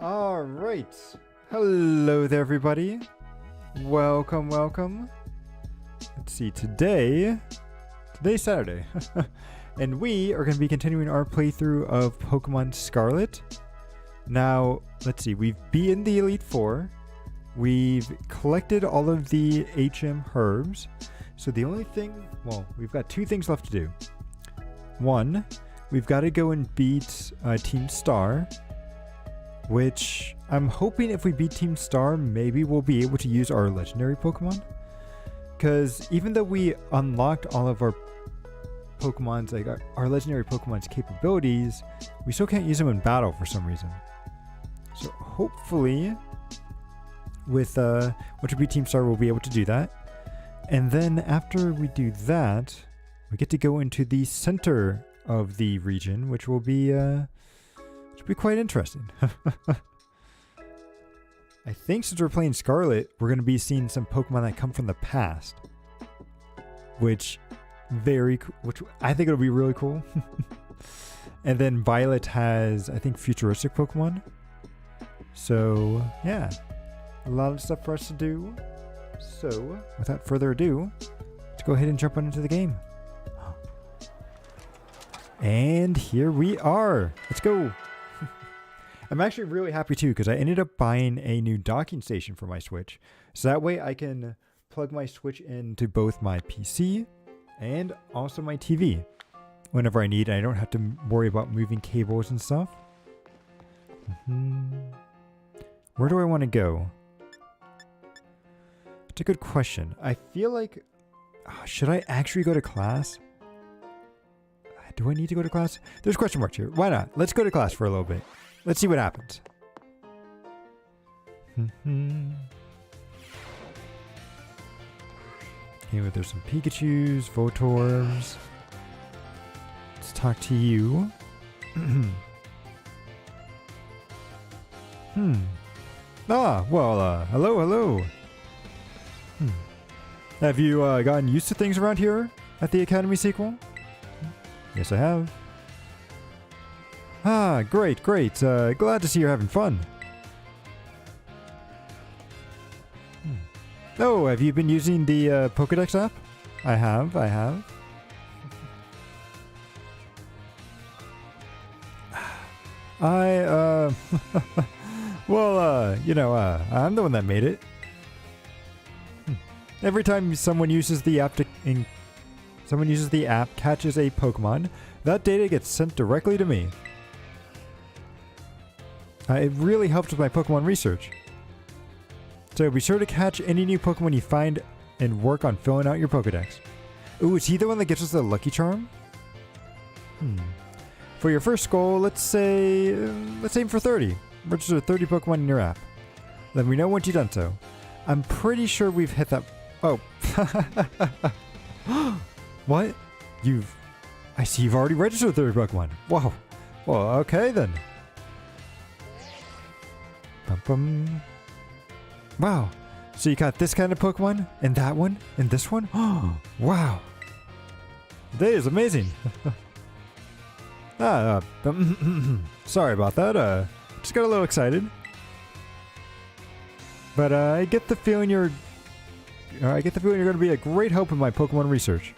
All right. Hello there, everybody. Welcome, welcome. Let's see, today's Saturday. And we are going to be continuing our playthrough of Pokemon Scarlet. Now, let's see, we've beaten the Elite Four. We've collected all of the HM herbs. So the only thing, well, we've got two things left to do. One, we've got to go and beat Team Star, which I'm hoping if we beat Team Star, maybe we'll be able to use our legendary Pokemon. Because even though we unlocked all of our Pokemon's, like our legendary Pokemon's capabilities, we still can't use them in battle for some reason. So hopefully with once we beat Team Star, we'll be able to do that. And then after we do that, we get to go into the center of the region, which will be quite interesting. I think since we're playing Scarlet, we're going to be seeing some Pokemon that come from the past, which I think it'll be really cool. And then Violet has, I think, futuristic Pokemon. So yeah, a lot of stuff for us to do. So without further ado, let's go ahead and jump on into the game. And here we are. Let's go. I'm actually really happy too, because I ended up buying a new docking station for my Switch. So that way I can plug my Switch into both my PC and also my TV whenever I need. I don't have to worry about moving cables and stuff. Where do I want to go? It's a good question. I feel like, should I actually go to class? Do I need to go to class? There's question marks here. Why not? Let's go to class for a little bit. Let's see what happens. Okay, there's some Pikachus, Voltorbs. Let's talk to you. Hello. Have you gotten used to things around here at the Academy sequel? Yes, I have. Great. Glad to see you're having fun. Oh, have you been using the Pokédex app? I have. I'm the one that made it. Every time someone uses the app catches a Pokemon, that data gets sent directly to me. It really helps with my Pokemon research. So be sure to catch any new Pokemon you find and work on filling out your Pokedex. Ooh, is he the one that gives us the Lucky Charm? For your first goal, let's aim for 30. Register 30 Pokemon in your app. Let me know once you've done so. I'm pretty sure we've hit that. Oh. What? I see you've already registered 30 Pokemon. Wow. Well, okay then. Wow. So you got this kind of Pokemon, and that one, and this one? Oh, wow. Today is amazing. Sorry about that. Just got a little excited. But I get the feeling you're going to be a great help in my Pokemon research.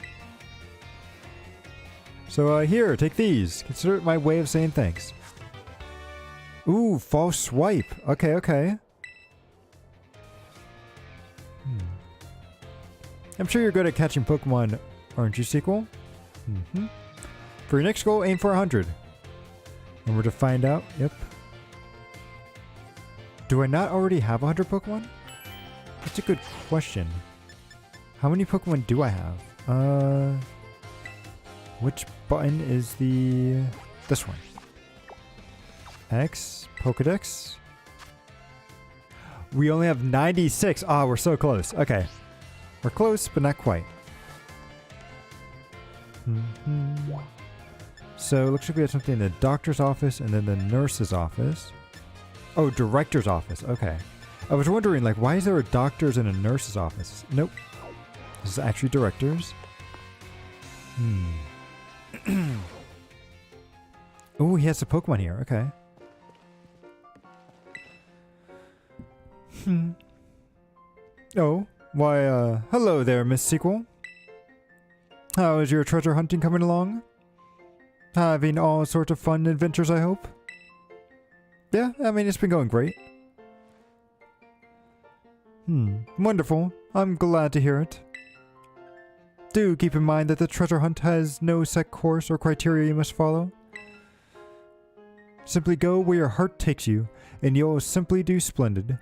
So here, take these. Consider it my way of saying thanks. Ooh, false swipe. Okay. I'm sure you're good at catching Pokemon, aren't you, sequel? For your next goal, aim for 100. And we're to find out. Yep. Do I not already have 100 Pokemon? That's a good question. How many Pokemon do I have? Which button is this one? X, Pokedex. We only have 96. We're so close. Okay. We're close, but not quite. So it looks like we have something in the doctor's office and then the nurse's office. Oh, director's office. Okay. I was wondering, like, why is there a doctor's and a nurse's office? Nope. This is actually director's. Oh, he has a Pokemon here. Okay. Hmm. Oh, why, hello there, Miss Sequel. How is your treasure hunting coming along? Having all sorts of fun adventures, I hope? Yeah, I mean, it's been going great. Wonderful. I'm glad to hear it. Do keep in mind that the treasure hunt has no set course or criteria you must follow. Simply go where your heart takes you, and you'll simply do splendid.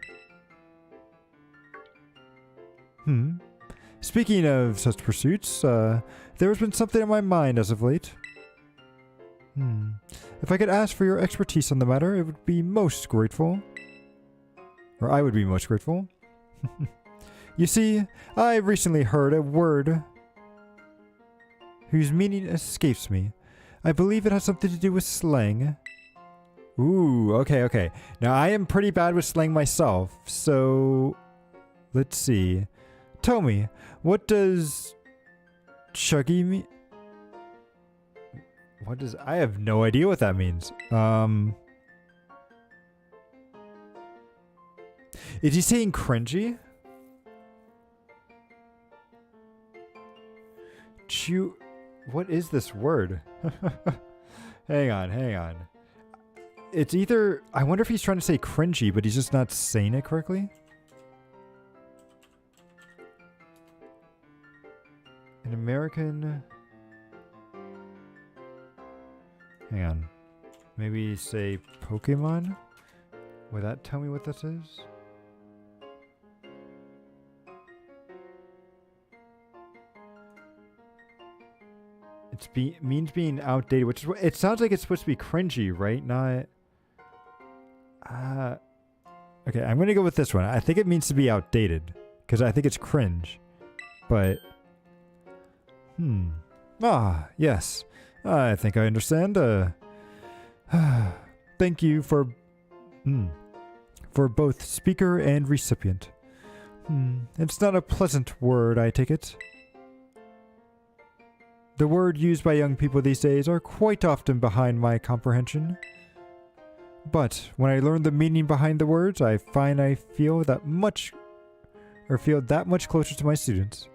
Speaking of such pursuits, there has been something on my mind as of late. If I could ask for your expertise on the matter, it would be most grateful. Or I would be most grateful. You see, I recently heard a word whose meaning escapes me. I believe it has something to do with slang. Ooh, okay. Now, I am pretty bad with slang myself, so let's see. Tell me, what does chuggy mean? What does... I have no idea what that means. Is he saying cringy? What is this word? Hang on. It's either... I wonder if he's trying to say cringy, but he's just not saying it correctly. An American... Hang on. Maybe say Pokémon? Would that tell me what this is? Means being outdated, which is what it sounds like. It's supposed to be cringy, right? Not. Okay, I'm gonna go with this one. I think it means to be outdated because I think it's cringe, but. Yes. I think I understand. Thank you for both speaker and recipient. It's not a pleasant word, I take it. The word used by young people these days are quite often behind my comprehension. But when I learn the meaning behind the words, I find I feel that much closer to my students.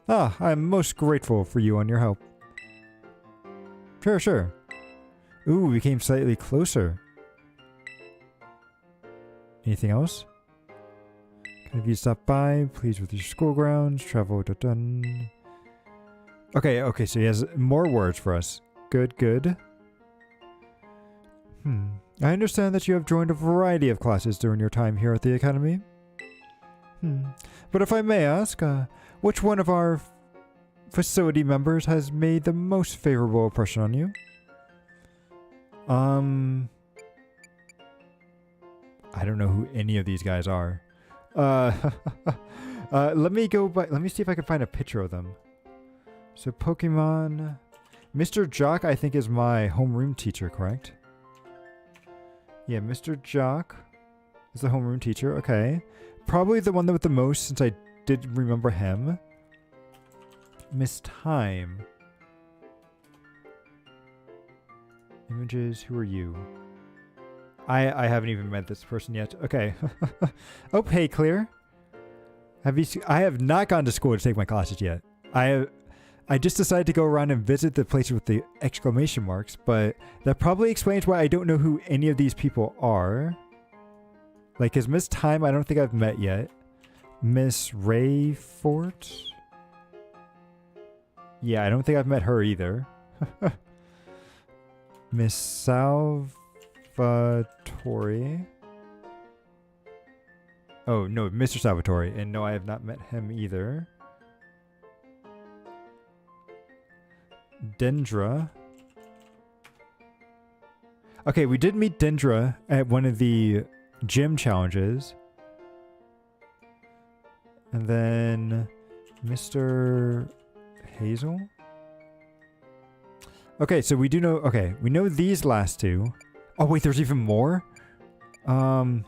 I'm most grateful for you and your help. Sure. Ooh, we came slightly closer. Anything else? Have you stopped by? Please with your school grounds. Travel. Done. Okay, so he has more words for us. Good. I understand that you have joined a variety of classes during your time here at the Academy. But if I may ask, which one of our facility members has made the most favorable impression on you? I don't know who any of these guys are. Let me see if I can find a picture of them. So Pokemon, Mr. Jock, I think is my homeroom teacher, correct? Yeah, Mr. Jock is the homeroom teacher. Okay, probably the one with the most, since I did remember him. Miss Time. Images. Who are you? I haven't even met this person yet. Okay. Oh, hey, Clear. I have not gone to school to take my classes yet. I just decided to go around and visit the places with the exclamation marks, but that probably explains why I don't know who any of these people are. Like, cause Miss Time, I don't think I've met yet. Miss Rayfort? Yeah, I don't think I've met her either. Miss Salvatore. Oh, no, Mr. Salvatore. And no, I have not met him either. Dendra. Okay, we did meet Dendra at one of the gym challenges. And then Mr. Hazel. Okay, so we do know... Okay, we know these last two. Oh, wait, there's even more? Mr.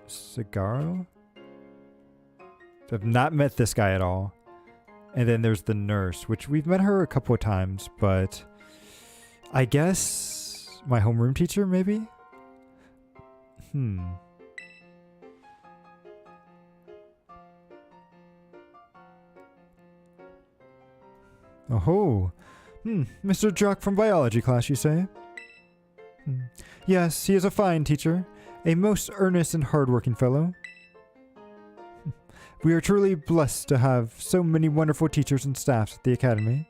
Sagaro? I've not met this guy at all. And then there's the nurse, which we've met her a couple of times, but I guess my homeroom teacher, maybe? Oh, Mr. Jock from biology class, you say? Yes, he is a fine teacher, a most earnest and hard-working fellow. We are truly blessed to have so many wonderful teachers and staffs at the academy.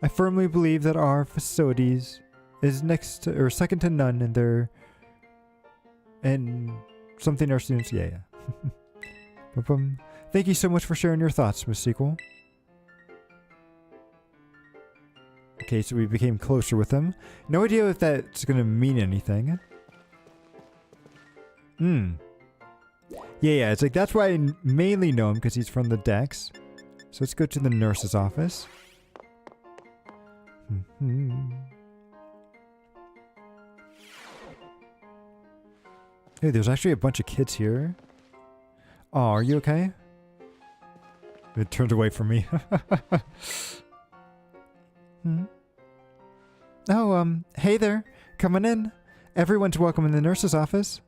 I firmly believe that our facilities is next to, or second to none in their, and something our students, yeah. Thank you so much for sharing your thoughts, Miss Sequel. Okay, so we became closer with him. No idea if that's gonna mean anything. Yeah, it's like that's why I mainly know him, because he's from the Dex. So let's go to the nurse's office. Hey, there's actually a bunch of kids here. Oh, are you okay? It turned away from me. Oh, hey there. Coming in. Everyone's welcome in the nurse's office.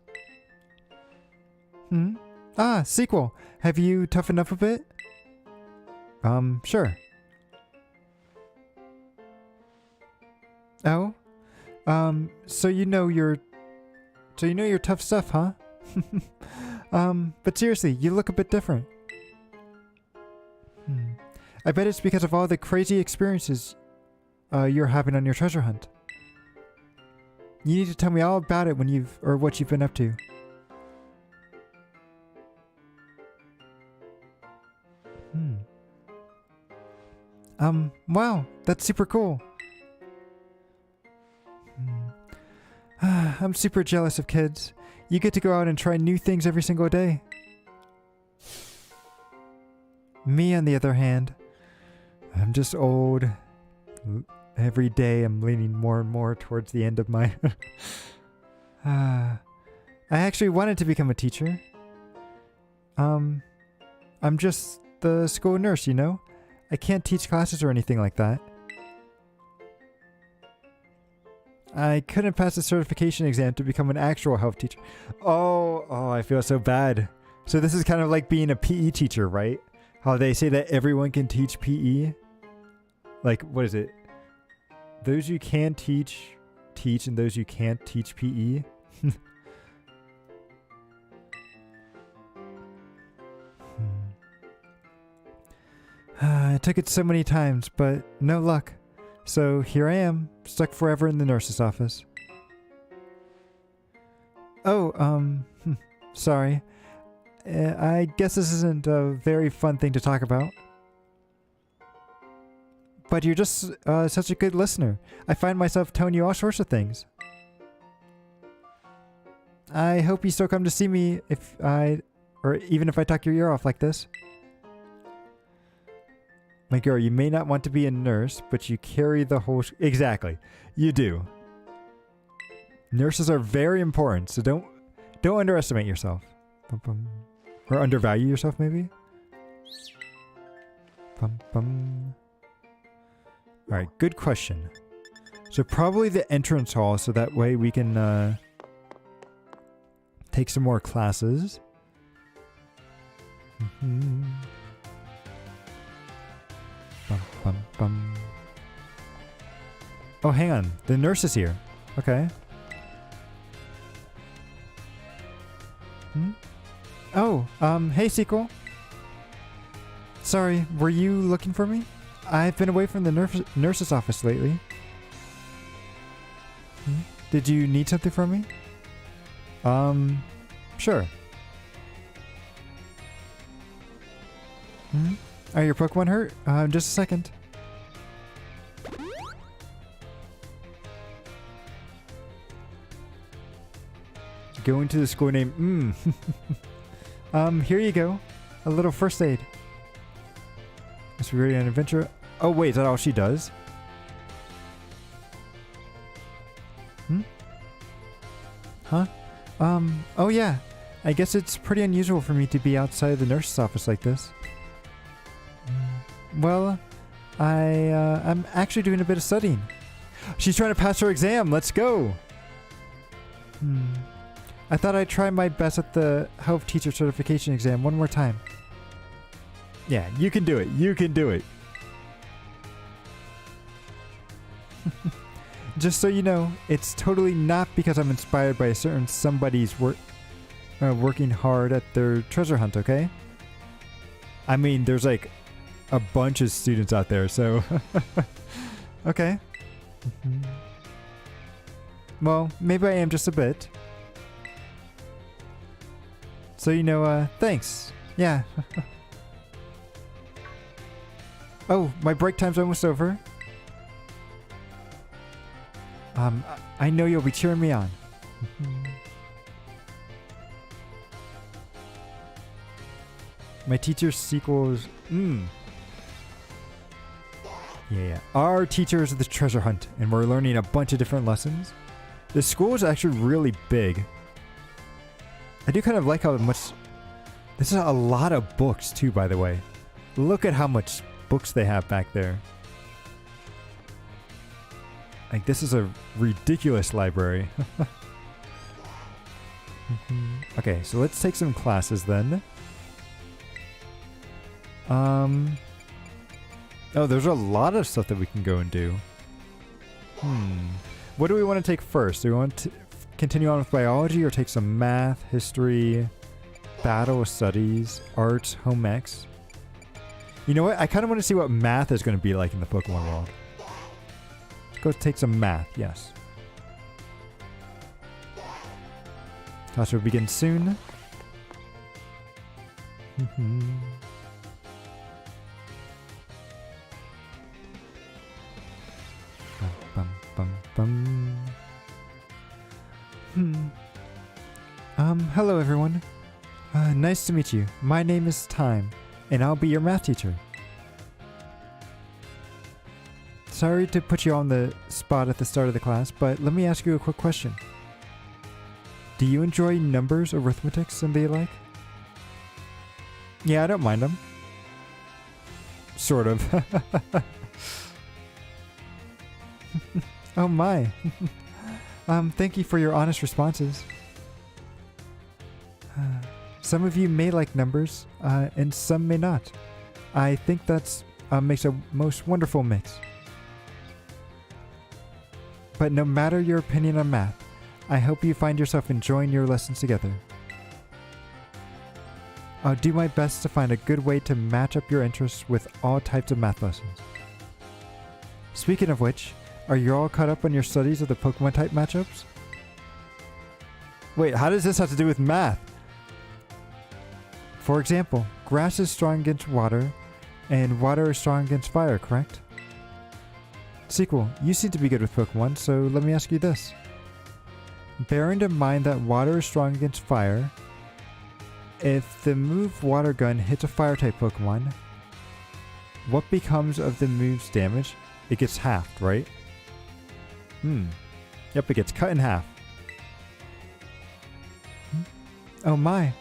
Ah, Sequel. Have you toughened up a bit? Sure. Oh? So you know your tough stuff, huh? But seriously, you look a bit different. I bet it's because of all the crazy experiences you're having on your treasure hunt. You need to tell me all about it when what you've been up to. Wow, that's super cool. I'm super jealous of kids. You get to go out and try new things every single day. Me, on the other hand, I'm just old. Every day I'm leaning more and more towards the end of my... I actually wanted to become a teacher. I'm just the school nurse, you know? I can't teach classes or anything like that. I couldn't pass the certification exam to become an actual health teacher. Oh, I feel so bad. So this is kind of like being a PE teacher, right? How they say that everyone can teach PE. Like, what is it? Those you can teach, and those you can't teach PE. I took it so many times, but no luck. So here I am, stuck forever in the nurse's office. Oh, sorry. I guess this isn't a very fun thing to talk about. But you're just such a good listener. I find myself telling you all sorts of things. I hope you still come to see me even if I talk your ear off like this. My girl, you may not want to be a nurse, but you carry the whole... Exactly. You do. Nurses are very important, so don't underestimate yourself. Or undervalue yourself, maybe? Alright, good question. So probably the entrance hall, so that way we can take some more classes. Oh, hang on. The nurse is here. Okay. Oh, hey, Sequel. Sorry, were you looking for me? I've been away from the nurse's office lately. Did you need something from me? Sure. Are your Pokemon hurt? Just a second. Going to the school name. Here you go. A little first aid. Is we ready on an adventure? Oh wait, is that all she does? Huh? Oh yeah. I guess it's pretty unusual for me to be outside the nurse's office like this. Well, I'm actually doing a bit of studying. She's trying to pass her exam. Let's go. I thought I'd try my best at the health teacher certification exam one more time. Yeah, you can do it. You can do it. Just so you know, it's totally not because I'm inspired by a certain somebody's working hard at their treasure hunt, okay? I mean, there's like a bunch of students out there, so... Okay. Well, maybe I am just a bit. So, you know, thanks. Yeah. Oh, my break time's almost over. I know you'll be cheering me on. My teacher's sequels. Yeah. Our teacher is the treasure hunt, and we're learning a bunch of different lessons. The school is actually really big. I do kind of like how much... This is a lot of books, too, by the way. Look at how much books they have back there. Like, this is a ridiculous library. Okay, so let's take some classes then. Oh, there's a lot of stuff that we can go and do. What do we want to take first? Do we want to continue on with biology or take some math, history, battle studies, art, home ec? You know what? I kind of want to see what math is going to be like in the Pokemon world. Let's go take some math, yes. Class will begin soon. Hello everyone. Nice to meet you. My name is Time, and I'll be your math teacher. Sorry to put you on the spot at the start of the class, but let me ask you a quick question. Do you enjoy numbers, arithmetics, and the like? Yeah, I don't mind them. Sort of. Oh my. Thank you for your honest responses. Some of you may like numbers, and some may not. I think that's makes a most wonderful mix. But no matter your opinion on math, I hope you find yourself enjoying your lessons together. I'll do my best to find a good way to match up your interests with all types of math lessons. Speaking of which, are you all caught up on your studies of the Pokemon type matchups? Wait, how does this have to do with math? For example, grass is strong against water, and water is strong against fire, correct? Sequel, you seem to be good with Pokemon, so let me ask you this. Bearing in mind that water is strong against fire, if the move Water Gun hits a fire-type Pokemon, what becomes of the move's damage? It gets halved, right? Yep, it gets cut in half. Oh my.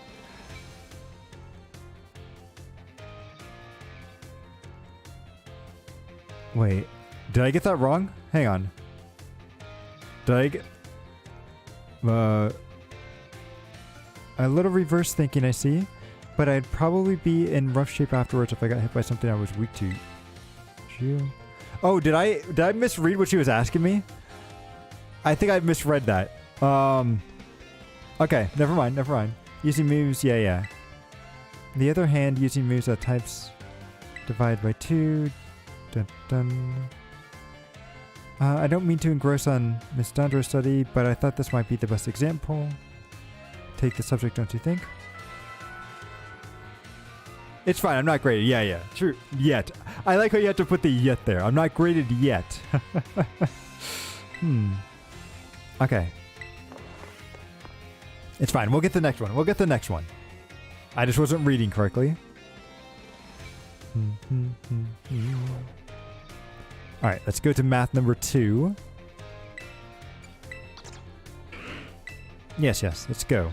Wait, did I get that wrong? Hang on. Did I get... a little reverse thinking, I see. But I'd probably be in rough shape afterwards if I got hit by something I was weak to. Oh, did I misread what she was asking me? I think I misread that. Okay, never mind. Using moves, yeah. On the other hand, using moves that types divide by 2. I don't mean to engross on Miss Dondra's study, but I thought this might be the best example. Take the subject, don't you think? It's fine, I'm not graded. Yeah. True. Yet. I like how you have to put the yet there. I'm not graded yet. Okay. It's fine. We'll get the next one. I just wasn't reading correctly. Alright, let's go to math number 2. Yes, let's go.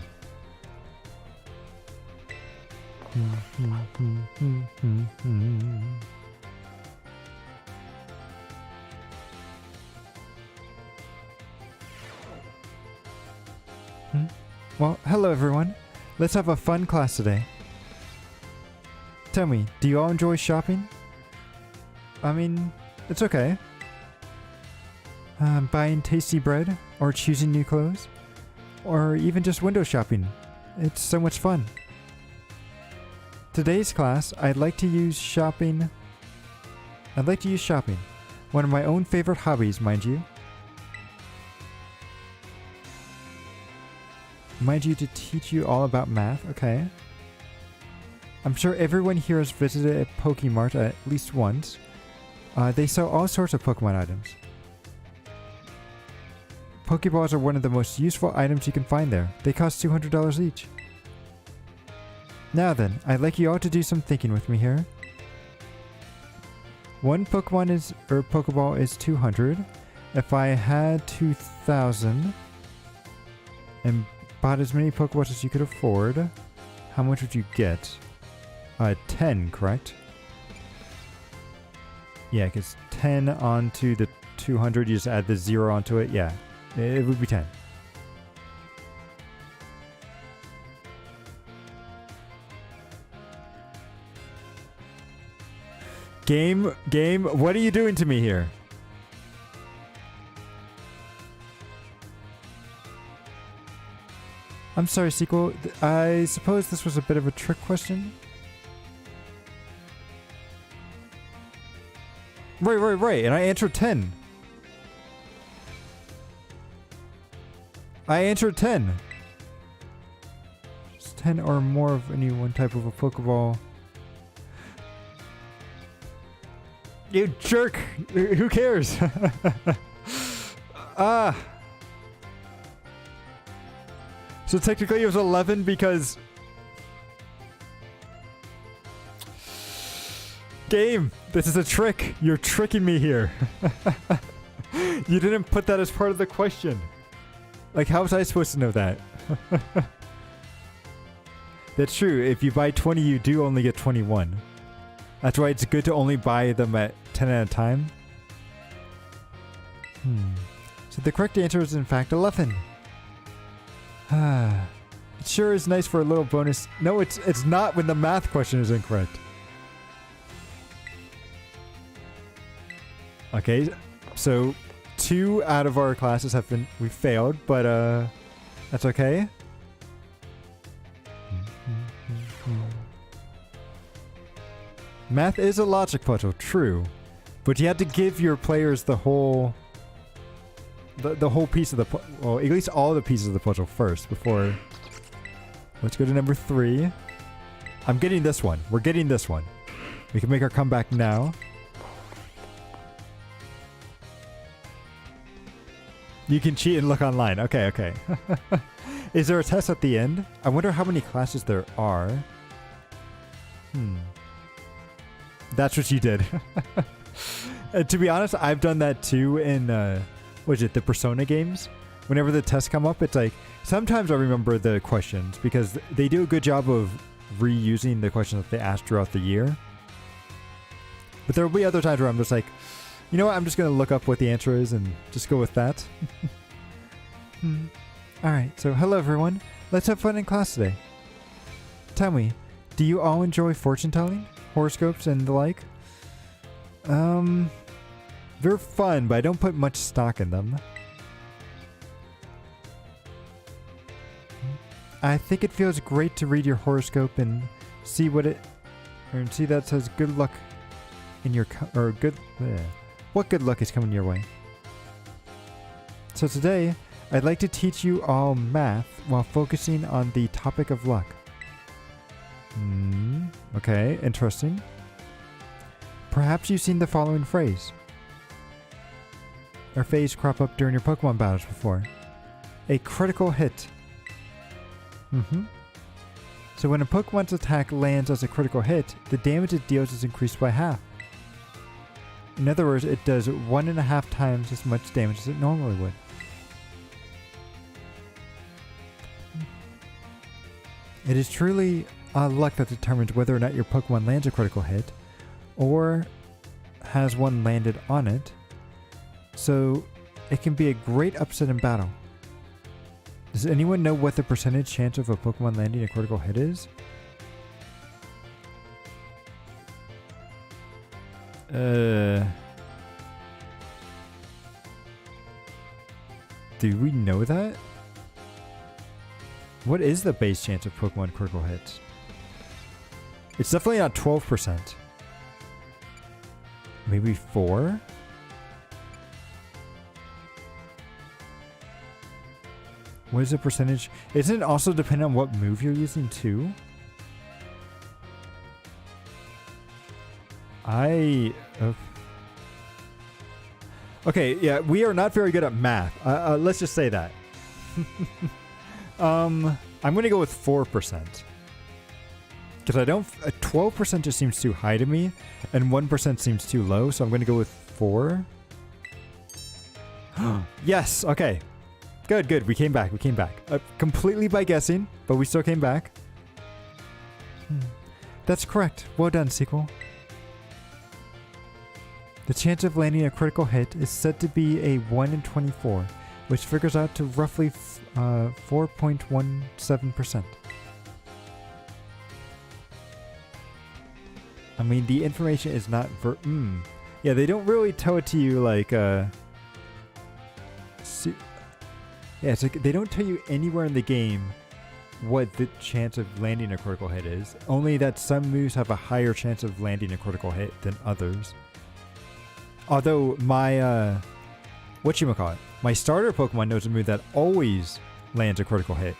Well, hello everyone. Let's have a fun class today. Tell me, do you all enjoy shopping? I mean, it's okay. Buying tasty bread, or choosing new clothes, or even just window shopping. It's so much fun. Today's class, I'd like to use shopping. One of my own favorite hobbies, mind you. Mind you, to teach you all about math, okay. I'm sure everyone here has visited a Pokemart at least once. They sell all sorts of Pokemon items. Pokeballs are one of the most useful items you can find there. They cost $200 each. Now then, I'd like you all to do some thinking with me here. One Pokeball is 200. If I had 2,000 and bought as many Pokeballs as you could afford, how much would you get? 10, correct? Yeah, because 10 onto the 200, you just add the 0 onto it. Yeah, it would be 10. Game, what are you doing to me here? I'm sorry, sequel. I suppose this was a bit of a trick question. Right. And I answered 10. I answered 10. It's 10 or more of any one type of a Pokeball. You jerk! Who cares? So technically it was 11 because... Game! This is a trick! You're tricking me here! You didn't put that as part of the question! Like, how was I supposed to know that? That's true, if you buy 20 you do only get 21. That's why it's good to only buy them at 10 at a time. So the correct answer is in fact 11. It sure is nice for a little bonus. No, it's not when the math question is incorrect. Okay, so 2 out of our classes we failed, but that's okay. Math is a logic puzzle, true, but you have to give your players the whole piece of the well, at least all the pieces of the puzzle first before. Let's go to number 3. I'm getting this one. We're getting this one. We can make our comeback now. You can cheat and look online. Okay. Is there a test at the end? I wonder how many classes there are. That's what you did. To be honest, I've done that too in, what is it, the Persona games? Whenever the tests come up, it's like, sometimes I remember the questions because they do a good job of reusing the questions that they asked throughout the year. But there will be other times where I'm just like, you know what, I'm just going to look up what the answer is and just go with that. Alright, so hello everyone. Let's have fun in class today. Tell me, do you all enjoy fortune telling? Horoscopes and the like? They're fun, but I don't put much stock in them. I think it feels great to read your horoscope and see what that says good luck in your what good luck is coming your way. So today, I'd like to teach you all math while focusing on the topic of luck. Okay, interesting. Perhaps you've seen the following phrase crop up during your Pokemon battles before. A critical hit. So when a Pokemon's attack lands as a critical hit, the damage it deals is increased by half. In other words, it does 1.5 times as much damage as it normally would. It is truly luck that determines whether or not your Pokemon lands a critical hit, or has one landed on it, so it can be a great upset in battle. Does anyone know what the percentage chance of a Pokemon landing a critical hit is? Do we know that? What is the base chance of Pokemon critical hits? It's definitely not 12%. Maybe 4? What is the percentage? Isn't it also dependent on what move you're using too? Okay, yeah, we are not very good at math. Let's just say that. I'm gonna go with 4%. Because I don't... 12% just seems too high to me, and 1% seems too low, so I'm gonna go with 4. Yes, okay. Good, we came back, completely by guessing, but we still came back. That's correct. Well done, sequel. The chance of landing a critical hit is said to be a 1 in 24, which figures out to roughly 4.17%. I mean, the information is not yeah, they don't really tell it to you like, yeah, it's like they don't tell you anywhere in the game what the chance of landing a critical hit is. Only that some moves have a higher chance of landing a critical hit than others. Although my, whatchamacallit, my starter Pokemon knows a move that always lands a critical hit.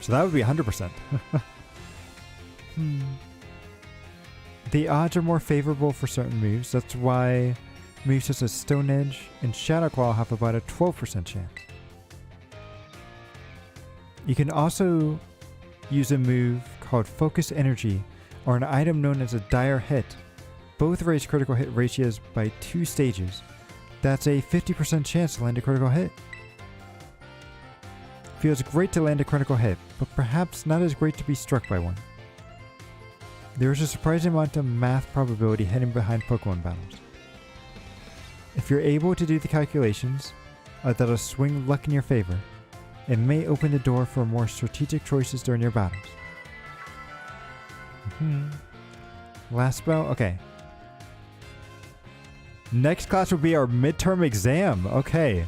So that would be 100%. The odds are more favorable for certain moves. That's why moves such as Stone Edge and Shadow Claw have about a 12% chance. You can also use a move called Focus Energy or an item known as a Dire Hit. Both raise critical hit ratios by 2 stages. That's a 50% chance to land a critical hit. Feels great to land a critical hit, but perhaps not as great to be struck by one. There is a surprising amount of math probability hidden behind Pokemon battles. If you're able to do the calculations that'll swing luck in your favor, it may open the door for more strategic choices during your battles. Last spell? Okay. Next class will be our midterm exam. Okay.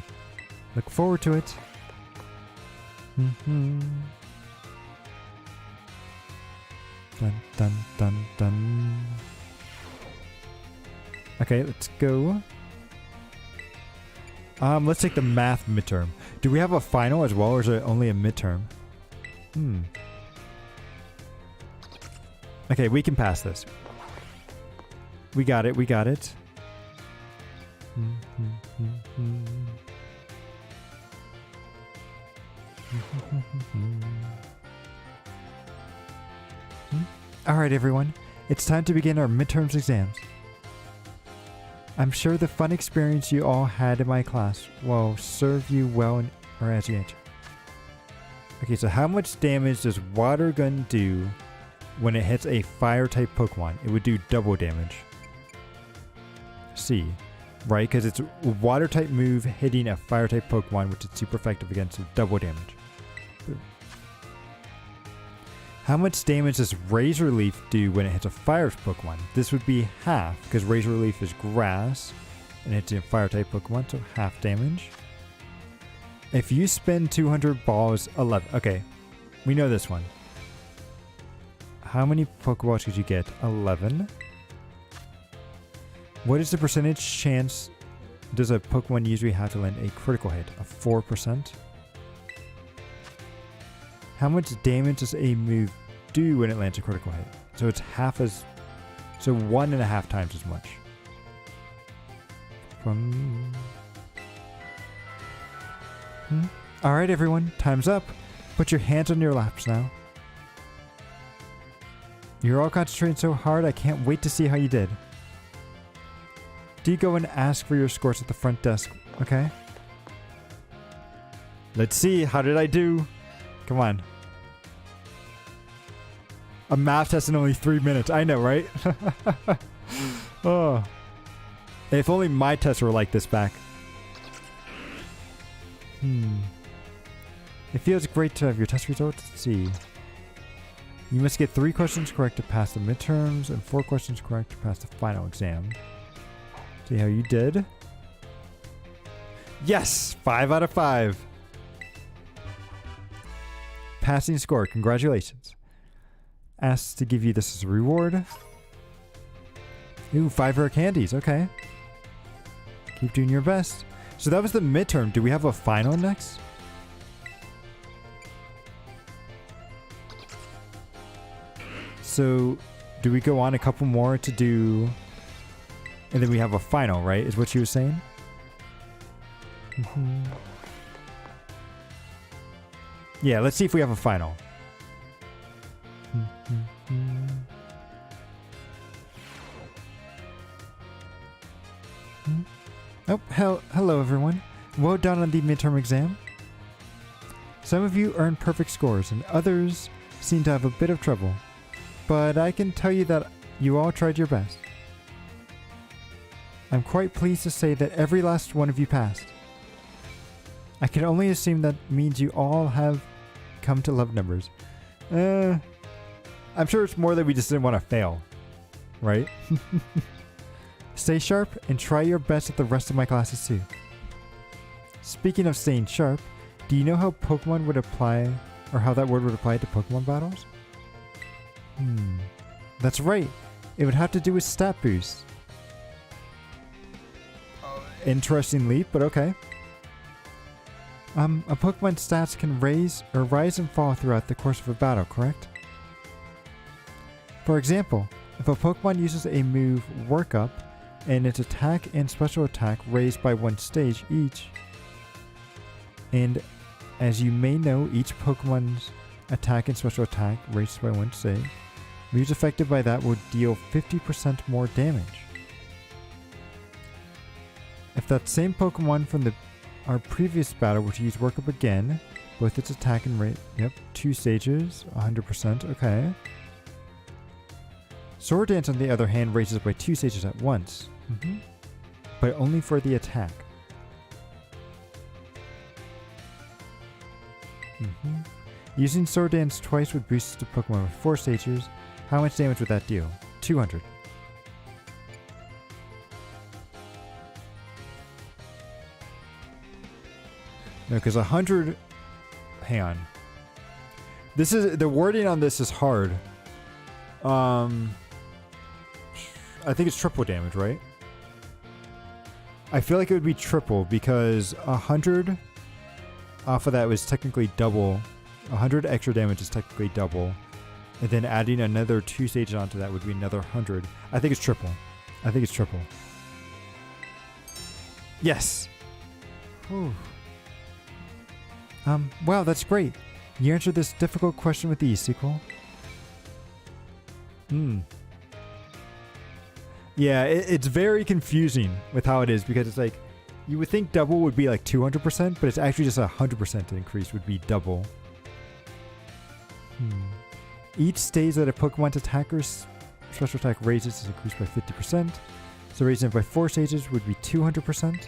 Look forward to it. Dun, dun, dun, dun. Okay, let's go. Let's take the math midterm. Do we have a final as well, or is it only a midterm? Okay, we can pass this. We got it, we got it. Alright everyone, it's time to begin our midterms exams. I'm sure the fun experience you all had in my class will serve you well or as you enter. Okay, so how much damage does Water Gun do when it hits a fire type Pokemon? It would do double damage. C, right? Because it's a water type move hitting a fire type Pokemon, which is super effective against double damage. How much damage does Razor Leaf do when it hits a fire Pokemon? This would be half, because Razor Leaf is grass, and it's a fire type Pokemon, so half damage. If you spend 200 balls, 11. Okay, we know this one. How many Pokeballs could you get? 11. What is the percentage chance does a Pokemon usually have to land a critical hit? A 4%? How much damage does a move do when it lands a critical hit? So it's half as... So 1.5 times as much. Alright everyone, time's up. Put your hands on your laps now. You're all concentrating so hard, I can't wait to see how you did. Do you go and ask for your scores at the front desk, okay? Let's see, how did I do? Come on. A math test in only 3 minutes. I know, right? Oh. If only my tests were like this back. It feels great to have your test results. Let's see. You must get 3 questions correct to pass the midterms and 4 questions correct to pass the final exam. See how you did. Yes! 5 out of 5. Passing score. Congratulations. Asked to give you this as a reward. Ooh, 5 rare candies. Okay. Keep doing your best. So that was the midterm. Do we have a final next? So do we go on a couple more to do... And then we have a final, right? Is what you were saying? Mm-hmm. Yeah, let's see if we have a final. Mm-hmm. Oh, hello everyone. Well done on the midterm exam. Some of you earned perfect scores and others seem to have a bit of trouble. But I can tell you that you all tried your best. I'm quite pleased to say that every last one of you passed. I can only assume that means you all have come to love numbers. I'm sure it's more that we just didn't want to fail. Right? Stay sharp and try your best at the rest of my classes too. Speaking of staying sharp, do you know how Pokemon would apply, or how that word would apply to Pokemon battles? That's right. It would have to do with stat boost. Interesting leap, but okay. A Pokemon's stats can rise and fall throughout the course of a battle, correct? For example, if a Pokemon uses a move Work Up, and its attack and special attack raised by 1 stage each, and as you may know, each Pokemon's attack and special attack raised by 1 stage, moves affected by that will deal 50% more damage. If that same Pokemon from our previous battle were to use Work Up again, both its attack and rate, 2 stages, 100%, okay. Sword Dance, on the other hand, raises by 2 stages at once, but only for the attack. Using Sword Dance twice would boost the Pokemon with 4 stages. How much damage would that deal? 200. No, because 100... Hang on. This is... The wording on this is hard. I think it's triple damage, right? I feel like it would be triple because 100 off of that was technically double. 100 extra damage is technically double. And then adding another 2 stages onto that would be another 100. I think it's triple. I think it's triple. Yes! Whew. Wow, that's great. You answered this difficult question with ease, sequel. Yeah, it's very confusing with how it is because it's like, you would think double would be like 200%, but it's actually just 100% increase would be double. Each stage that a Pokemon's attacker's special attack raises is increased by 50%. So raising it by 4 stages would be 200%.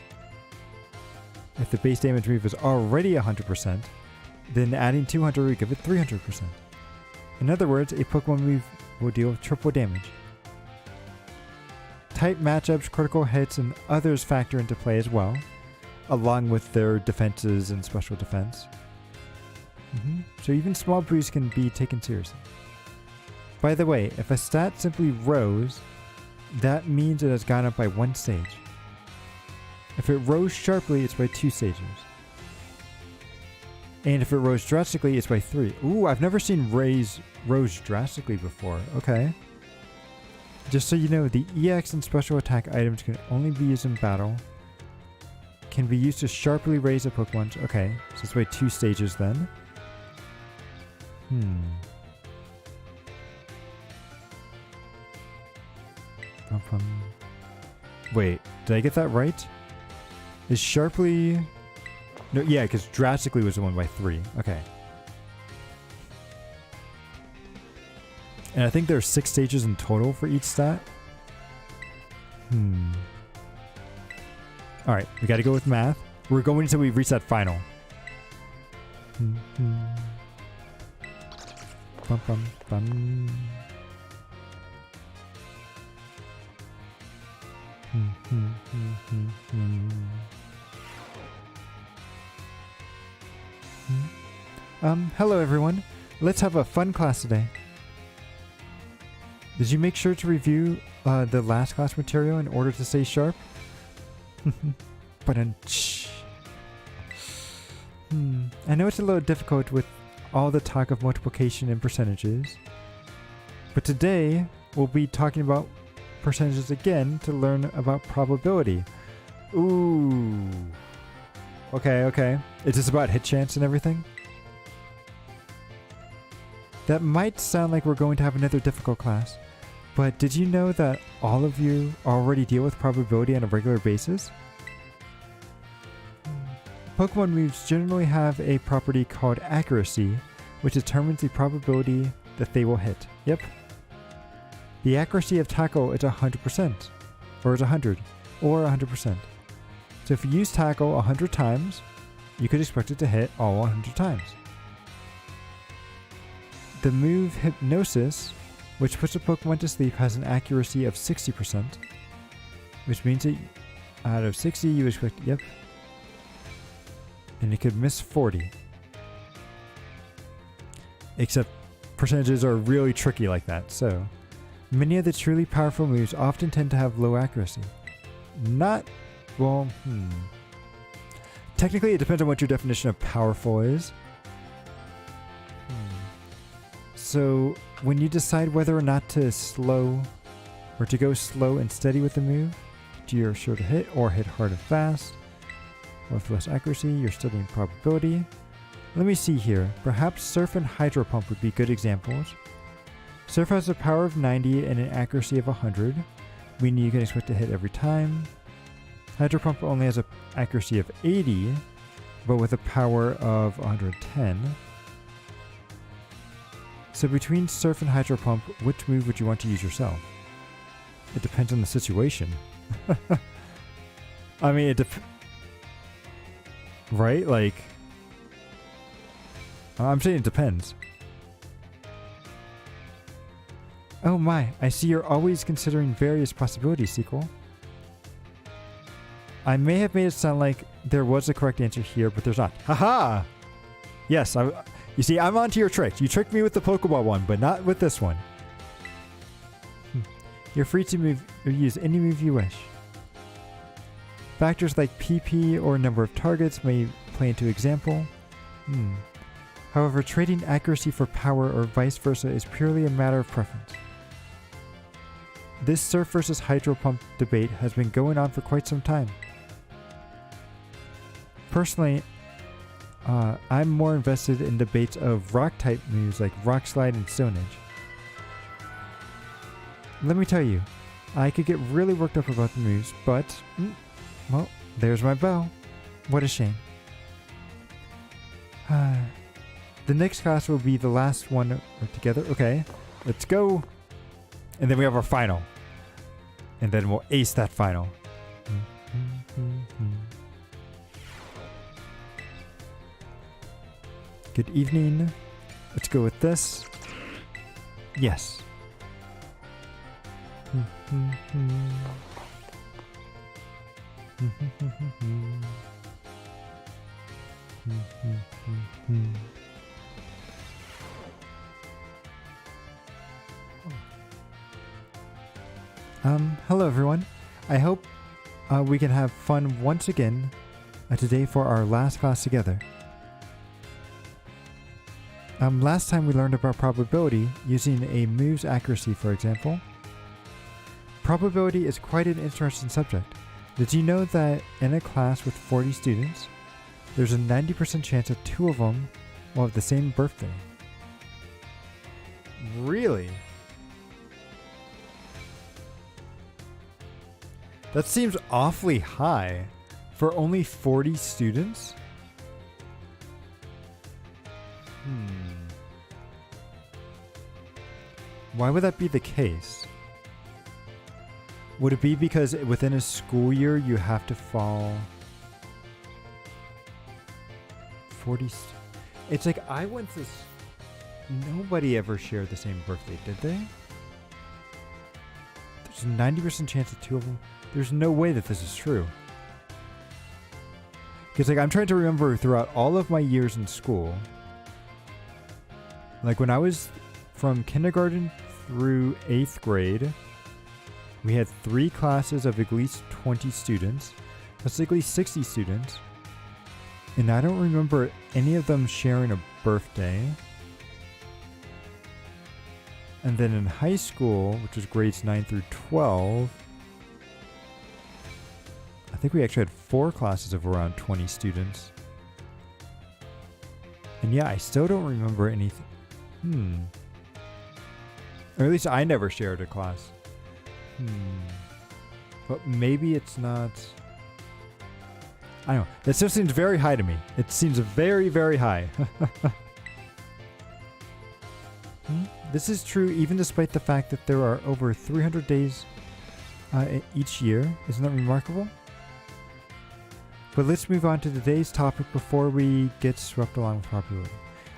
If the base damage move is already 100%, then adding 200 would give it 300%. In other words, a Pokemon move will deal triple damage. Type matchups, critical hits, and others factor into play as well, along with their defenses and special defense. So even small boosts can be taken seriously. By the way, if a stat simply rose, that means it has gone up by 1 stage. If it rose sharply, it's by 2 stages. And if it rose drastically, it's by 3. Ooh, I've never seen rose drastically before. Okay. Just so you know, the EX and special attack items can only be used in battle. Can be used to sharply raise a Pokemon. Okay, so it's by 2 stages then. Wait, did I get that right? Is sharply... No, yeah, because drastically was the one by 3. Okay. And I think there are 6 stages in total for each stat. Alright, we gotta go with math. We're going until we reach that final. Bum, bum, bum. Hello everyone. Let's have a fun class today. Did you make sure to review the last class material in order to stay sharp? But I know it's a little difficult with all the talk of multiplication and percentages, but today we'll be talking about percentages again to learn about probability. Ooh. Okay. Is this about hit chance and everything? That might sound like we're going to have another difficult class, but did you know that all of you already deal with probability on a regular basis? Pokemon moves generally have a property called accuracy, which determines the probability that they will hit. Yep. The accuracy of tackle is 100%, or is 100, or 100%. So if you use tackle 100 times, you could expect it to hit all 100 times. The move Hypnosis, which puts a Pokemon to sleep, has an accuracy of 60%, which means that out of 60 you expect, yep, and it could miss 40. Except percentages are really tricky like that, so many of the truly powerful moves often tend to have low accuracy. Technically it depends on what your definition of powerful is. So when you decide whether or not to slow or to go slow and steady with the move, you're sure to hit or hit hard and fast. Or with less accuracy, you're studying probability. Let me see here. Perhaps Surf and Hydro Pump would be good examples. Surf has a power of 90 and an accuracy of 100, meaning you can expect to hit every time. Hydro Pump only has an accuracy of 80, but with a power of 110. So between Surf and Hydro Pump, which move would you want to use yourself? It depends on the situation. I mean, right? Like, I'm saying it depends. Oh my, I see you're always considering various possibilities, Sequel. I may have made it sound like there was a correct answer here, but there's not. Haha! Yes, you see, I'm onto your trick. You tricked me with the Pokeball one, but not with this one. You're free to use any move you wish. Factors like PP or number of targets may play into example. However, trading accuracy for power or vice versa is purely a matter of preference. This Surf versus Hydro Pump debate has been going on for quite some time. Personally, I'm more invested in debates of rock-type moves like Rock Slide and Stone Edge. Let me tell you, I could get really worked up about the moves, but, well, there's my bow. What a shame. The next class will be the last one together. Okay, let's go. And then we have our final. And then we'll ace that final. Good evening. Let's go with this. Yes. Hello everyone. I hope we can have fun once again today for our last class together. Last time we learned about probability using a move's accuracy, for example. Probability is quite an interesting subject. Did you know that in a class with 40 students, there's a 90% chance that 2 of them will have the same birthday? Really? That seems awfully high for only 40 students? Why would that be the case? Would it be because within a school year you have to fall 40? It's like I went this. Nobody ever shared the same birthday, did they? There's a 90% chance that two of them. There's no way that this is true. Because like I'm trying to remember throughout all of my years in school. Like when I was from kindergarten through 8th grade, we had 3 classes of at least 20 students. That's at least 60 students. And I don't remember any of them sharing a birthday. And then in high school, which was grades 9 through 12, I think we actually had 4 classes of around 20 students. And yeah, I still don't remember anything. Or at least I never shared a class. But maybe it's not. I don't know. That still seems very high to me. It seems very, very high. This is true even despite the fact that there are over 300 days each year. Isn't that remarkable? But let's move on to today's topic before we get swept along with probability.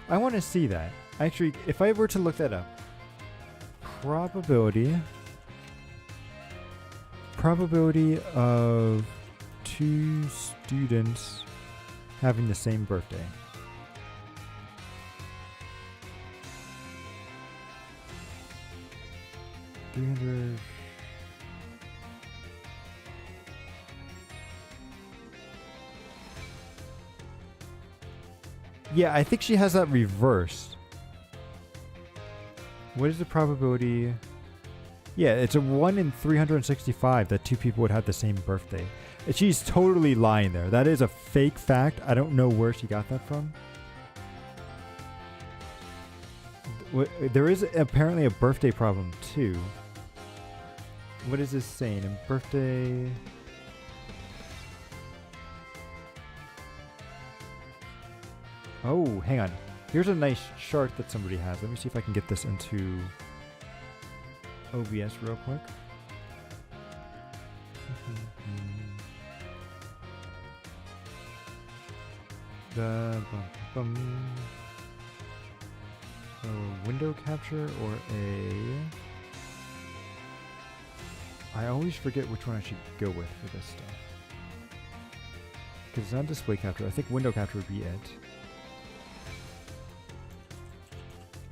I want to see that. Actually, if I were to look that up, probability of 2 students having the same birthday. Yeah, I think she has that reversed. What is the probability? Yeah, it's a 1 in 365 that 2 people would have the same birthday. She's totally lying there. That is a fake fact. I don't know where she got that from. There is apparently a birthday problem too. What is this saying? A birthday... Oh, hang on. Here's a nice chart that somebody has. Let me see if I can get this into OBS real quick. A window capture or a... I always forget which one I should go with for this stuff. Because it's not display capture. I think window capture would be it.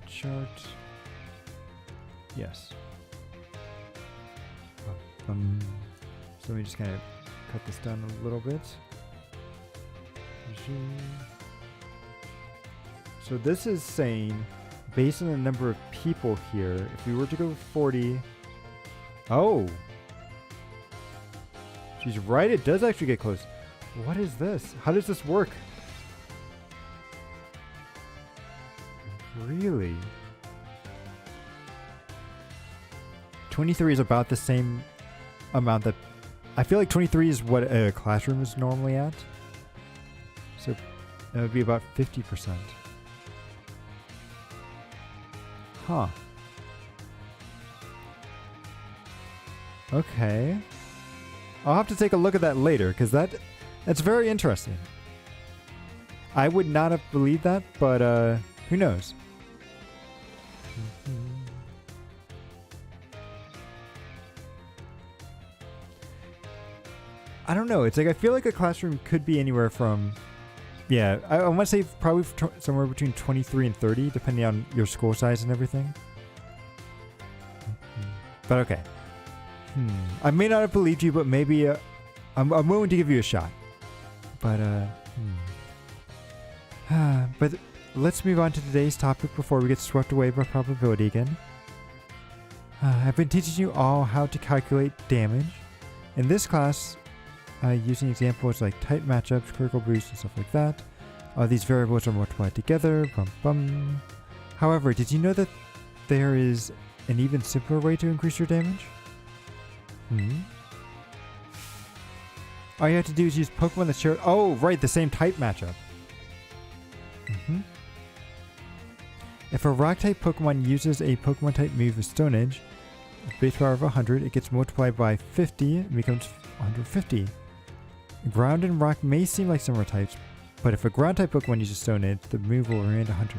Chart. Yes. So let me just kind of cut this down a little bit. So this is saying, based on the number of people here, if we were to go 40... Oh! She's right, it does actually get close. What is this? How does this work? Really? 23 is about the same amount that... I feel like 23 is what a classroom is normally at. So that would be about 50%. Huh. Okay. I'll have to take a look at that later, because that's very interesting. I would not have believed that, but who knows? I don't know. It's like I feel like a classroom could be anywhere from... Yeah, I want to say probably somewhere between 23 and 30, depending on your school size and everything. But okay. I may not have believed you, but maybe I'm willing to give you a shot. But but let's move on to today's topic before we get swept away by probability again. I've been teaching you all how to calculate damage. In this class, using examples like type matchups, critical boosts, and stuff like that. These variables are multiplied together. However, did you know that there is an even simpler way to increase your damage? All you have to do is use Pokemon that share... Oh, right, the same type matchup. If a Rock-type Pokemon uses a Pokemon-type move with Stone Edge, base power of 100, it gets multiplied by 50 and becomes 150. Ground and Rock may seem like similar types, But if a ground-type Pokemon uses Stone Edge, the move will remain 100.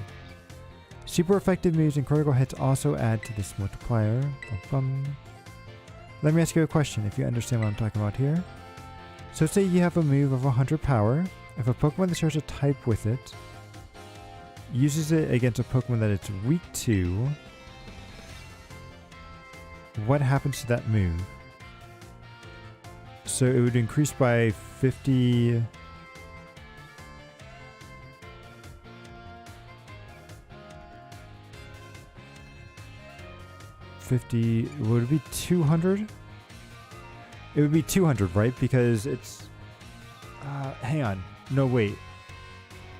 Super effective moves and critical hits also add to this multiplier. Bum, bum. Let me ask you a question, if you understand what I'm talking about here. So say you have a move of 100 power. If a Pokemon that shares a type with it uses it against a Pokemon that it's weak to, what happens to that move? So it would increase by 50... would it be 200? It would be 200, right? Because it's... hang on. No, wait.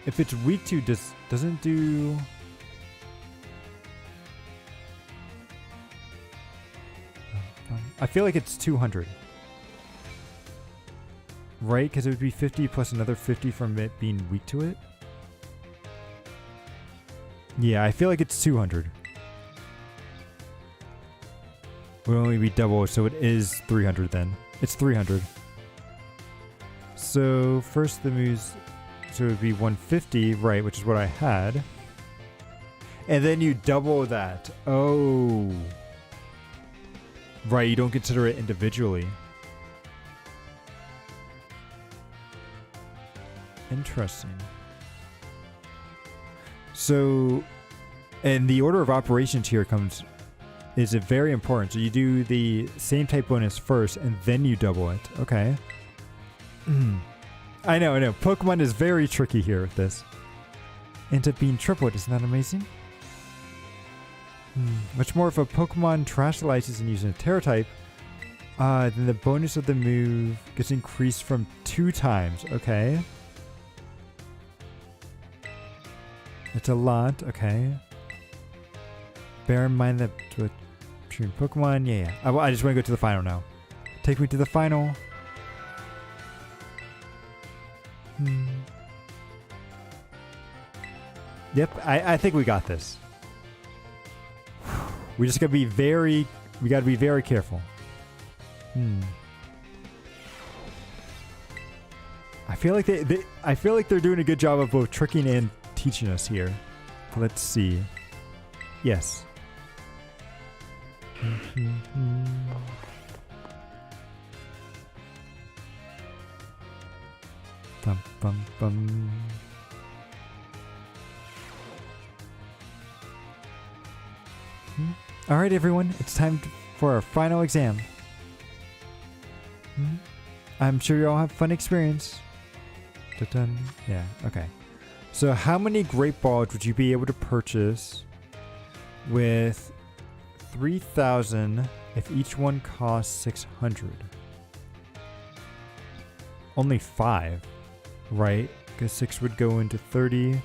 If it's weak to, doesn't do... I feel like it's 200. Right? Because it would be 50 plus another 50 from it being weak to it. Yeah, I feel like it's 200. Would only be double, so it is 300 then. It's 300. So first the moves, so it would be 150, right, which is what I had. And then you double that. Oh. Right, you don't consider it individually. Interesting. So, and the order of operations here is it very important. So you do the same type bonus first and then you double it. Okay. I know. Pokemon is very tricky here with this. Ends up being tripled. Isn't that amazing? Much more if a Pokemon terrestrializes and uses a Terra type, then the bonus of the move gets increased from 2 times. Okay. It's a lot. Okay. Bear in mind that between Pokemon, yeah. I just want to go to the final now. Take me to the final. Yep, I think we got this. We just gotta be very careful. I feel like I feel like they're doing a good job of both tricking and teaching us here. Let's see. Yes. Bum, bum, bum. All right, everyone, it's time for our final exam. I'm sure you all have fun experience. Dun-dun. Yeah, okay. So how many Great Balls would you be able to purchase with 3,000 if each one costs 600? Only 5, right? Because 6 would go into 30.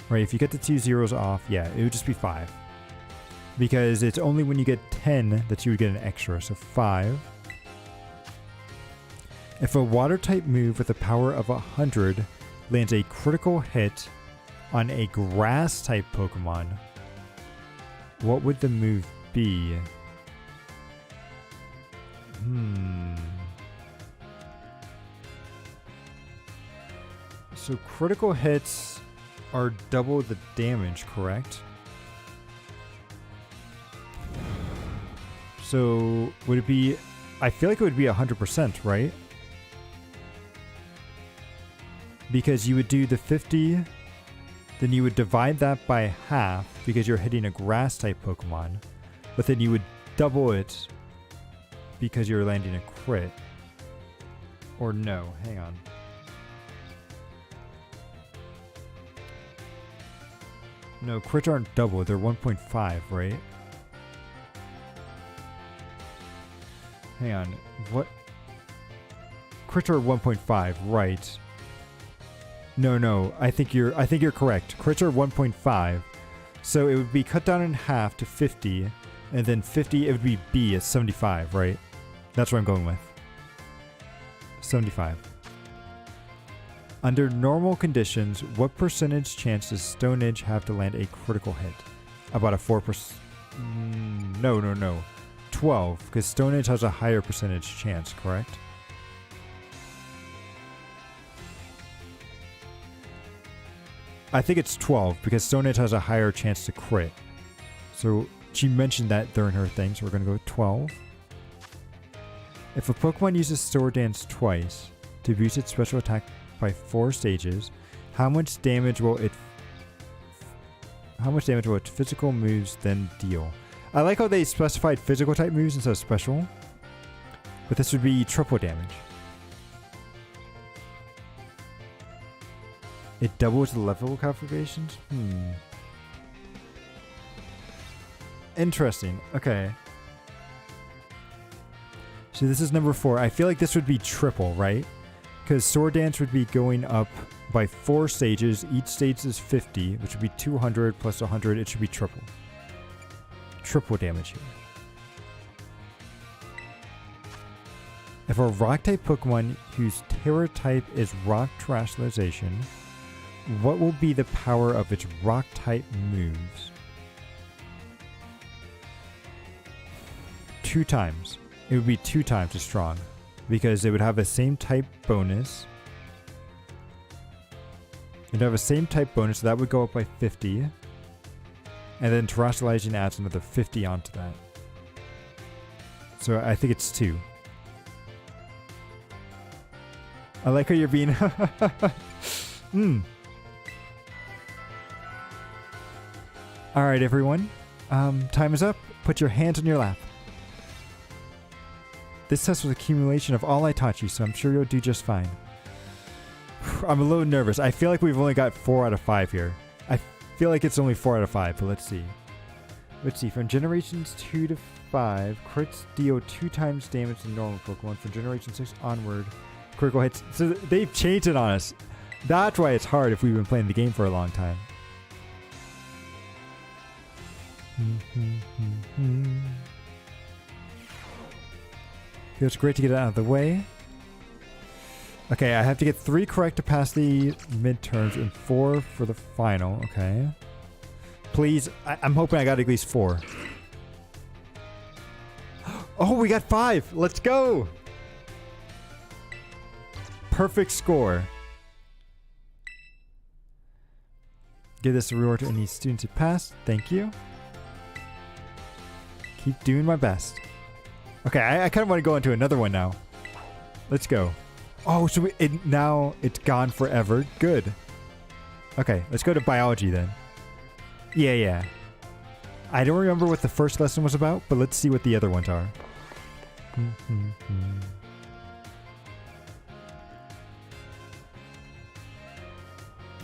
Right, if you get the 2 zeros off, yeah, it would just be 5. Because it's only when you get 10 that you would get an extra, so 5. If a water type move with a power of 100 lands a critical hit on a grass type Pokemon, what would the move be? So critical hits are double the damage, correct? So would it be, I feel like it would be 100%, right? Because you would do the 50, then you would divide that by half because you're hitting a grass type Pokemon, but then you would double it because you're landing a crit. Or no, hang on. No, crits aren't double, they're 1.5, right? Hang on, what? Crits are 1.5, right? No, I think you're correct. Crits are 1.5, so it would be cut down in half to 50, and then 50 it would be B at 75, right? That's what I'm going with. 75. Under normal conditions, what percentage chance does Stone Edge have to land a critical hit? About a 4%. No. 12, because Stone Edge has a higher percentage chance, correct? I think it's 12 because Stone Edge has a higher chance to crit. So she mentioned that during her thing, so we're going to go with 12. If a Pokemon uses Sword Dance twice to boost its special attack by 4 stages, how much damage will its physical moves then deal? I like how they specified physical type moves instead of special. But this would be triple damage. It doubles the level calculations? Interesting. Okay. So this is number 4. I feel like this would be triple, right? Because Sword Dance would be going up by 4 stages. Each stage is 50, which would be 200 plus 100. It should be triple. Triple damage here. If a Rock-type Pokemon whose Terra type is Rock Terrestrialization, what will be the power of its Rock-type moves? 2 times. It would be 2 times as strong because it would have the same type bonus. It'd have the same type bonus, so that would go up by 50. And then Terrestrializing adds another 50 onto that. So I think it's 2. I like how you're being... Alright, everyone. Time is up. Put your hands on your lap. This test was accumulation of all I taught you, so I'm sure you'll do just fine. I'm a little nervous. I feel like we've only got 4 out of 5 here. I feel like it's only 4 out of 5, but let's see. Let's see. From generations 2 to 5, crits deal 2 times damage to normal Pokemon. From generation 6 onward, critical hits. So they've changed it on us. That's why it's hard if we've been playing the game for a long time. Feels great to get it out of the way. Okay, I have to get 3 correct to pass the midterms and 4 for the final. Okay. Please, I'm hoping I got at least 4. Oh, we got 5. Let's go. Perfect score. Give this a reward to any students who passed. Thank you. Keep doing my best. Okay, I kind of want to go into another one now. Let's go. Oh, so now it's gone forever. Good. Okay, let's go to biology then. Yeah. I don't remember what the first lesson was about, but let's see what the other ones are.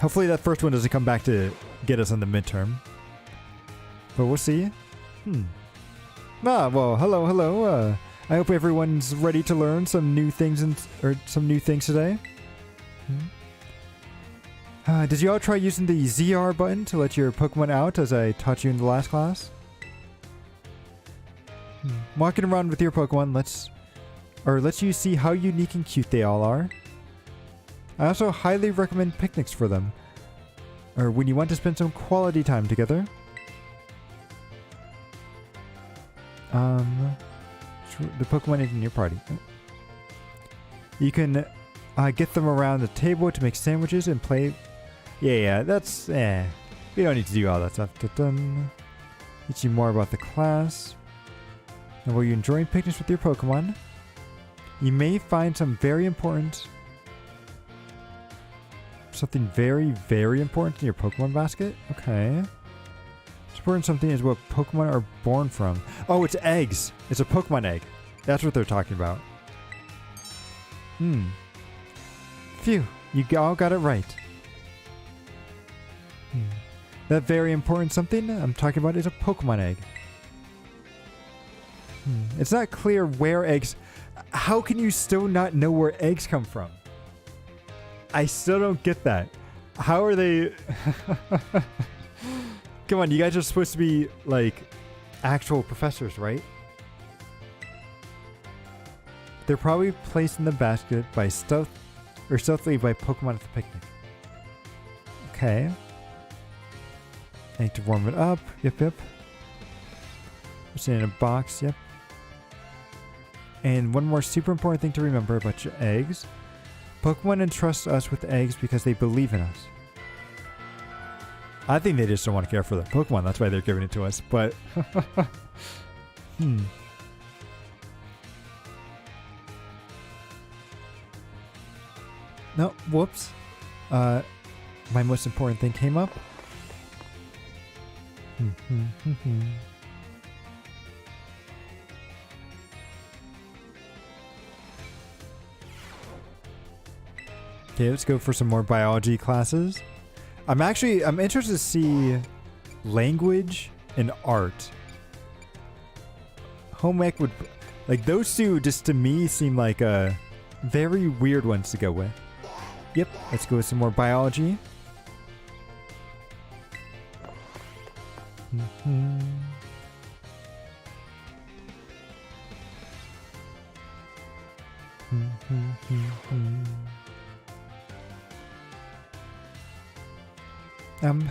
Hopefully that first one doesn't come back to get us on the midterm. But we'll see. Well, hello. I hope everyone's ready to learn some new things today. Did you all try using the ZR button to let your Pokemon out as I taught you in the last class? Walking around with your Pokemon lets you see how unique and cute they all are. I also highly recommend picnics for them, or when you want to spend some quality time together. The Pokemon in your party. You can get them around the table to make sandwiches and play. Yeah, that's we don't need to do all that stuff. Teach you more about the class. And while you enjoy picnics with your Pokemon, you may find something very, very important in your Pokemon basket. Okay. Important something is what Pokemon are born from. Oh, it's eggs. It's a Pokemon egg. That's what they're talking about. Phew, you all got it right. That very important something I'm talking about is a Pokemon egg. It's not clear where eggs... How can you still not know where eggs come from? I still don't get that. How are they... Come on, you guys are supposed to be, like, actual professors, right? They're probably placed in the basket by stealthily by Pokemon at the picnic. Okay. I need to warm it up. Yep. It's in a box, yep. And one more super important thing to remember about your eggs. Pokemon entrust us with eggs because they believe in us. I think they just don't want to care for their Pokemon. That's why they're giving it to us. But No, whoops. My most important thing came up. Okay, let's go for some more biology classes. I'm interested to see language and art. Home ec would, like, those two just to me seem like very weird ones to go with. Yep, let's go with some more biology.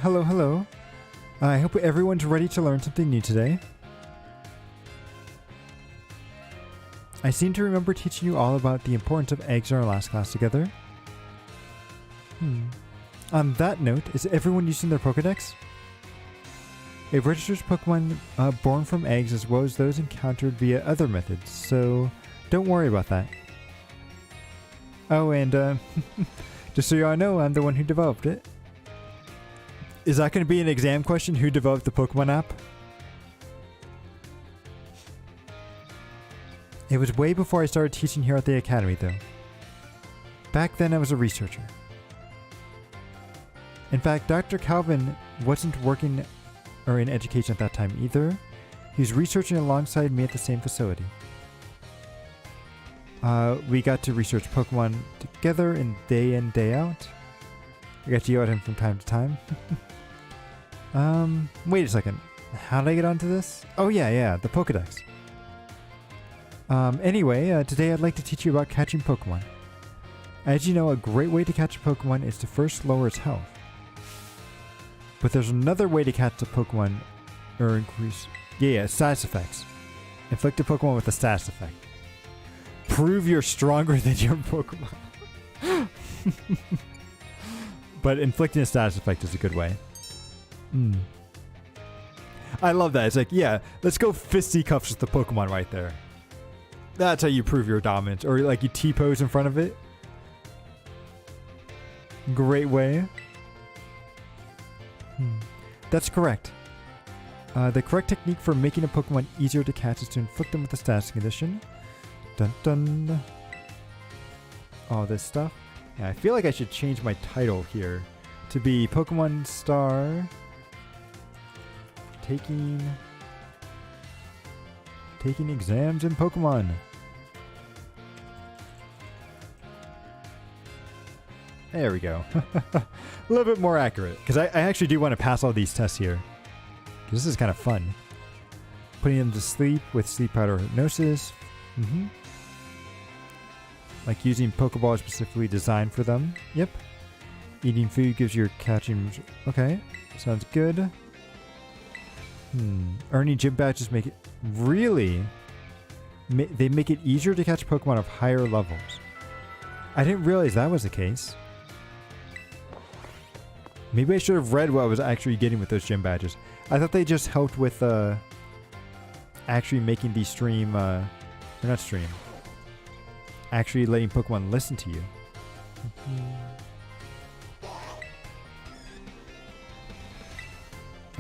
Hello. I hope everyone's ready to learn something new today. I seem to remember teaching you all about the importance of eggs in our last class together. On that note, is everyone using their Pokedex? It registers Pokemon born from eggs as well as those encountered via other methods, so don't worry about that. Oh, and just so you all know, I'm the one who developed it. Is that going to be an exam question? Who developed the Pokemon app? It was way before I started teaching here at the academy, though. Back then, I was a researcher. In fact, Dr. Calvin wasn't working or in education at that time either. He was researching alongside me at the same facility. We got to research Pokemon together in day out. I got to yell at him from time to time. Wait a second. How did I get onto this? Oh yeah, the Pokedex. Anyway, today I'd like to teach you about catching Pokemon. As you know, a great way to catch a Pokemon is to first lower its health. But there's another way to catch a Pokemon or increase... Yeah, status effects. Inflict a Pokemon with a status effect. Prove you're stronger than your Pokemon. But inflicting a status effect is a good way. I love that. It's like, yeah, let's go fisticuffs with the Pokemon right there. That's how you prove your dominance. Or like you T-pose in front of it. Great way. That's correct. The correct technique for making a Pokemon easier to catch is to inflict them with a status condition. Dun dun. All this stuff. Yeah, I feel like I should change my title here to be Pokemon Star taking exams in Pokemon. There we go. A little bit more accurate. Because I actually do want to pass all these tests here. Because this is kind of fun. Putting them to sleep with sleep powder hypnosis. Like using Pokeballs specifically designed for them. Yep. Eating food gives your catching... Okay. Sounds good. Earning gym badges make it... Really? They make it easier to catch Pokemon of higher levels. I didn't realize that was the case. Maybe I should have read what I was actually getting with those gym badges. I thought they just helped with actually making the stream... or not stream. Actually letting Pokemon listen to you.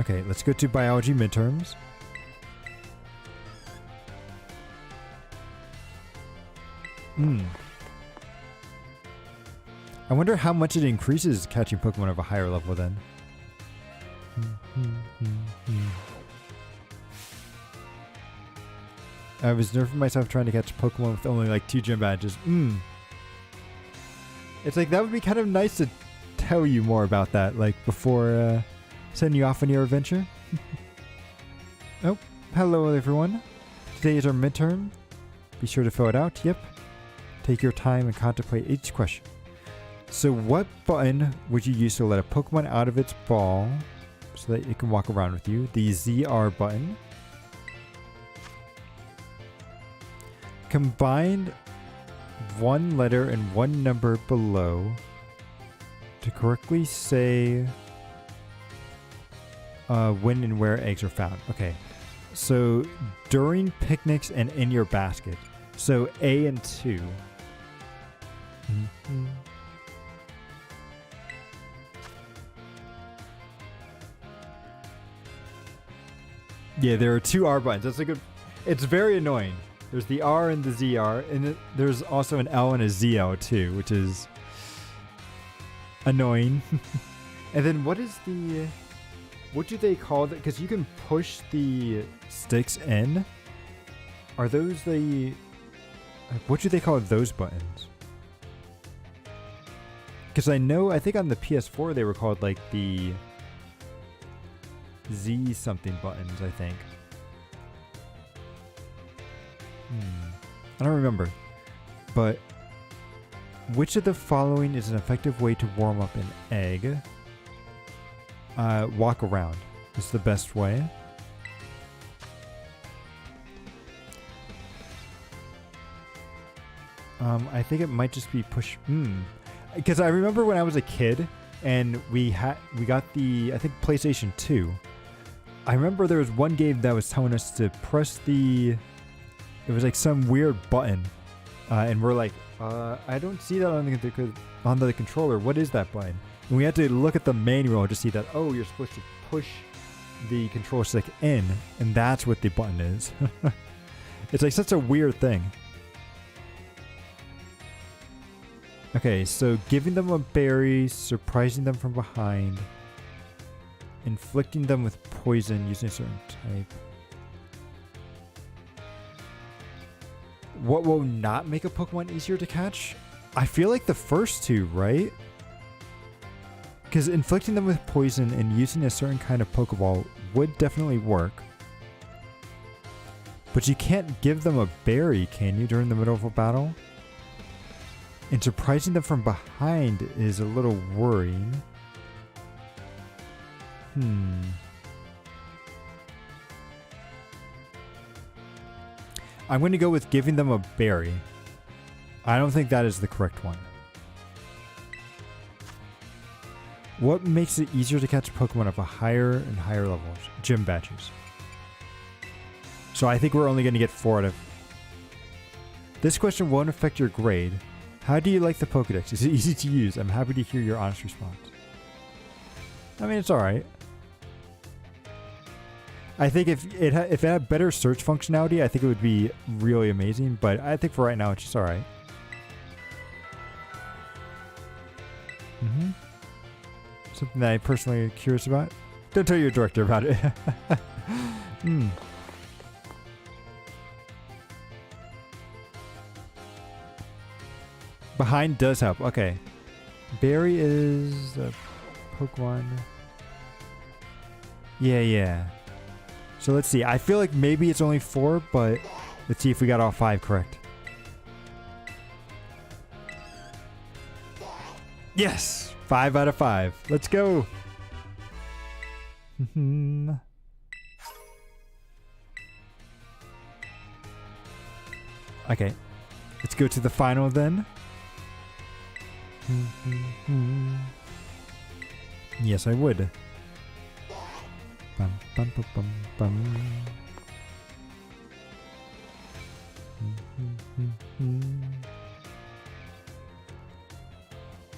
Okay, let's go to biology midterms. I wonder how much it increases catching Pokemon of a higher level then. I was nerfing myself trying to catch Pokemon with only like 2 gym badges. It's like that would be kind of nice to tell you more about that, like before sending you off on your adventure. Oh, hello everyone. Today is our midterm. Be sure to fill it out. Yep. Take your time and contemplate each question. So what button would you use to let a Pokemon out of its ball so that it can walk around with you? The ZR button. Combine one letter and one number below to correctly say when and where eggs are found. Okay. So during picnics and in your basket. So A and 2. Mm-hmm. Yeah, there are 2 R buttons. That's a good... It's very annoying. There's the R and the ZR, and there's also an L and a ZL too, which is annoying. And then what is the... What do they call that? Because you can push the sticks in. Are those the... What do they call those buttons? Because I think on the PS4 they were called like the Z something buttons, I think. I don't remember. But which of the following is an effective way to warm up an egg? Walk around is the best way. I think it might just be push. Because I remember when I was a kid and we got the, I think, PlayStation 2. I remember there was one game that was telling us to press the, it was like some weird button, and we're like, I don't see that on the controller. What is that button? And we had to look at the manual to see that, oh, you're supposed to push the control stick in, and that's what the button is. It's like such a weird thing. Okay, so giving them a berry, surprising them from behind, inflicting them with poison using a certain type. What will not make a Pokemon easier to catch? I feel like the first 2, right? Because inflicting them with poison and using a certain kind of Pokeball would definitely work. But you can't give them a berry, can you, during the middle of a battle? And surprising them from behind is a little worrying. I'm going to go with giving them a berry. I don't think that is the correct one. What makes it easier to catch Pokemon of a higher and higher levels? Gym badges. So I think we're only going to get 4 out of... This question won't affect your grade. How do you like the Pokedex? Is it easy to use? I'm happy to hear your honest response. I mean, it's alright. I think if it had better search functionality, I think it would be really amazing. But I think for right now, it's just alright. Something that I personally am curious about. Don't tell your director about it. Behind does help. Okay. Berry is a Pokemon. Yeah. So let's see. I feel like maybe it's only 4, but let's see if we got all 5 correct. Yes! 5 out of 5. Let's go! Okay. Let's go to the final then. Yes, I would. Bum, bum, bum, bum, bum.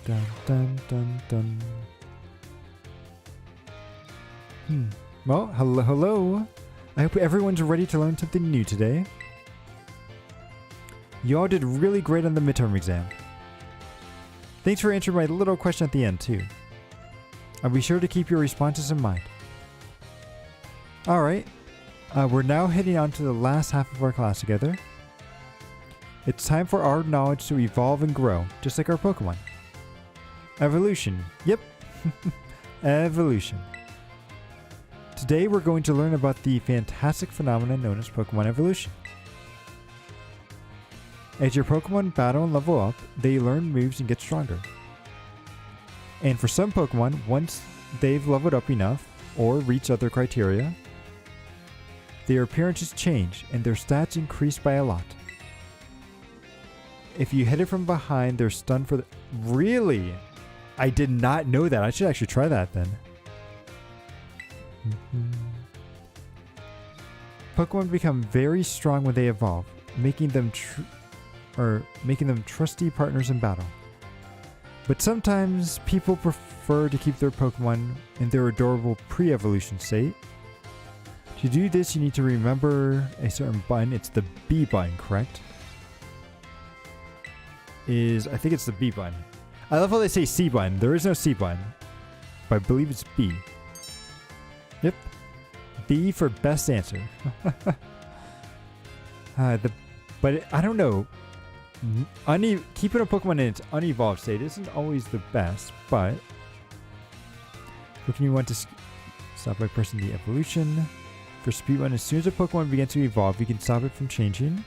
Dun, dun, dun, dun. Well, hello. I hope everyone's ready to learn something new today. You all did really great on the midterm exam. Thanks for answering my little question at the end, too. I'll be sure to keep your responses in mind. Alright, we're now heading on to the last half of our class together. It's time for our knowledge to evolve and grow, just like our Pokemon. Evolution. Yep. Evolution. Today we're going to learn about the fantastic phenomenon known as Pokemon evolution. As your Pokemon battle and level up, they learn moves and get stronger. And for some Pokemon, once they've leveled up enough, or reach other criteria, their appearances change and their stats increase by a lot. If you hit it from behind, they're stunned for the... Really? I did not know that. I should actually try that then. Pokemon become very strong when they evolve, making them trusty partners in battle. But sometimes people prefer to keep their Pokemon in their adorable pre-evolution state. To do this, you need to remember a certain button. It's the B button, correct? I think it's the B button. I love how they say C button. There is no C button, but I believe it's B. Yep. B for best answer. But I don't know. Keeping a Pokemon in its unevolved state isn't always the best, but looking, you want to stop by pressing the evolution. For speed 1, as soon as a Pokemon begins to evolve, you can stop it from changing.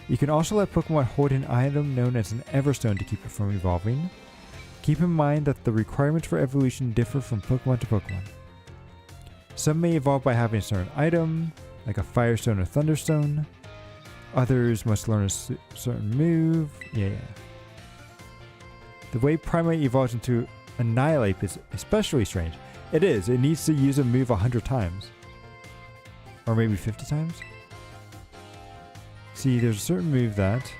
You can also let Pokemon hold an item known as an Everstone to keep it from evolving. Keep in mind that the requirements for evolution differ from Pokemon to Pokemon. Some may evolve by having a certain item, like a Firestone or Thunderstone. Others must learn a certain move. Yeah. The way Primeape evolves into Annihilate is especially strange. It is. It needs to use a move 100 times. Or maybe 50 times? See, there's a certain move that...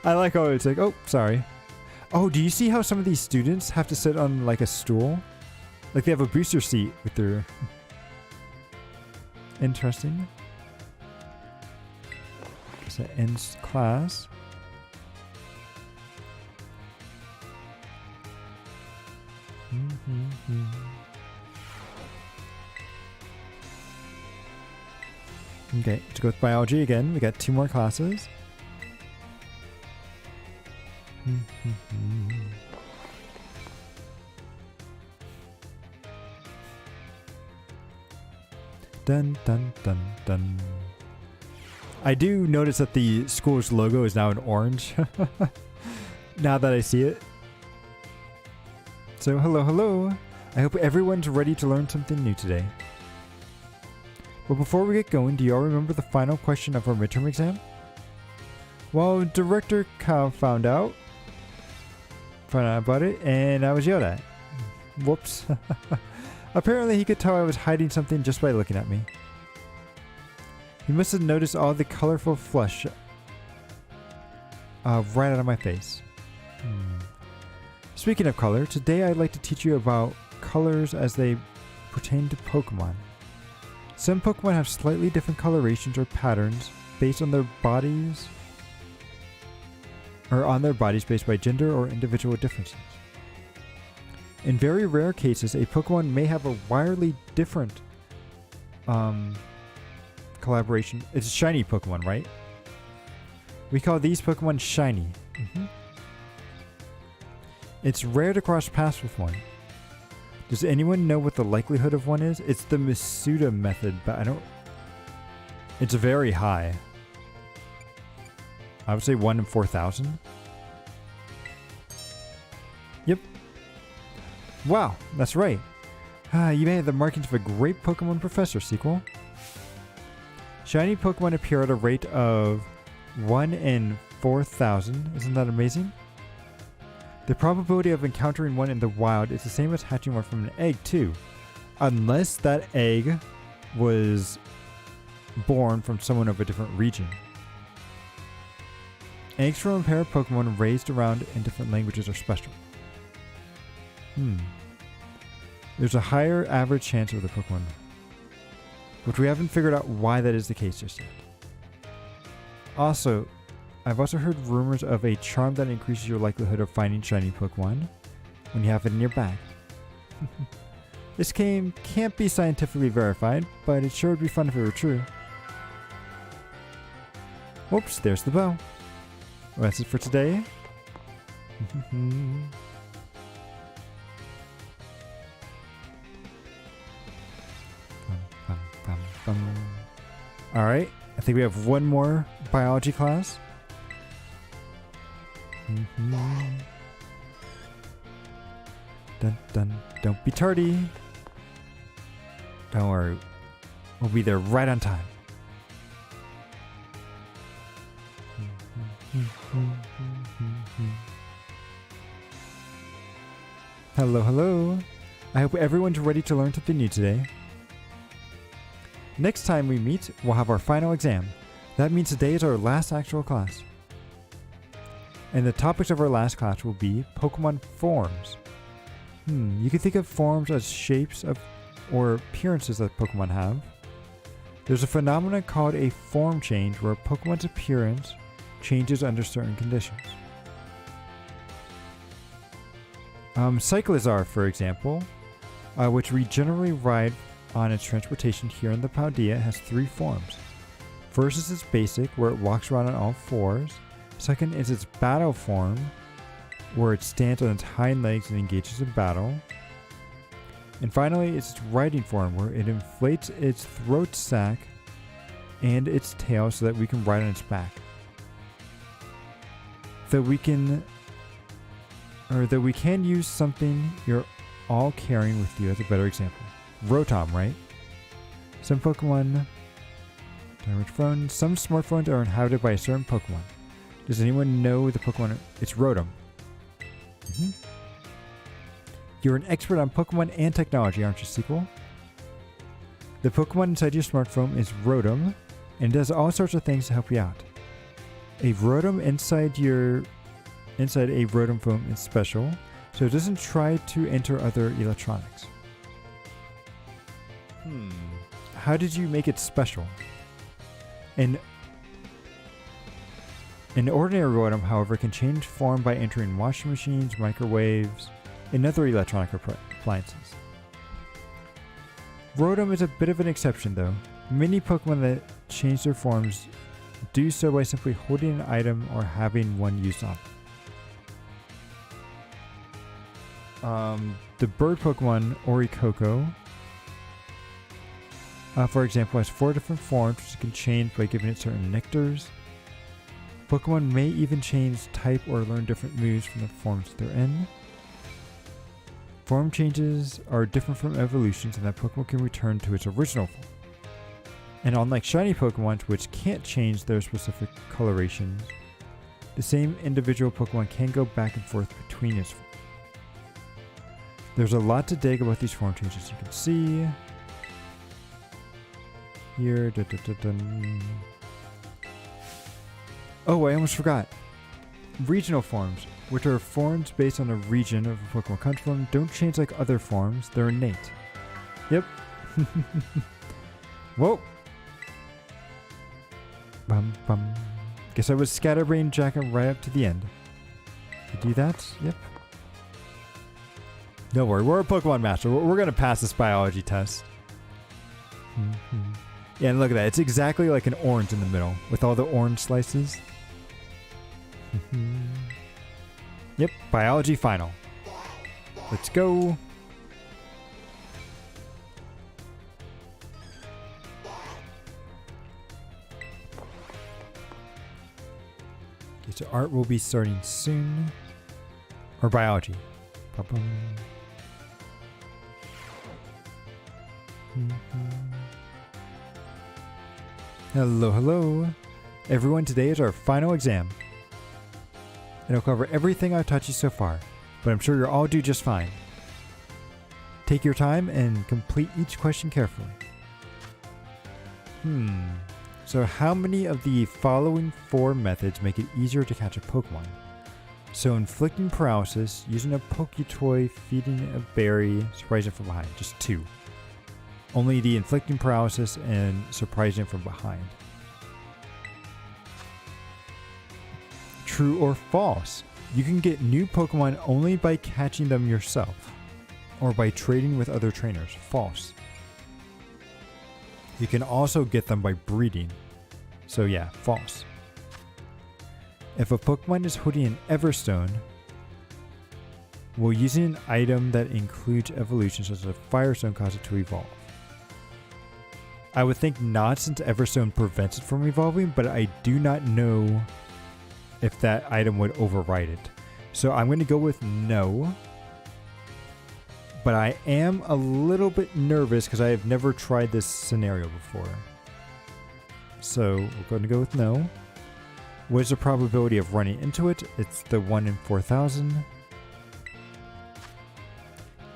I like how it's like, oh, sorry. Oh, do you see how some of these students have to sit on like a stool? Like they have a booster seat with their... Interesting. Guess that ends class. Okay, to go with biology again. We got 2 more classes. Dun dun dun dun. I do notice that the school's logo is now in orange. Now that I see it. So hello. I hope everyone's ready to learn something new today. But before we get going, do you all remember the final question of our midterm exam? Well, Director Kyle found out about it, and I was yelled at. Whoops. Apparently he could tell I was hiding something just by looking at me. He must have noticed all the colorful flush right out of my face. Speaking of color, today I'd like to teach you about colors as they pertain to Pokemon. Some Pokemon have slightly different colorations or patterns based on their bodies, or on their bodies based by gender or individual differences. In very rare cases, a Pokemon may have a wildly different collaboration. It's a shiny Pokemon, right? We call these Pokemon shiny. It's rare to cross paths with one. Does anyone know what the likelihood of one is? It's the Masuda method, but I don't... It's very high. I would say 1 in 4,000. Yep. Wow, that's right. You may have the markings of a great Pokemon Professor sequel. Shiny Pokemon appear at a rate of 1 in 4,000. Isn't that amazing? The probability of encountering one in the wild is the same as hatching one from an egg too. Unless that egg was born from someone of a different region. Eggs from a pair of Pokemon raised around in different languages are special. There's a higher average chance of the Pokemon, but we haven't figured out why that is the case just yet. Also, I've also heard rumors of a charm that increases your likelihood of finding shiny Pokemon when you have it in your bag. This game can't be scientifically verified, but it sure would be fun if it were true. Whoops, there's the bell. Well, that's it for today. Alright, I think we have one more biology class. Dun dun, don't be tardy. Don't worry, we'll be there right on time. Hello. I hope everyone's ready to learn something new today. Next time we meet, we'll have our final exam. That means today is our last actual class. And the topics of our last class will be Pokemon forms. You can think of forms as shapes of or appearances that Pokemon have. There's a phenomenon called a form change where a Pokemon's appearance changes under certain conditions. Cyclizar, for example, which we generally ride on its transportation here in the Paldea, has 3 forms. First is its basic, where it walks around on all 4s. Second is its battle form, where it stands on its hind legs and engages in battle. And finally, it's its riding form, where it inflates its throat sac and its tail so that we can ride on its back. That we can use something you're all carrying with you as a better example. Rotom, right? Some smartphones are inhabited by a certain Pokemon. Does anyone know the Pokemon? It's Rotom. You're an expert on Pokemon and technology, aren't you, Sequel? The Pokemon inside your smartphone is Rotom, and does all sorts of things to help you out. A Rotom inside a Rotom phone is special, so it doesn't try to enter other electronics. How did you make it special? An ordinary Rotom, however, can change form by entering washing machines, microwaves, and other electronic appliances. Rotom is a bit of an exception, though. Many Pokemon that change their forms do so by simply holding an item or having one used on them. The bird Pokemon Orikoko, for example, has 4 different forms which it can change by giving it certain nectars. Pokemon may even change type or learn different moves from the forms they're in. Form changes are different from evolutions in that Pokemon can return to its original form. And unlike shiny Pokemon, which can't change their specific colorations, the same individual Pokemon can go back and forth between its forms. There's a lot to dig about these form changes. You can see here. Oh, I almost forgot. Regional forms, which are forms based on the region of a Pokemon comes from, don't change like other forms. They're innate. Yep. Whoa. Guess I was scatterbrain jacking right up to the end. To do that? Yep. Don't worry, we're a Pokemon master. We're going to pass this biology test. Yeah, and look at that. It's exactly like an orange in the middle with all the orange slices. Yep, biology final. Let's go. Okay, so art will be starting soon. Or biology. Hello, hello. Everyone, today is our final exam. It'll cover everything I've taught you so far, but I'm sure you'll all do just fine. Take your time and complete each question carefully. So how many of the following 4 methods make it easier to catch a Pokemon? So inflicting paralysis, using a Poketoy, feeding a berry, surprising from behind. Just 2. Only the inflicting paralysis and surprising from behind. True or false? You can get new Pokemon only by catching them yourself, or by trading with other trainers. False. You can also get them by breeding. So yeah, false. If a Pokemon is holding an Everstone, will using an item that includes evolution such as a Firestone cause it to evolve? I would think not, since Everstone prevents it from evolving, but I do not know if that item would override it. So I'm going to go with no. But I am a little bit nervous because I have never tried this scenario before. So we're going to go with no. What is the probability of running into it? It's the 1 in 4,000.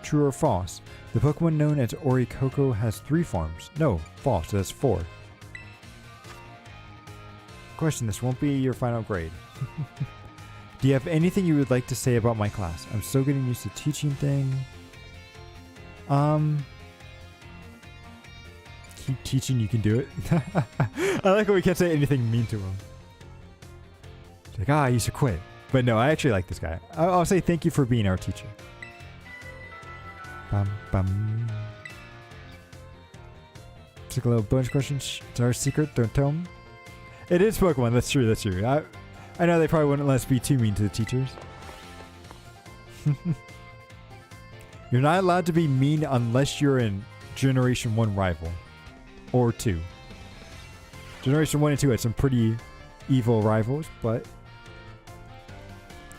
True or false? The Pokemon known as Orichalcum has 3 forms. No, false. That's 4. Question, this won't be your final grade. Do you have anything you would like to say about my class? I'm still getting used to teaching thing. Keep teaching, you can do it. I like how we can't say anything mean to him. It's like, I used to quit. But no, I actually like this guy. I'll say thank you for being our teacher. Bum, bum. It's like a little bonus question. It's our secret. Don't tell them. It is Pokemon. That's true. That's true. I know they probably wouldn't let us be too mean to the teachers. You're not allowed to be mean unless you're in Generation 1 rival. Or 2. Generation 1 and 2 had some pretty evil rivals, but...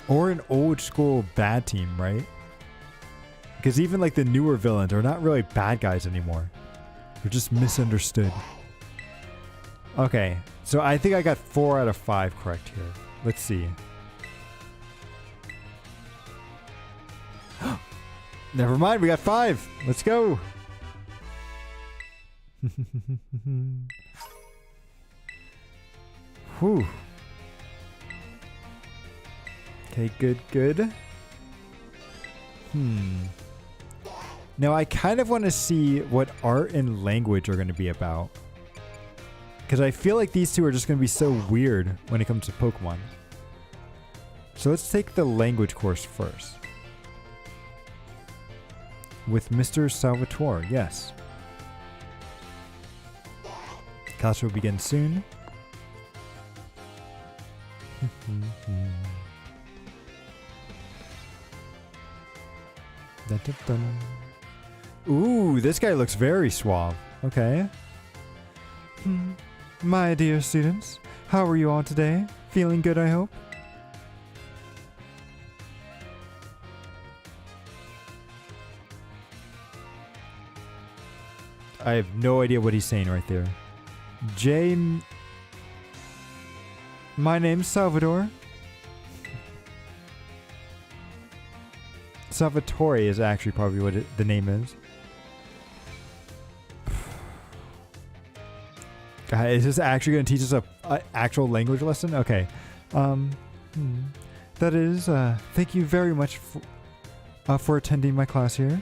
Or an old school bad team, right? Because even like the newer villains are not really bad guys anymore. They're just misunderstood. Okay, so I think I got 4 out of 5 correct here. Let's see. Never mind, we got 5. Let's go. Whew. Okay, good. Now I kind of want to see what art and language are going to be about. Because I feel like these two are just going to be so weird when it comes to Pokemon. So let's take the language course first. With Mr. Salvatore, yes. Class will begin soon. Dun, dun, dun. Ooh, this guy looks very suave. Okay. My dear students, how are you all today? Feeling good, I hope? I have no idea what he's saying right there. Jane... My name's Salvador. Salvatore is actually probably what the name is. God, is this actually going to teach us a actual language lesson? Okay. That is, thank you very much for attending my class here.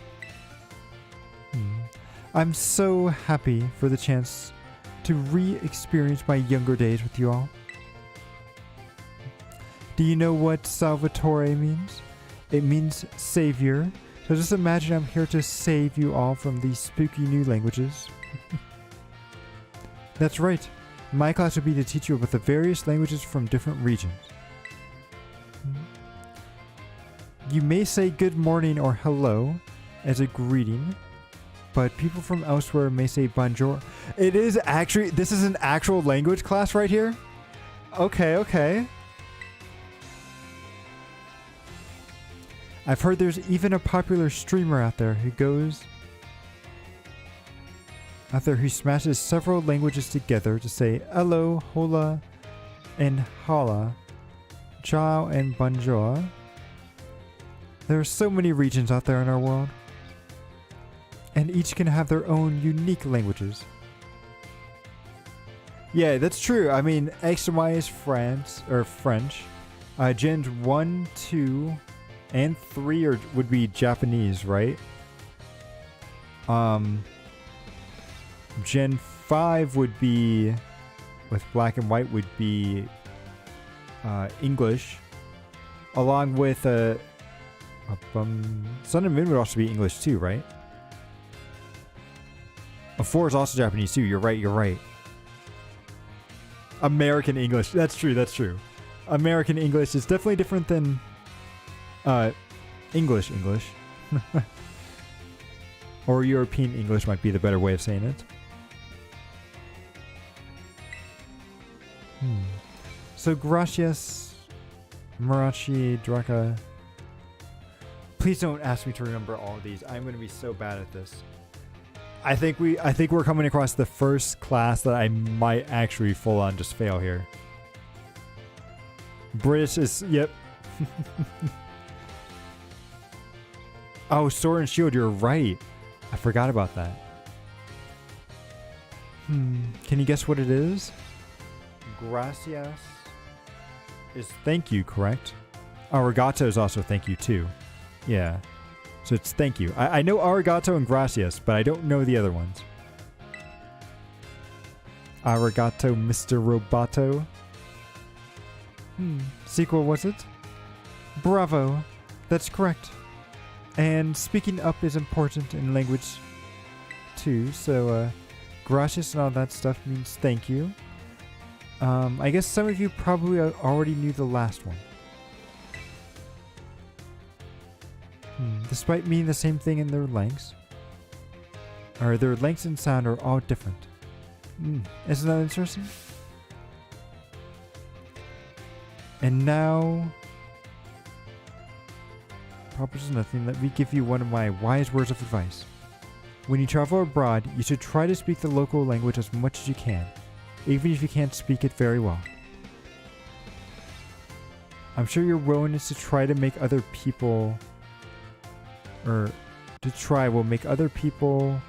I'm so happy for the chance to re-experience my younger days with you all. Do you know what Salvatore means? It means savior. So just imagine I'm here to save you all from these spooky new languages. That's right. My class would be to teach you about the various languages from different regions. You may say good morning or hello as a greeting, but people from elsewhere may say bonjour. It is actually, this is an actual language class right here? Okay. I've heard there's even a popular streamer out there who smashes several languages together to say hello, hola, and hala, ciao, and bonjour. There are so many regions out there in our world, and each can have their own unique languages. Yeah, that's true. I mean, X and Y is French. Gens 1, 2, and 3 would be Japanese, right? Gen 5 would be, with black and white, would be English, along with Sun and Moon would also be English too, right? 4 is also Japanese too. You're right. American English. That's true. American English is definitely different than English. Or European English might be the better way of saying it. So gracias, Marachi, Draka. Please don't ask me to remember all of these. I'm going to be so bad at this. I think we're coming across the first class that I might actually full on just fail here. British is, yep. Oh, sword and shield, you're right. I forgot about that. Can you guess what it is? Gracias is thank you, correct? Arigato is also thank you too. Yeah. So it's thank you. I know arigato and gracias, but I don't know the other ones. Arigato, Mr. Roboto. Sequel, was it? Bravo. That's correct. And speaking up is important in language too, so gracias and all that stuff means thank you. I guess some of you probably already knew the last one. Despite meaning the same thing in their lengths, or their lengths and sound are all different. Isn't that interesting? And now, probably just nothing. Let me give you one of my wise words of advice. When you travel abroad, you should try to speak the local language as much as you can, even if you can't speak it very well. I'm sure your willingness to try to make other people, will make other people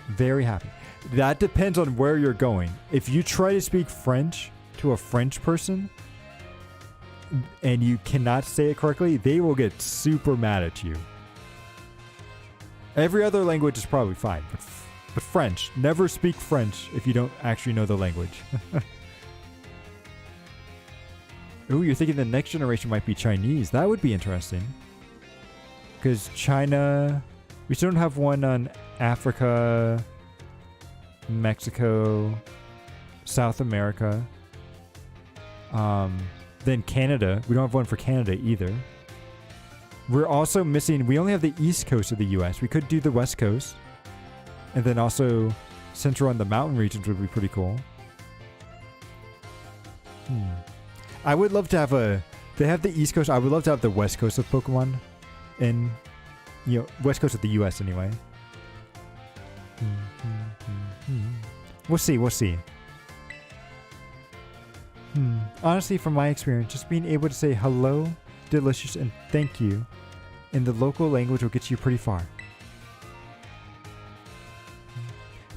very happy. That depends on where you're going. If you try to speak French to a French person and you cannot say it correctly, they will get super mad at you. Every other language is probably fine, but French, never speak French if you don't actually know the language. Ooh, you're thinking the next generation might be Chinese. That would be interesting. Because China, we still don't have one on Africa, Mexico, South America. Then Canada. We don't have one for Canada either. We're also missing, we only have the east coast of the US. We could do the west coast. And then also central and the mountain regions would be pretty cool. I would love to have they have the east coast. I would love to have the west coast of Pokemon. In, west coast of the US anyway. We'll see. Honestly, from my experience, just being able to say hello, delicious, and thank you in the local language will get you pretty far.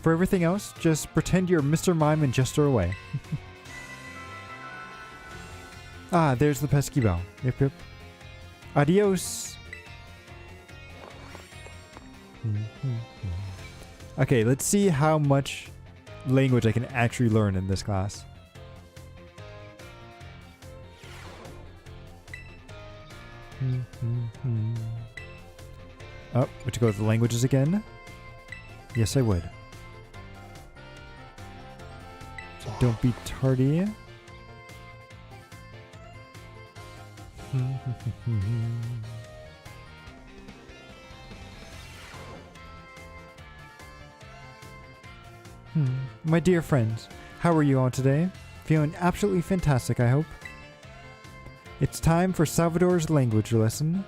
For everything else, just pretend you're Mr. Mime and gesture away. Ah, there's the pesky bell. Yep. Adios. Okay, let's see how much language I can actually learn in this class. Oh, would you go with the languages again? Yes, I would. So don't be tardy. My dear friends, how are you all today? Feeling absolutely fantastic, I hope. It's time for Salvador's language lesson.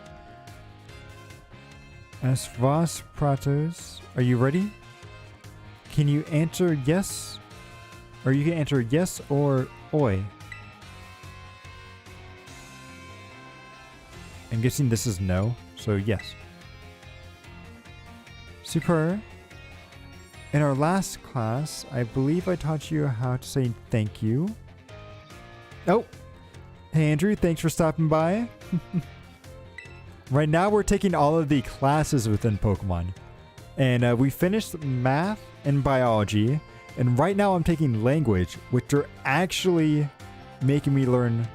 As vos pratos, are you ready? Can you answer yes? Or you can answer yes or oi. I'm guessing this is no, so yes. Super. In our last class, I believe I taught you how to say thank you. Oh, hey Andrew, thanks for stopping by. Right now we're taking all of the classes within Pokemon. And we finished math and biology. And right now I'm taking language, which are actually making me learn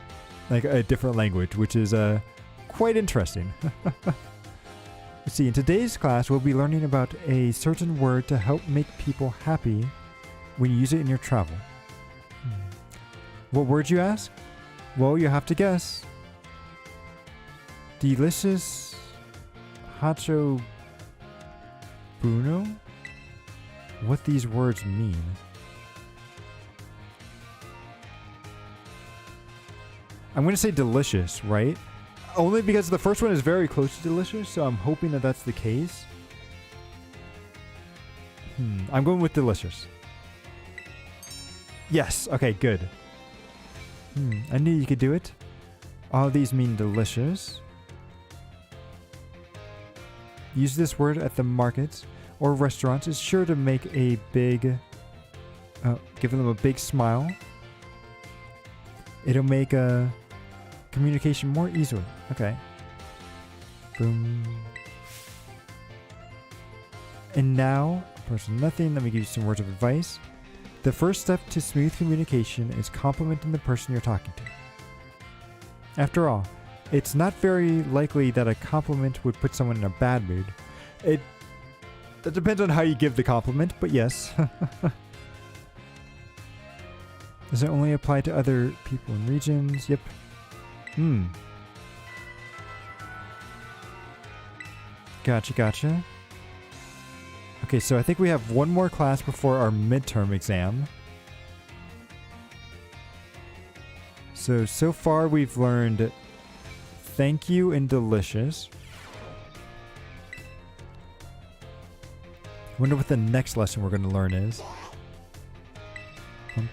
like a different language, which is quite interesting. Let's see, in today's class, we'll be learning about a certain word to help make people happy when you use it in your travel. What word, you ask? Well, you have to guess. Delicious Hacho Bruno? What these words mean? I'm going to say delicious, right? Only because the first one is very close to delicious, so I'm hoping that that's the case. I'm going with delicious. Yes, okay, good. I knew you could do it. All these mean delicious. use this word at the markets or restaurants is sure to make a big, giving them a big smile. It'll make communication more easily. Okay. Boom. And now, person nothing, let me give you some words of advice. The first step to smooth communication is complimenting the person you're talking to. After all, it's not very likely that a compliment would put someone in a bad mood. That depends on how you give the compliment, but yes. Does it only apply to other people and regions? Yep. Gotcha. Okay, so I think we have one more class before our midterm exam. So far we've learned thank you and delicious. Wonder what the next lesson we're going to learn is. I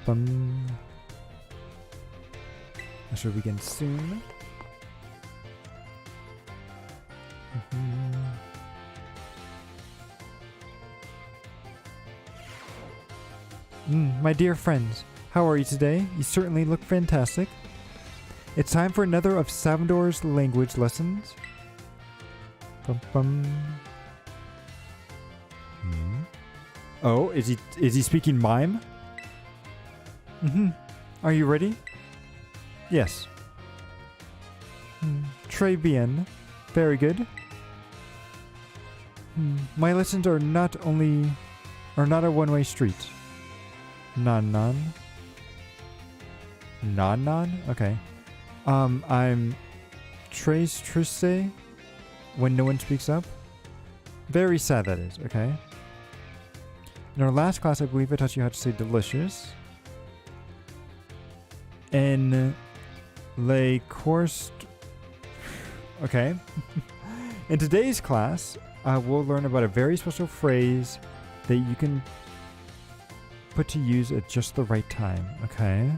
should begin soon. My dear friends, how are you today? You certainly look fantastic. It's time for another of Salvador's language lessons. Oh, is he speaking mime? Are you ready? Yes. Très bien. Very good. My lessons are not a one-way street. Non. Okay. I'm très triste when no one speaks up. Very sad, that is. Okay. In our last class, I believe I taught you how to say delicious. En les courses. Okay. In today's class, we'll learn about a very special phrase that you can put to use at just the right time. Okay.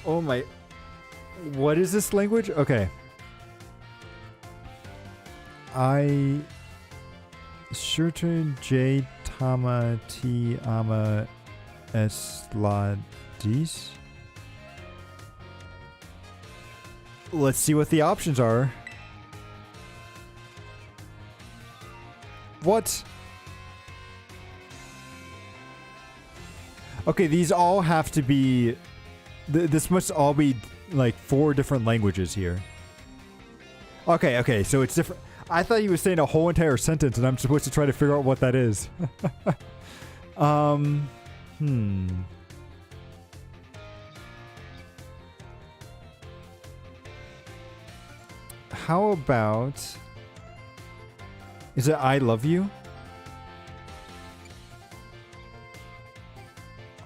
Oh my. What is this language? Okay. I Shurta J Tama T Ama Esladis. Let's see what the options are. What? Okay, these all have to be... this must all be like 4 different languages here. Okay, so it's different. I thought you were saying a whole entire sentence and I'm supposed to try to figure out what that is. How about... is it I love you?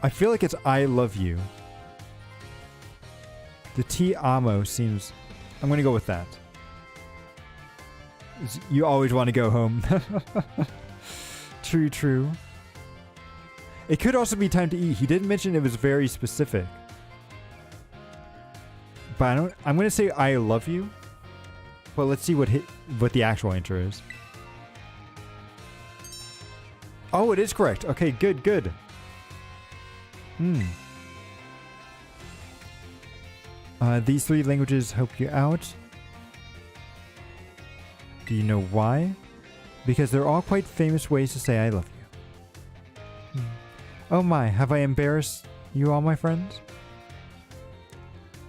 I feel like it's I love you. The T amo seems... I'm going to go with that. You always want to go home. True. It could also be time to eat. He didn't mention it was very specific. But I'm going to say I love you. But let's see what the actual answer is. Oh, it is correct. Okay, good. These 3 languages help you out. Do you know why? Because they're all quite famous ways to say I love you. Oh my, have I embarrassed you all, my friends?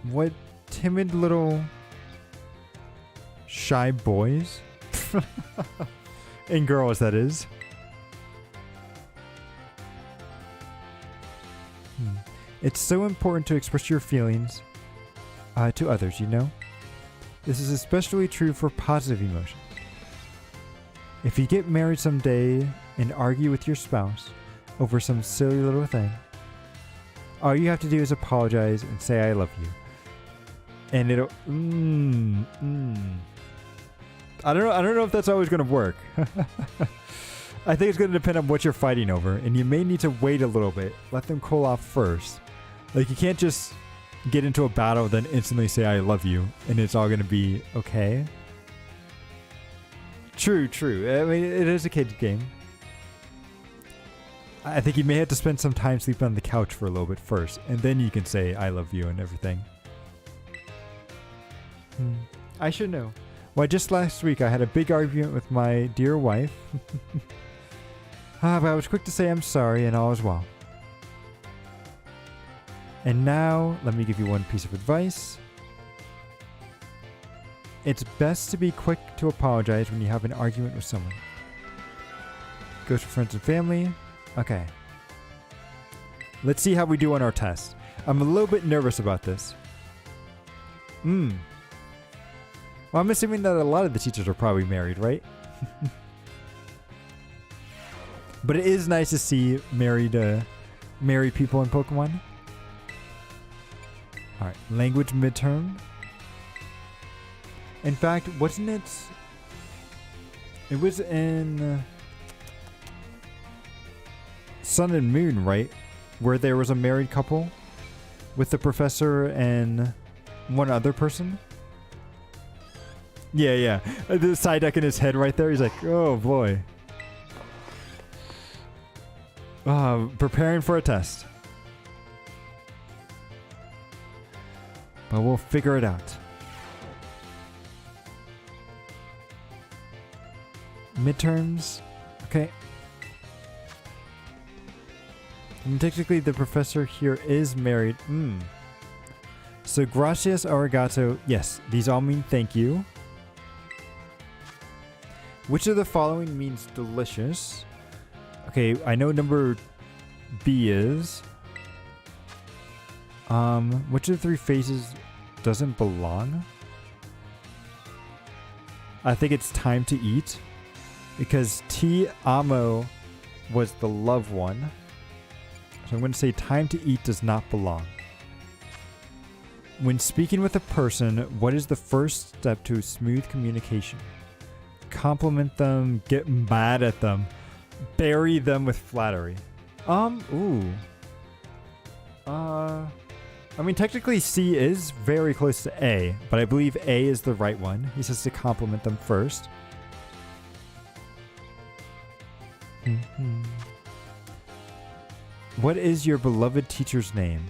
What timid little shy boys? And girls, that is. It's so important to express your feelings to others, you know? This is especially true for positive emotions. If you get married someday and argue with your spouse over some silly little thing, all you have to do is apologize and say I love you. And it'll... I don't know if that's always going to work. I think it's going to depend on what you're fighting over, and you may need to wait a little bit. Let them cool off first. Like, you can't just get into a battle, then instantly say I love you, and it's all gonna be okay. True, true. I mean, it is a kid's game. I think you may have to spend some time sleeping on the couch for a little bit first, and then you can say I love you and everything. I should know. Well, just last week I had a big argument with my dear wife. But I was quick to say I'm sorry and all is well. And now, let me give you one piece of advice. It's best to be quick to apologize when you have an argument with someone. Goes for friends and family. Okay. Let's see how we do on our test. I'm a little bit nervous about this. Well, I'm assuming that a lot of the teachers are probably married, right? But it is nice to see married people in Pokemon. Alright, language midterm. In fact, wasn't it... It was in... Sun and Moon, right? Where there was a married couple with the professor and one other person. Yeah. The side deck in his head right there. He's like, oh boy. Preparing for a test. But we'll figure it out. Midterms. Okay. And technically the professor here is married. So gracias, arigato. Yes, these all mean thank you. Which of the following means delicious? Okay, I know number B is. Which of the three phases doesn't belong? I think it's time to eat. Because Ti amo was the love one. So I'm going to say time to eat does not belong. When speaking with a person, what is the first step to smooth communication? Compliment them, get mad at them, bury them with flattery. I mean, technically C is very close to A, but I believe A is the right one. He says to compliment them first. What is your beloved teacher's name?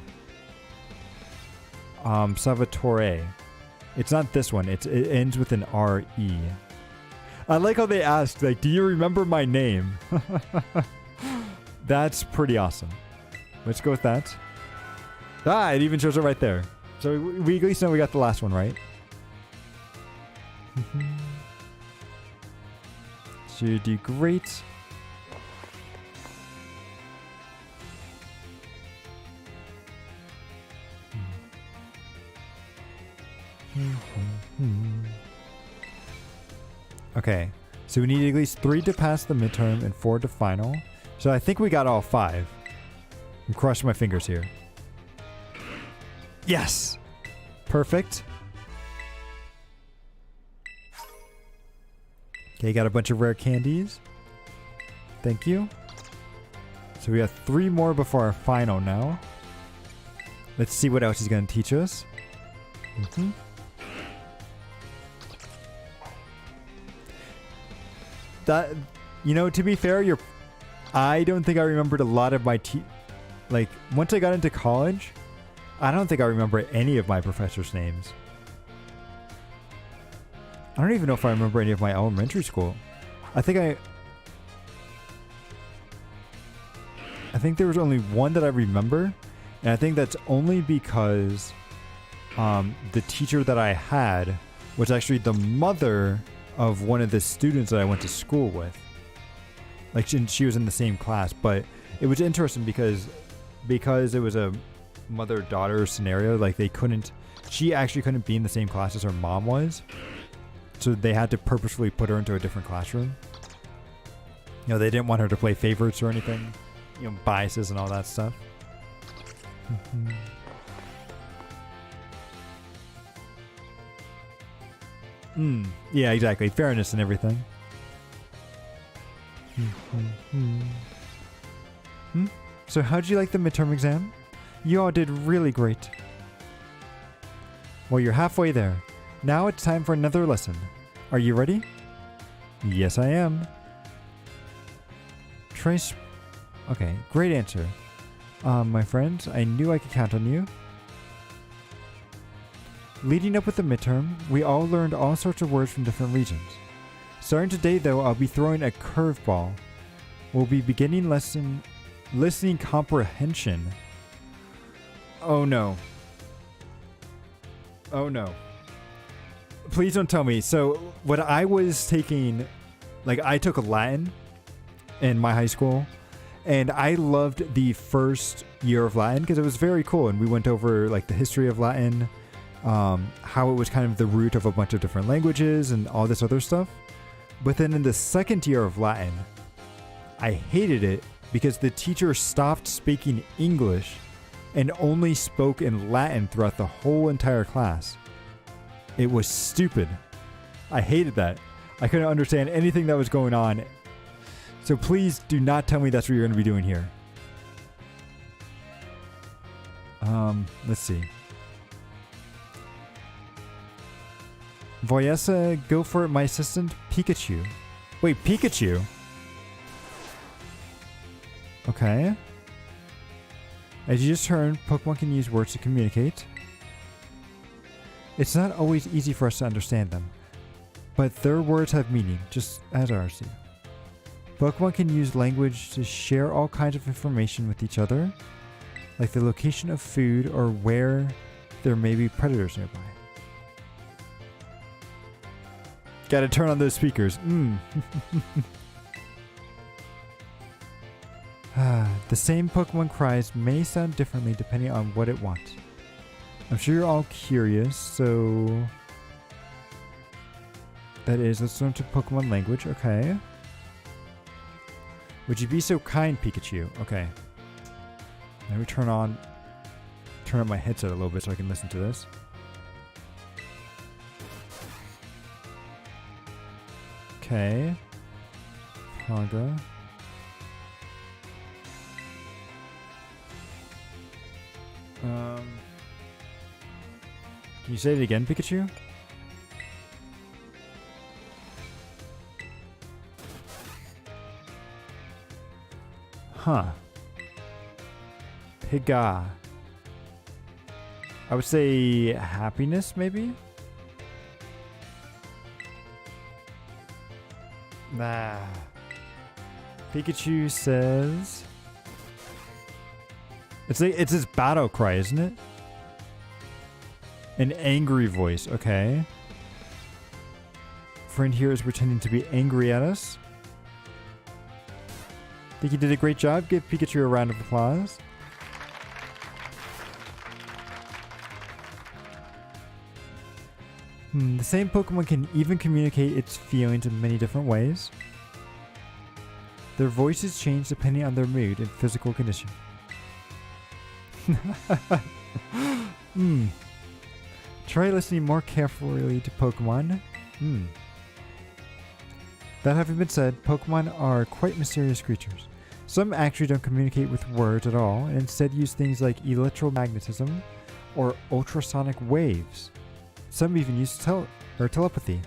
Salvatore. It's not this one. It ends with an R-E. I like how they asked, like, do you remember my name? That's pretty awesome. Let's go with that. Ah, it even shows it right there. So we at least know we got the last one right. So you do great. Okay, so we need at least 3 to pass the midterm and 4 to final. So I think we got all 5. I'm crossing my fingers here. Yes! Perfect. Okay, got a bunch of rare candies. Thank you. So we have 3 more before our final now. Let's see what else he's going to teach us. That, you know, to be fair, I don't think I remembered a lot of my like, once I got into college, I don't think I remember any of my professors' names. I don't even know if I remember any of my elementary school. I think there was only one that I remember, and I think that's only because the teacher that I had was actually the mother of one of the students that I went to school with. Like, she was in the same class, but it was interesting because it was a mother-daughter scenario. Like, she actually couldn't be in the same class as her mom was. So they had to purposefully put her into a different classroom. You know, they didn't want her to play favorites or anything. You know, biases and all that stuff. Yeah, exactly. Fairness and everything. So how'd you like the midterm exam? You all did really great. Well, you're halfway there. Now it's time for another lesson. Are you ready? Yes, I am. Trace. Okay, great answer. My friends, I knew I could count on you. Leading up with the midterm, we all learned all sorts of words from different regions. Starting today, though, I'll be throwing a curveball. We'll be beginning listening comprehension. Oh no. Oh no. Please don't tell me. So, what I was taking, like, I took Latin in my high school, and I loved the first year of Latin because it was very cool, and we went over, like, the history of Latin, how it was kind of the root of a bunch of different languages and all this other stuff. But then in the second year of Latin, I hated it because the teacher stopped speaking English and only spoke in Latin throughout the whole entire class. It was stupid. I hated that. I couldn't understand anything that was going on. So please do not tell me that's what you're going to be doing here. Let's see. Voyessa, go for it, my assistant, Pikachu. Wait, Pikachu? Okay. As you just heard, Pokemon can use words to communicate. It's not always easy for us to understand them, but their words have meaning, just as ours do. Pokemon can use language to share all kinds of information with each other, like the location of food or where there may be predators nearby. Gotta turn on those speakers. The same Pokemon cries may sound differently depending on what it wants. I'm sure you're all curious, so... That is, let's learn to Pokemon language, okay. Would you be so kind, Pikachu? Okay. Let me turn up my headset a little bit so I can listen to this. Okay. Haga. Can you say it again, Pikachu? Huh. Piga. I would say happiness, maybe? Nah. Pikachu says... It's his battle cry, isn't it? An angry voice, okay. Friend here is pretending to be angry at us. Think you did a great job. Give Pikachu a round of applause. The same Pokemon can even communicate its feelings in many different ways. Their voices change depending on their mood and physical condition. Try listening more carefully to Pokemon. That having been said, Pokemon are quite mysterious creatures. Some actually don't communicate with words at all, and instead use things like electromagnetism or ultrasonic waves. Some even use telepathy.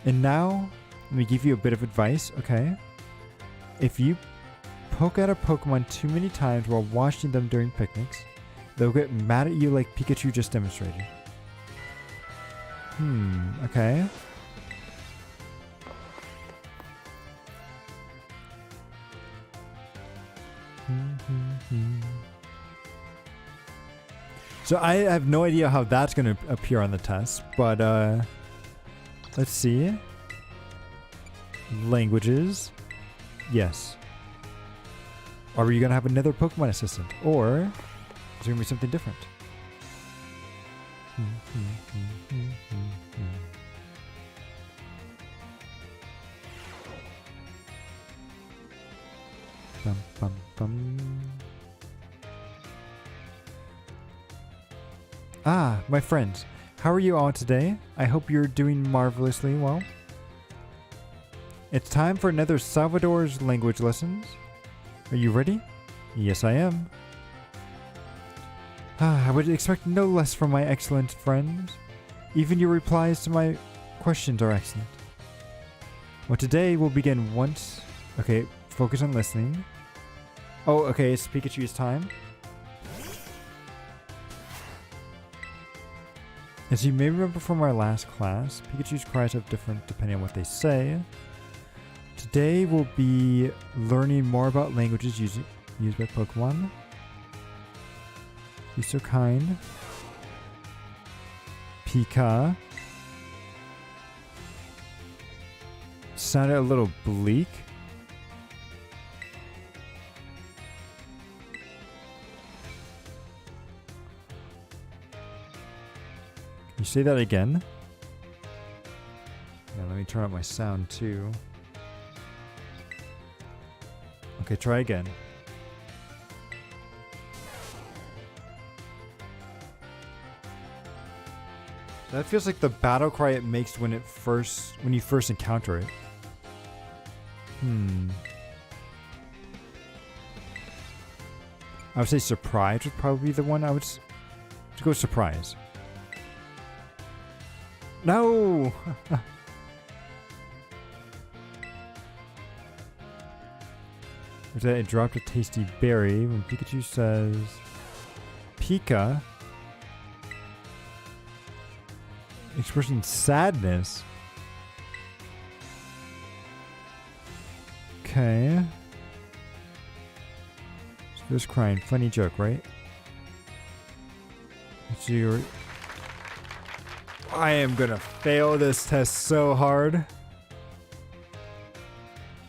And now, let me give you a bit of advice, okay? If you poke at a Pokemon too many times while watching them during picnics, they'll get mad at you like Pikachu just demonstrated. Okay. So I have no idea how that's going to appear on the test, but let's see. Languages. Yes. Are you going to have another Pokemon assistant? Or is there going to be something different? Bum, bum, bum. Ah, my friends. How are you all today? I hope you're doing marvelously well. It's time for another Salvador's language lessons. Are you ready? Yes, I am. I would expect no less from my excellent friend. Even your replies to my questions are excellent. Well, today we'll begin once... Okay, focus on listening. Oh, okay, it's Pikachu's time. As you may remember from our last class, Pikachu's cries are different depending on what they say. Today we'll be learning more about languages used by Pokemon. Be so kind. Pika. Sounded a little bleak. Can you say that again? Yeah, let me turn up my sound too. Okay, try again. That feels like the battle cry it makes when you first encounter it. I would say surprise would probably be the one I would go surprise. No! It dropped a tasty berry when Pikachu says Pika, expressing sadness. Okay. So there's crying. Funny joke, right? I am gonna fail this test so hard.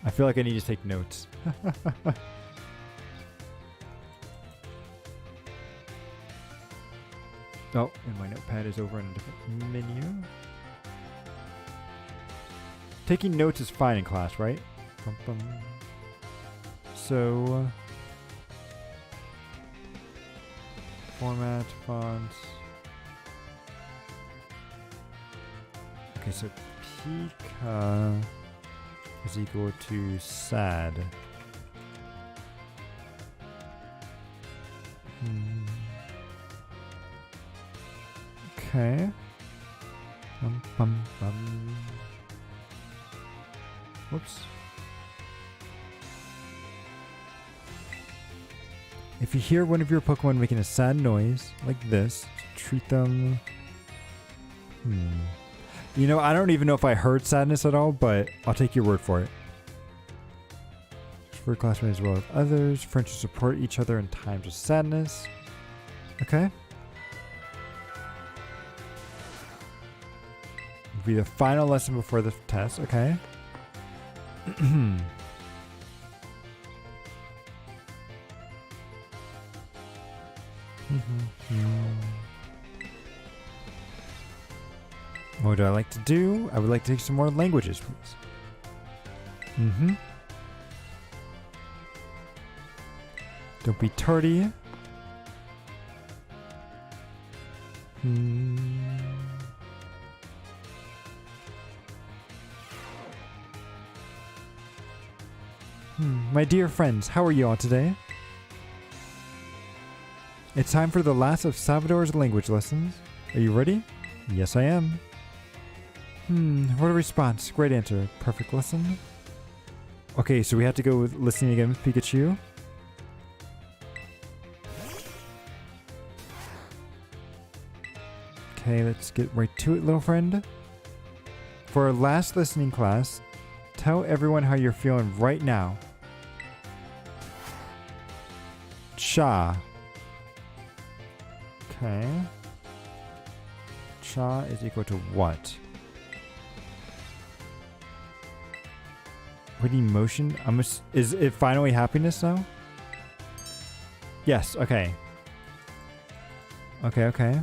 I feel like I need to take notes. Oh, and my notepad is over in a different menu. Taking notes is fine in class, right? So, format, fonts. Okay, so Pika is equal to sad. Okay. Whoops. If you hear one of your Pokemon making a sad noise like this, treat them... You know, I don't even know if I heard sadness at all, but I'll take your word for it. For classmates as well as others, friends who support each other in times of sadness. Okay. Will be the final lesson before the test. Okay. What do I like to do? I would like to take some more languages, please. Don't be tardy. My dear friends, how are you all today? It's time for the last of Salvador's language lessons. Are you ready? Yes, I am. What a response. Great answer. Perfect lesson. Okay, so we have to go with listening again with Pikachu. Okay, let's get right to it, little friend. For our last listening class, tell everyone how you're feeling right now. Cha. Okay. Cha is equal to what? What emotion? Is it finally happiness now? Yes, okay. Okay.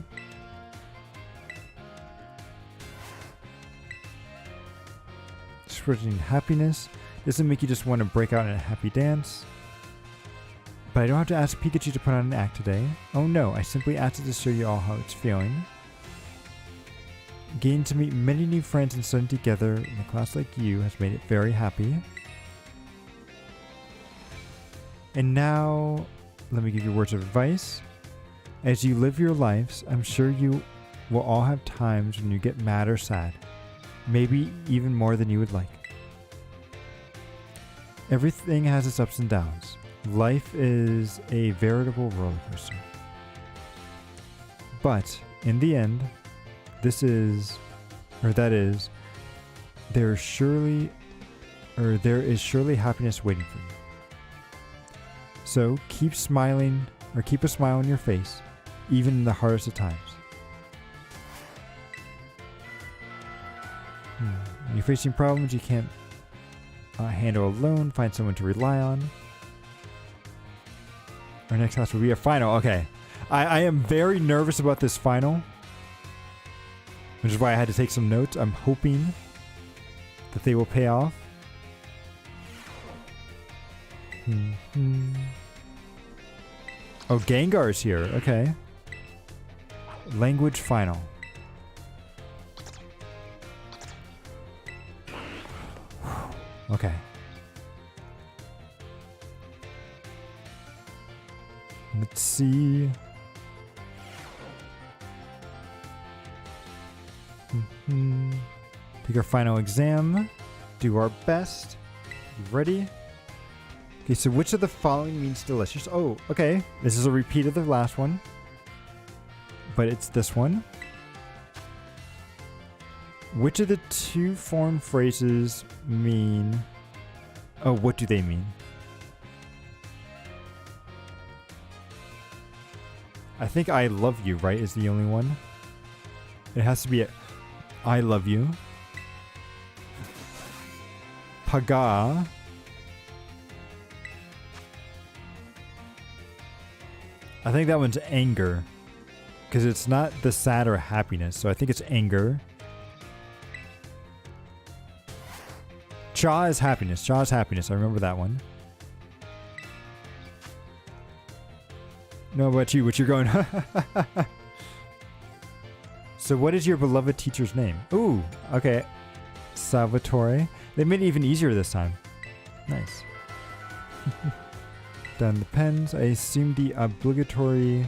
Expressing happiness doesn't make you just want to break out in a happy dance. But I don't have to ask Pikachu to put on an act today. Oh no, I simply asked it to show you all how it's feeling. Getting to meet many new friends and studying together in a class like you has made it very happy. And now, let me give you words of advice. As you live your lives, I'm sure you will all have times when you get mad or sad. Maybe even more than you would like. Everything has its ups and downs. Life is a veritable roller coaster. But in the end, there is surely happiness waiting for you. So keep smiling, or keep a smile on your face, even in the hardest of times. When you're facing problems you can't handle alone, find someone to rely on. Our next class will be a final. Okay. I am very nervous about this final, which is why I had to take some notes. I'm hoping that they will pay off. Oh, Gengar is here. Okay. Language final. Okay. Let's see. Take our final exam. Do our best. You ready? Okay, so which of the following means delicious? Oh, okay. This is a repeat of the last one. But it's this one. Which of the two foreign phrases mean... Oh, what do they mean? I think I love you, right, is the only one. It has to be I love you. Paga. I think that one's anger. Because it's not the sad or happiness. So I think it's anger. Cha is happiness. Cha is happiness. I remember that one. No, what you're going. So what is your beloved teacher's name? Ooh, okay. Salvatore. They made it even easier this time. Nice. Done the pens. I assume the obligatory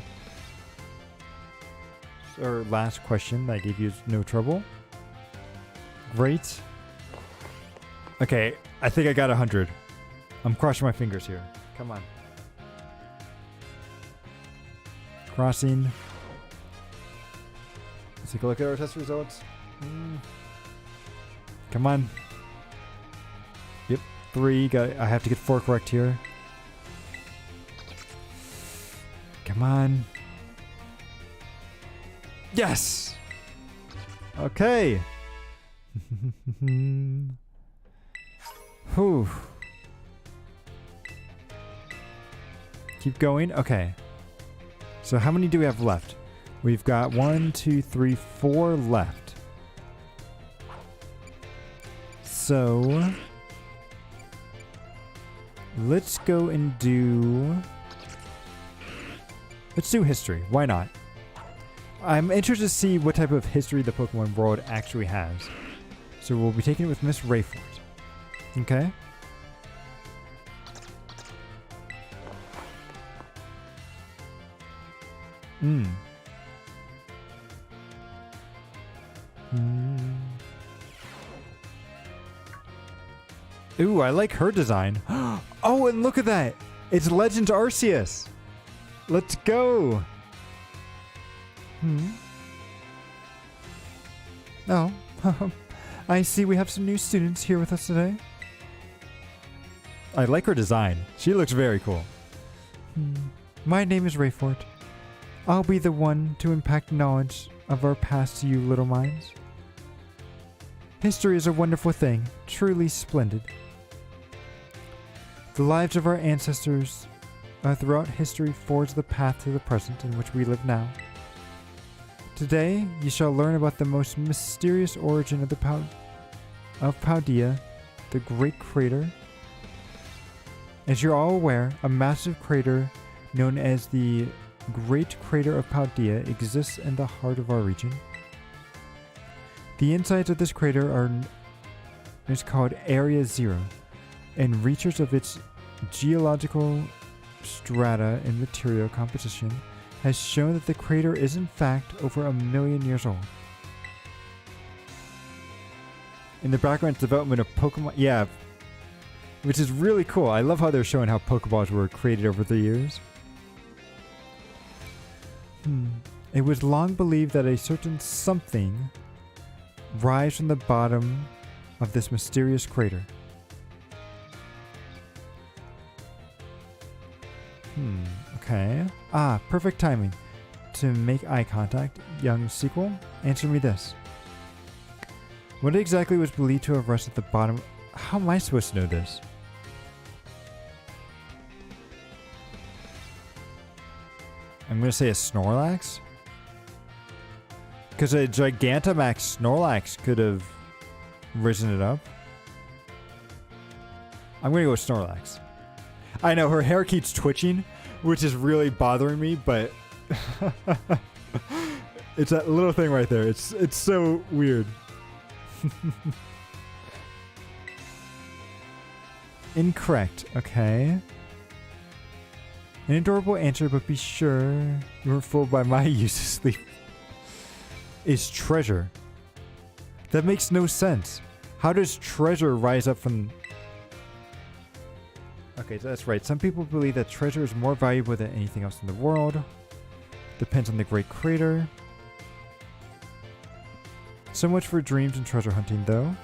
or last question that I gave you no trouble. Great. Okay, I think I got 100. I'm crossing my fingers here. Come on. Crossing. Let's take a look at our test results. Come on. Yep, 3. I have to get 4 correct here. Come on. Yes! Okay. Whew. Keep going. Okay. So how many do we have left? We've got 1, 2, 3, 4 left. So let's go and do... Let's do history. Why not? I'm interested to see what type of history the Pokemon world actually has. So we'll be taking it with Miss Rayford. Okay. Ooh, I like her design. Oh, and look at that. It's Legends Arceus. Let's go. Oh, I see we have some new students here with us today. I like her design. She looks very cool. My name is Rayford. I'll be the one to impact knowledge of our past to you little minds. History is a wonderful thing, truly splendid. The lives of our ancestors throughout history forged the path to the present in which we live now. Today, you shall learn about the most mysterious origin of Paldea, the Great Crater. As you're all aware, a massive crater known as the Great Crater of Paldea exists in the heart of our region. The insides of this crater is called Area Zero, and research of its geological strata and material composition has shown that the crater is in fact over 1 million years old. In the background, development of Pokemon, yeah, which is really cool. I love how they're showing how Pokeballs were created over the years. It was long believed that a certain something rise from the bottom of this mysterious crater. Okay. Ah, perfect timing to make eye contact. Young sequel, answer me this. What exactly was believed to have rusted at the bottom? How am I supposed to know this? I'm going to say a Snorlax? Because a Gigantamax Snorlax could have risen it up. I'm going to go with Snorlax. I know, her hair keeps twitching, which is really bothering me, but it's that little thing right there. It's so weird. Incorrect. Okay. An adorable answer, but be sure you were fooled by my use of sleep. Is treasure. That makes no sense. How does treasure rise up from... Okay, so that's right. Some people believe that treasure is more valuable than anything else in the world. Depends on the Great Crater. So much for dreams and treasure hunting, though.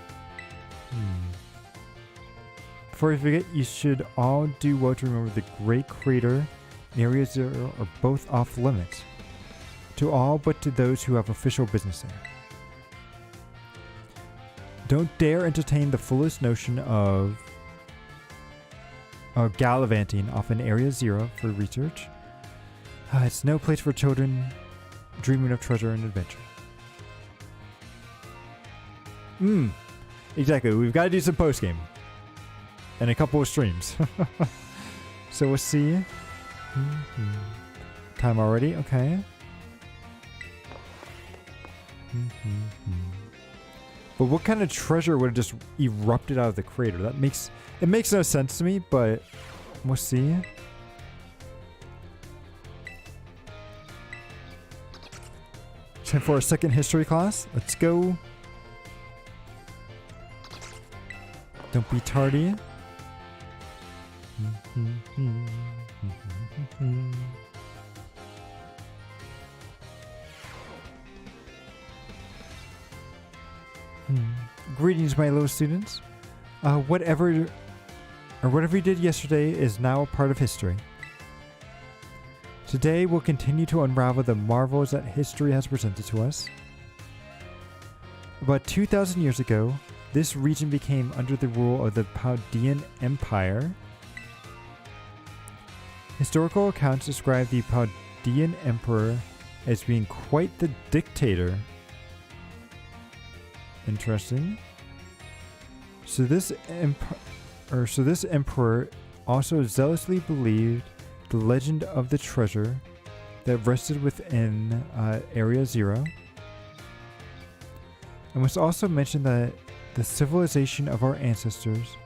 Before you forget, you should all do well to remember the Great Crater and Area Zero are both off limits. To all but to those who have official business there. Don't dare entertain the foolish notion of gallivanting off in Area Zero for research. It's no place for children dreaming of treasure and adventure. Exactly. We've got to do some post-game. And a couple of streams. So we'll see. Time already? Okay. But what kind of treasure would have just erupted out of the crater? It makes no sense to me, but we'll see. Time for our second history class. Let's go. Don't be tardy. Greetings, my little students. Whatever you did yesterday is now a part of history. Today we'll continue to unravel the marvels that history has presented to us. About 2,000 years ago, this region became under the rule of the Paldean Empire. Historical accounts describe the Paldean Emperor as being quite the dictator. Interesting. So this emperor also zealously believed the legend of the treasure that rested within Area Zero. I must also mention that the civilization of our ancestors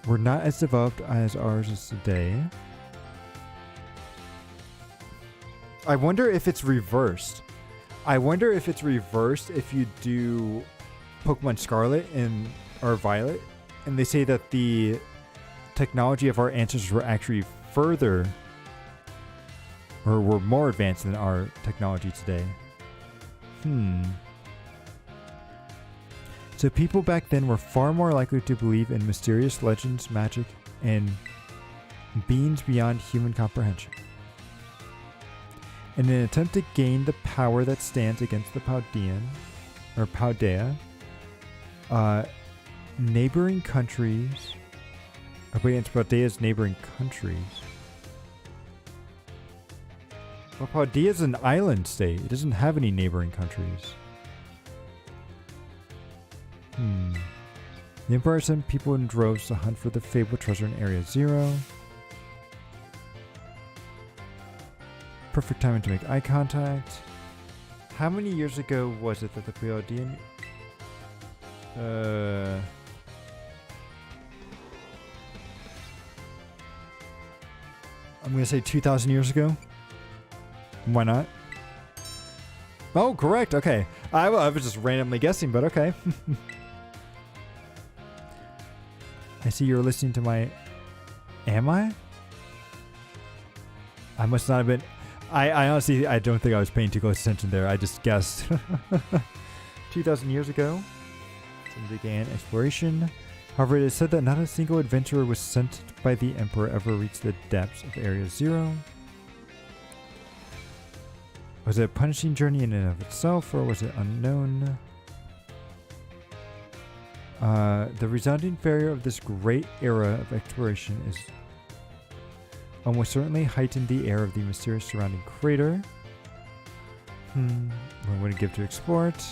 were not as developed as ours is today. I wonder if it's reversed. If you do Pokemon Scarlet or Violet, and they say that the technology of our ancestors were actually further or were more advanced than our technology today. So people back then were far more likely to believe in mysterious legends, magic, and beings beyond human comprehension. In an attempt to gain the power that stands against the Paldea, neighboring countries, against Paldea's neighboring countries. Well, Paldea is an island state. It doesn't have any neighboring countries. The Emperor sent people in droves to hunt for the fabled treasure in Area Zero. Perfect timing to make eye contact. How many years ago was it that the Paldean... I'm going to say 2,000 years ago. Why not? Oh, correct. Okay. I was just randomly guessing, but okay. I see you're listening to my... Am I? I must not have been... I honestly, I don't think I was paying too close attention there. I just guessed. 2,000 years ago, some began exploration. However, it is said that not a single adventurer was sent by the Emperor ever reached the depths of Area Zero. Was it a punishing journey in and of itself, or was it unknown? The resounding failure of this great era of exploration is almost certainly heightened the air of the mysterious surrounding crater. What would it give to explore it?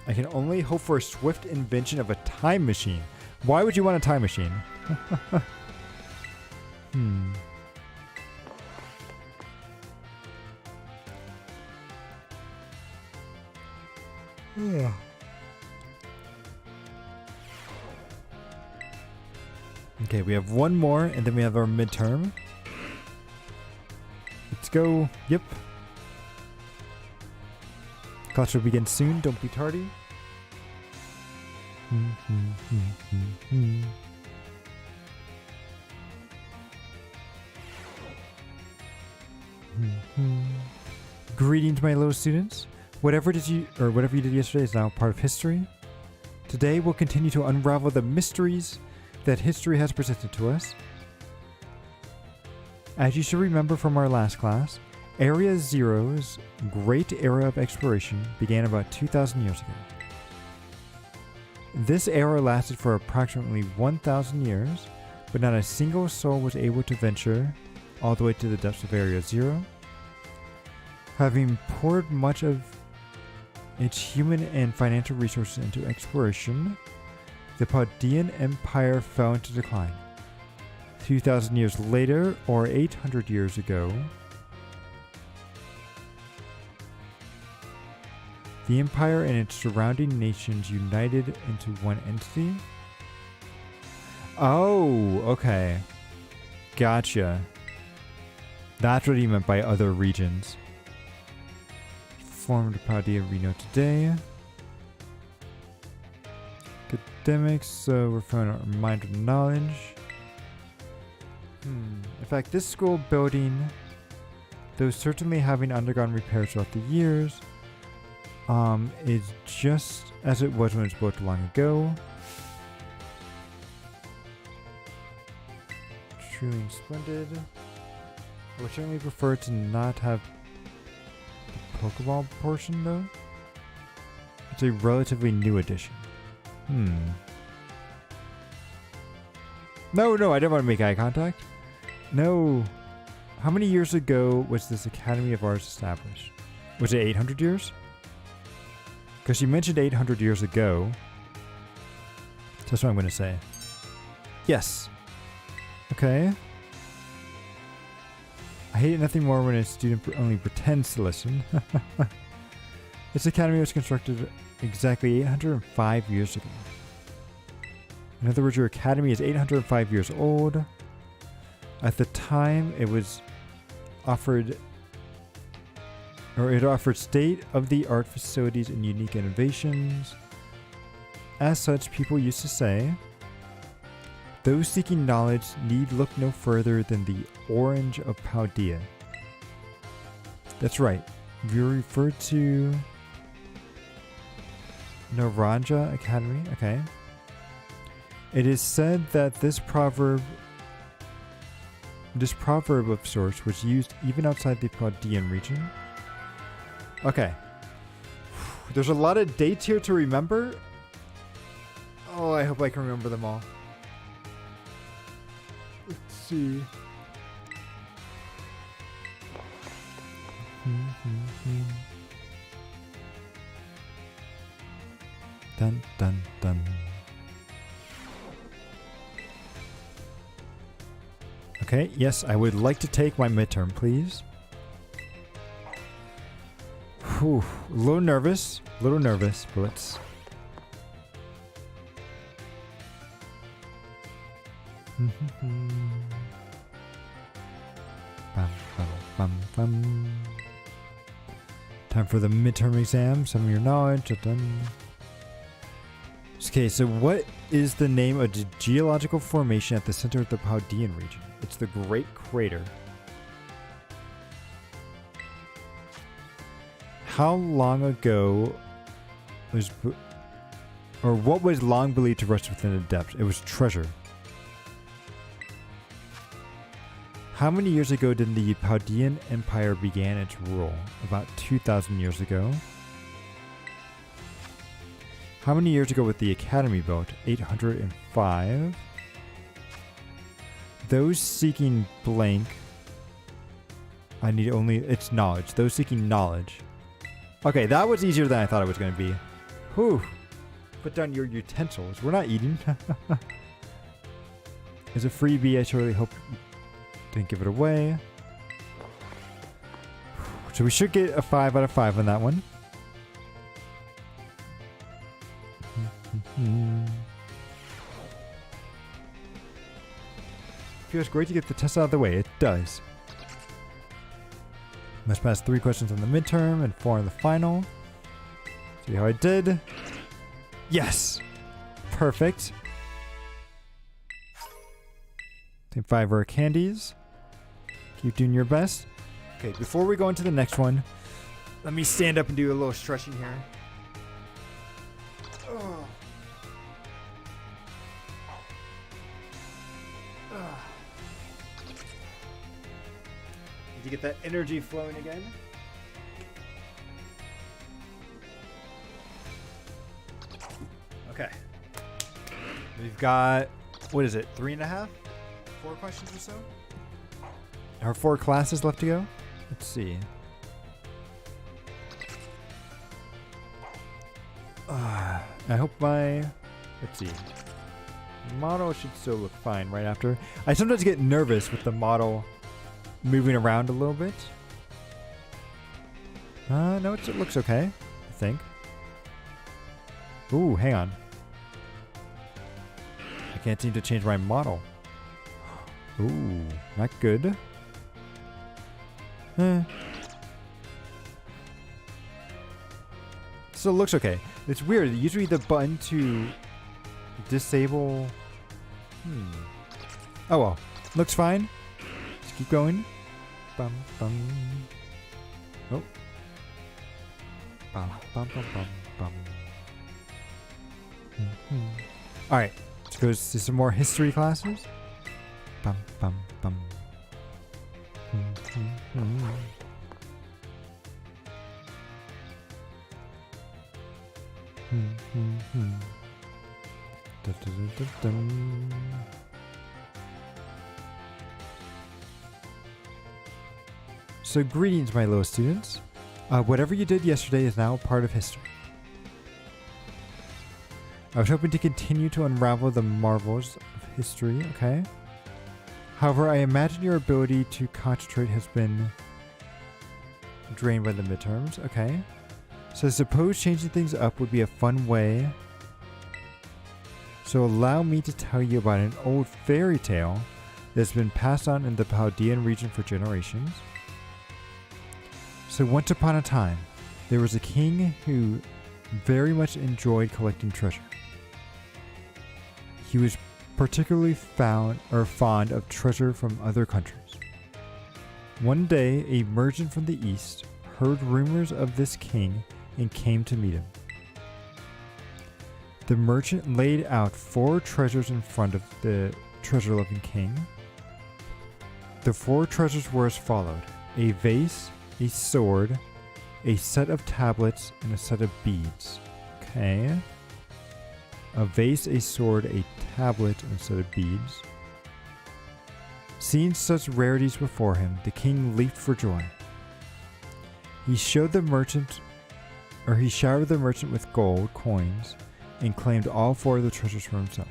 I can only hope for a swift invention of a time machine. Why would you want a time machine? Yeah. Okay, we have one more, and then we have our midterm. Let's go. Yep. Class will begin soon. Don't be tardy. Greetings, my little students. Whatever you did yesterday is now part of history. Today we'll continue to unravel the mysteries that history has presented to us. As you should remember from our last class, Area Zero's great era of exploration began about 2,000 years ago. This era lasted for approximately 1,000 years, but not a single soul was able to venture all the way to the depths of Area Zero. Having poured much of its human and financial resources into exploration, the Paldean Empire fell into decline. 2,000 years later, or 800 years ago, the Empire and its surrounding nations united into one entity. Oh, okay. Gotcha. That's what he meant by other regions. Formed Paldea we know today. Academics, so we're found our mind of knowledge. In fact, this school building, though certainly having undergone repairs throughout the years, is just as it was when it was built long ago. Truly splendid. I would certainly prefer to not have the Pokeball portion though. It's a relatively new addition. No, I don't want to make eye contact. No. How many years ago was this Academy of Arts established? Was it 800 years? Because you mentioned 800 years ago. So that's what I'm going to say. Yes. Okay. I hate nothing more when a student only pretends to listen. This academy was constructed exactly 805 years ago. In other words, your academy is 805 years old. At the time, it offered state-of-the-art facilities and unique innovations. As such, people used to say, those seeking knowledge need look no further than the Orange of Paldea. That's right. You refer to Naranja Academy. Okay. It is said that this proverb of sorts was used even outside the Paldean region. Okay. There's a lot of dates here to remember. Oh, I hope I can remember them all. Let's see. Dun dun dun. Okay, yes, I would like to take my midterm, please. Whew, a little nervous, but let's... bum, bum. Time for the midterm exam. Some of your knowledge. Done. Okay, so what is the name of the geological formation at the center of the Paldean region? It's the Great Crater. How long ago was... Or what was long believed to rest within the depths? It was treasure. How many years ago did the Paldean Empire begin its rule? About 2,000 years ago. How many years ago was the Academy built? 805. Those seeking blank. I need only... It's knowledge. Those seeking knowledge. Okay, that was easier than I thought it was going to be. Whew. Put down your utensils. We're not eating. It's a freebie. I surely hope you didn't give it away. So we should get a 5 out of 5 on that one. Feels great to get the test out of the way. It does. Must pass 3 questions on the midterm and 4 on the final. See how I did. Yes! Perfect. Take 5 rare candies. Keep doing your best. Okay, before we go into the next one, let me stand up and do a little stretching here. Oh. Need to get that energy flowing again. Okay. We've got, what is it, 3.5? 4 questions or so? Our 4 classes left to go? Let's see. I hope my, let's see. Model should still look fine right after. I sometimes get nervous with the model moving around a little bit. No, it looks okay, I think. Ooh, hang on. I can't seem to change my model. Ooh, not good. Still looks okay. It's weird. Usually the button to disable... Oh well. Looks fine. Just keep going. Bum, bum. Oh. Bum, bum, bum, bum, bum. Alright. Let's go to some more history classes. Bum, bum, bum. So greetings, my little students. Whatever you did yesterday is now part of history. I was hoping to continue to unravel the marvels of history, okay? However, I imagine your ability to concentrate has been drained by the midterms, okay? So I suppose changing things up would be a fun way. So allow me to tell you about an old fairy tale that's been passed on in the Paldean region for generations. So once upon a time, there was a king who very much enjoyed collecting treasure. He was particularly fond of treasure from other countries. One day, a merchant from the east heard rumors of this king and came to meet him. The merchant laid out 4 treasures in front of the treasure-loving king. The 4 treasures were as followed: a vase, a sword, a set of tablets, and a set of beads. Okay. A vase, a sword, a tablet, and a set of beads. Seeing such rarities before him, the king leaped for joy. He showered the merchant with gold coins and claimed all 4 of the treasures for himself.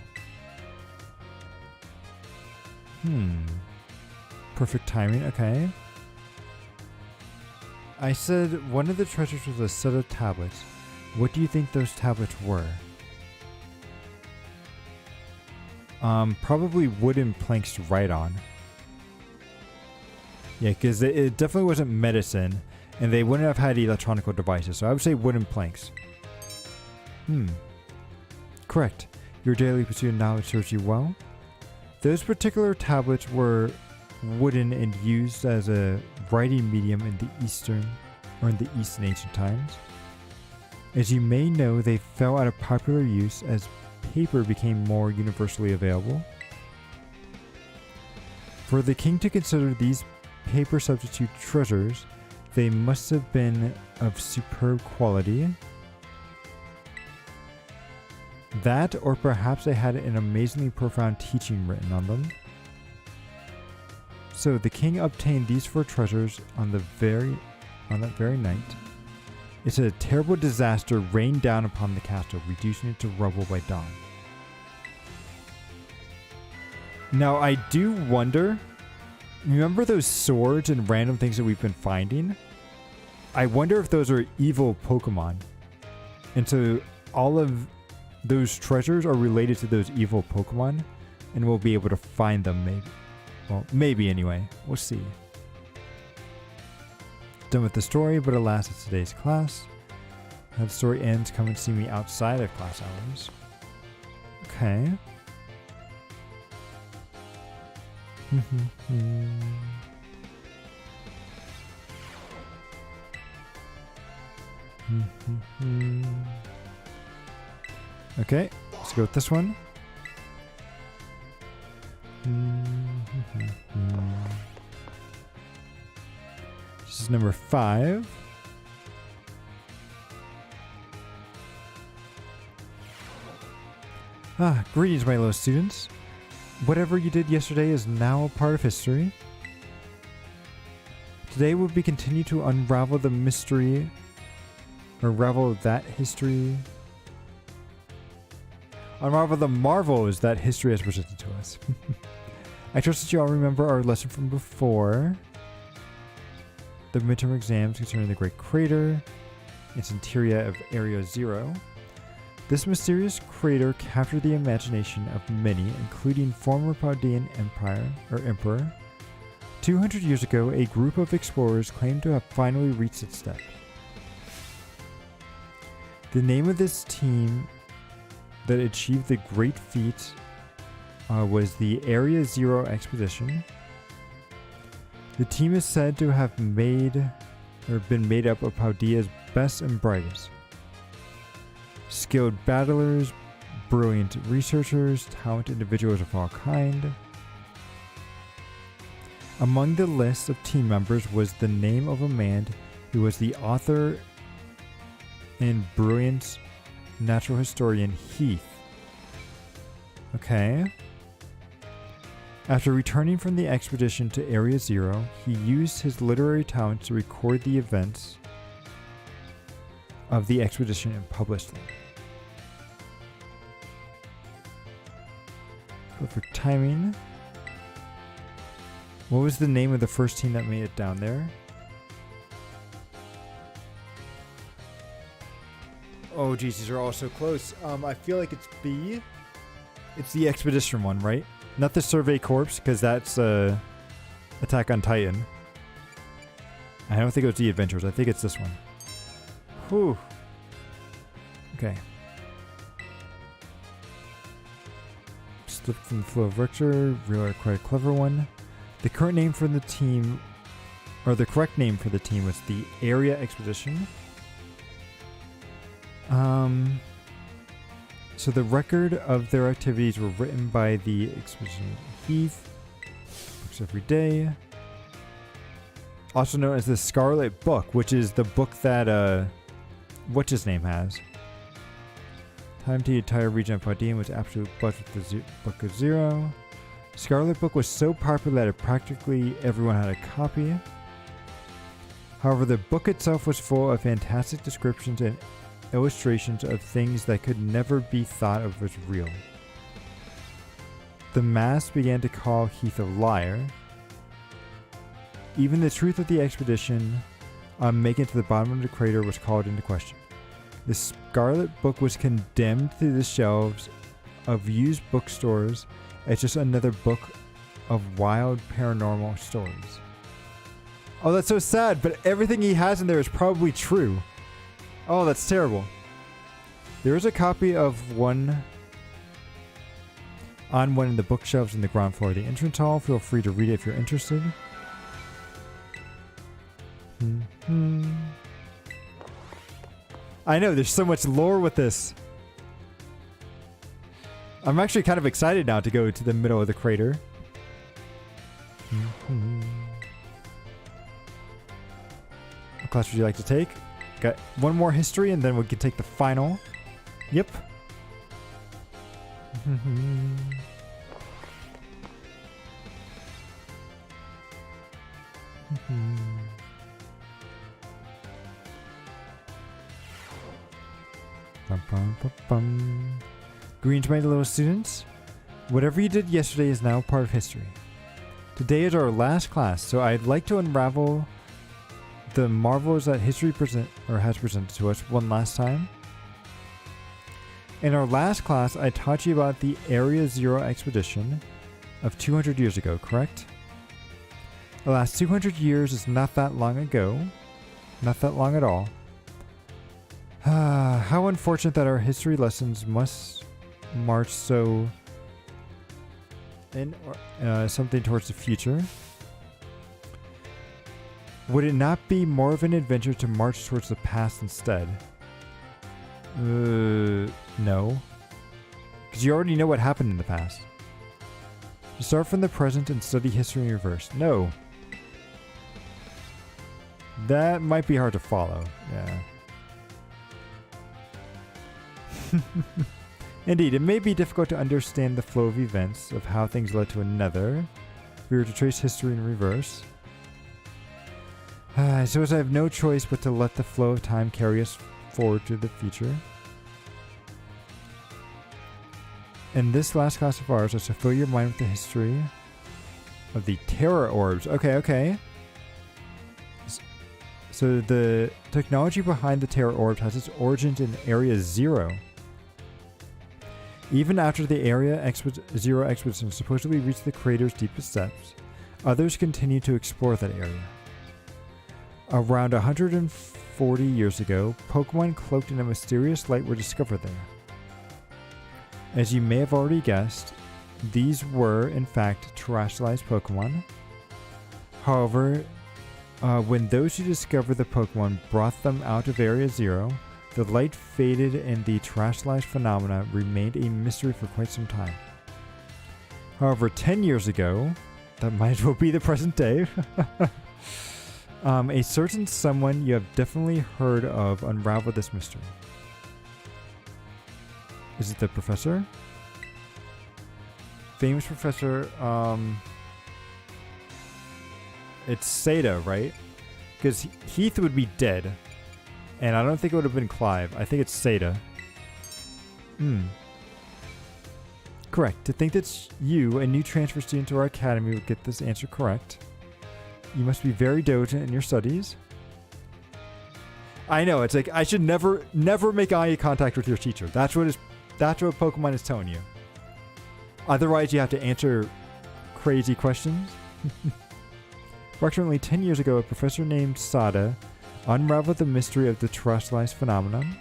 Perfect timing, okay. I said one of the treasures was a set of tablets. What do you think those tablets were? Probably wooden planks to write on. Yeah, because it definitely wasn't medicine, and they wouldn't have had electronic devices, so I would say wooden planks. Correct. Your daily pursuit of knowledge serves you well. Those particular tablets were wooden and used as a writing medium in the East in ancient times. As you may know, they fell out of popular use as paper became more universally available. For the king to consider these paper substitute treasures, they must have been of superb quality. That, or perhaps they had an amazingly profound teaching written on them. So the king obtained these 4 treasures on that very night. It's a terrible disaster rained down upon the castle, reducing it to rubble by dawn. Now I do wonder, remember those swords and random things that we've been finding? I wonder if those are evil Pokemon. And so all of those treasures are related to those evil Pokemon, and we'll be able to find them maybe. Well, maybe anyway. We'll see. Done with the story, but alas, it's today's class. How the story ends, come and see me outside of class hours. Okay. Okay, let's go with this one. This is number 5. Greetings, my little students. Whatever you did yesterday is now a part of history. Today we'll be continuing to unravel the mystery, or unravel that history. Unravel the marvels that history has presented to us. I trust that you all remember our lesson from before. The midterm exams concerning the Great Crater. Its interior of Area 0. This mysterious crater captured the imagination of many, including former Paldean Emperor. 200 years ago, a group of explorers claimed to have finally reached its depths. The name of this team that achieved the great feat was the Area 0 Expedition. The team is said to have been made up of Paldea's best and brightest. Skilled battlers, brilliant researchers, talented individuals of all kind. Among the list of team members was the name of a man who was the author and brilliant natural historian Heath. Okay. After returning from the expedition to Area 0, he used his literary talent to record the events of the expedition and published them. Perfect timing. What was the name of the first team that made it down there? Oh geez, these are all so close. I feel like it's B. It's the expedition one, right? Not the Survey Corps, because that's Attack on Titan. I don't think it was the Adventurers. I think it's this one. Whew. Okay. Slipped from the flow of Richter. Really quite a clever one. The current name for the team, or the correct name for the team, was the Area Expedition. So the record of their activities were written by the expedition Heath. Books every day. Also known as the Scarlet Book, which is the book that what's his name has. Time to the entire region of Paldean was absolute budget with the Book of 0. Scarlet Book was so popular that practically everyone had a copy. However, the book itself was full of fantastic descriptions and illustrations of things that could never be thought of as real. The mass began to call Heath a liar. Even the truth of the expedition making it to the bottom of the crater was called into question. The Scarlet Book was condemned to the shelves of used bookstores as just another book of wild paranormal stories. Oh, that's so sad, but everything he has in there is probably true. Oh, that's terrible. There is a copy of one on one of the bookshelves in the ground floor of the entrance hall. Feel free to read it if you're interested. I know, there's so much lore with this. I'm actually kind of excited now to go to the middle of the crater. What class would you like to take? Got one more history and then we can take the final. Yep. Greetings, my little students. Whatever you did yesterday is now part of history. Today is our last class, so I'd like to unravel the marvels that history has presented to us one last time. In our last class, I taught you about the Area Zero expedition of 200 years ago, correct? The last 200 years is not that long ago. Not that long at all. How unfortunate that our history lessons must march so in something towards the future. Would it not be more of an adventure to march towards the past instead? No. Because you already know what happened in the past. To start from the present and study history in reverse. No. That might be hard to follow. Yeah. Indeed, it may be difficult to understand the flow of events of how things led to another. If we were to trace history in reverse. I suppose I have no choice but to let the flow of time carry us forward to the future. In this last class of ours, I shall fill your mind with the history of the terror orbs. Okay. So the technology behind the terror orbs has its origins in Area Zero. Even after the Area Zero expedition supposedly reached the crater's deepest depths, others continued to explore that area. Around 140 years ago, Pokémon cloaked in a mysterious light were discovered there. As you may have already guessed, these were, in fact, terrestrialized Pokémon. However, when those who discovered the Pokémon brought them out of Area Zero, the light faded and the terrestrialized phenomena remained a mystery for quite some time. However, 10 years ago, that might as well be the present day, a certain someone you have definitely heard of unraveled this mystery. Is it the professor? Famous professor, it's Seda, right? Because Heath would be dead. And I don't think it would have been Clive. I think it's Seda. Correct. To think that you, a new transfer student to our academy, would get this answer correct. You must be very diligent in your studies. I know, it's like I should never make eye contact with your teacher. That's what Pokemon is telling you. Otherwise, you have to answer crazy questions. Approximately 10 years ago, a professor named Sada unraveled the mystery of the terrestrialized phenomenon.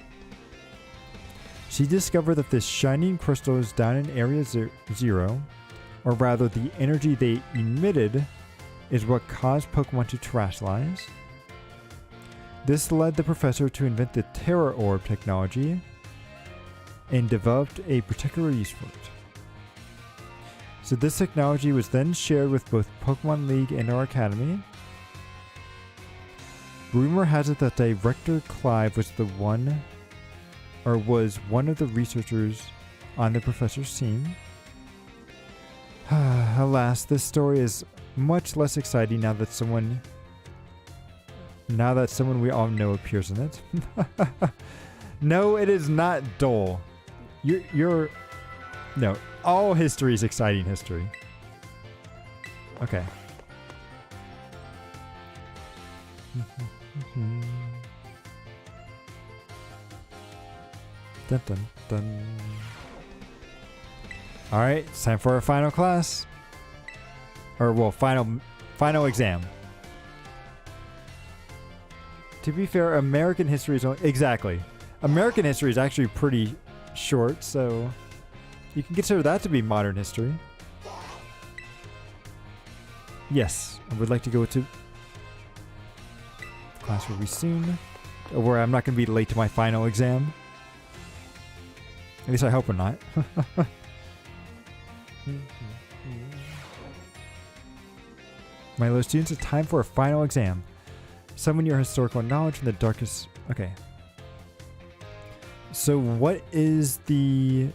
She discovered that this shining crystals down in Area Zero, or rather the energy they emitted, is what caused Pokemon to terrestrialize. This led the professor to invent the Terror Orb technology and developed a particular use for it. So this technology was then shared with both Pokemon League and our academy. Rumor has it that Director Clive was one of the researchers on the professor's team. Alas, this story is much less exciting now that someone we all know appears in it. No, it is not dull. No, all history is exciting history. Okay. Dun, dun, dun. All right, it's time for our final class. Or, well, final exam. To be fair, American history is only, exactly. American history is actually pretty short, so you can consider that to be modern history. Yes, I would like to go to class will be soon, where I'm not going to be late to my final exam. At least I hope I'm not. My little students, it's time for a final exam. Summon your historical knowledge from the darkest... Okay. So what is the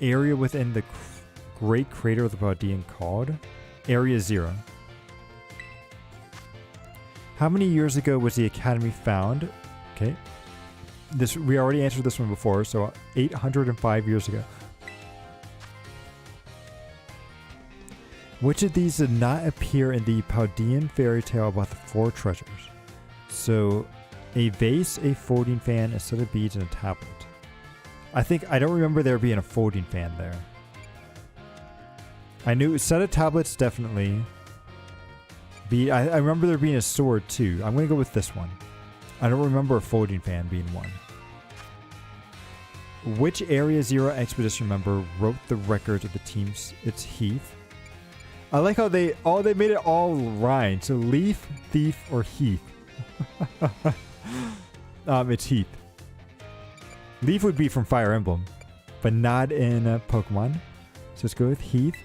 area within the Great Crater of the Paldean called? Area 0. How many years ago was the Academy found? Okay. We already answered this one before, so 805 years ago. Which of these did not appear in the Paldean fairy tale about the 4 treasures? So, a vase, a folding fan, a set of beads, and a tablet. I don't remember there being a folding fan there. I knew a set of tablets definitely. I remember there being a sword too. I'm going to go with this one. I don't remember a folding fan being one. Which Area 0 expedition member wrote the records of the teams? It's Heath. I like how they made it all rhyme. So Leaf, Thief, or Heath. It's Heath. Leaf would be from Fire Emblem, but not in Pokemon. So let's go with Heath.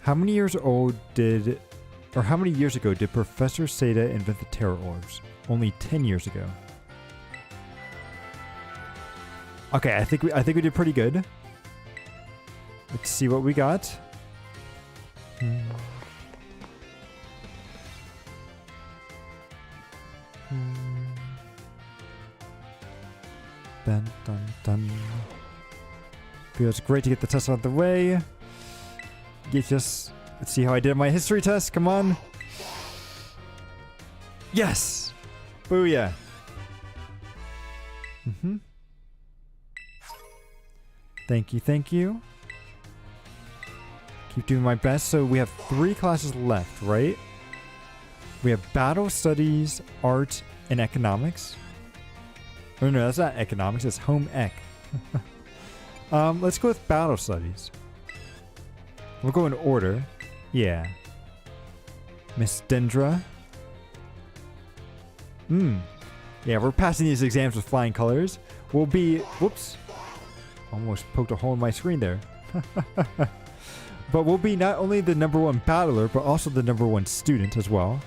How many years ago did Professor Seda invent the Terror Orbs? Only 10 years ago. Okay, I think we did pretty good. Let's see what we got. Dun, dun, dun. Feels great to get the test out of the way. Let's see how I did my history test. Come on. Yes! Booyah. Thank you. Keep doing my best. So we have 3 classes left, right? We have Battle Studies, Art, and Economics. Oh no, that's not Economics, that's Home Ec. Let's go with Battle Studies. We'll go in order. Yeah. Miss Dendra. Yeah, we're passing these exams with flying colors. We'll be... Whoops. Almost poked a hole in my screen there. But we'll be not only the #1 battler, but also the #1 student as well.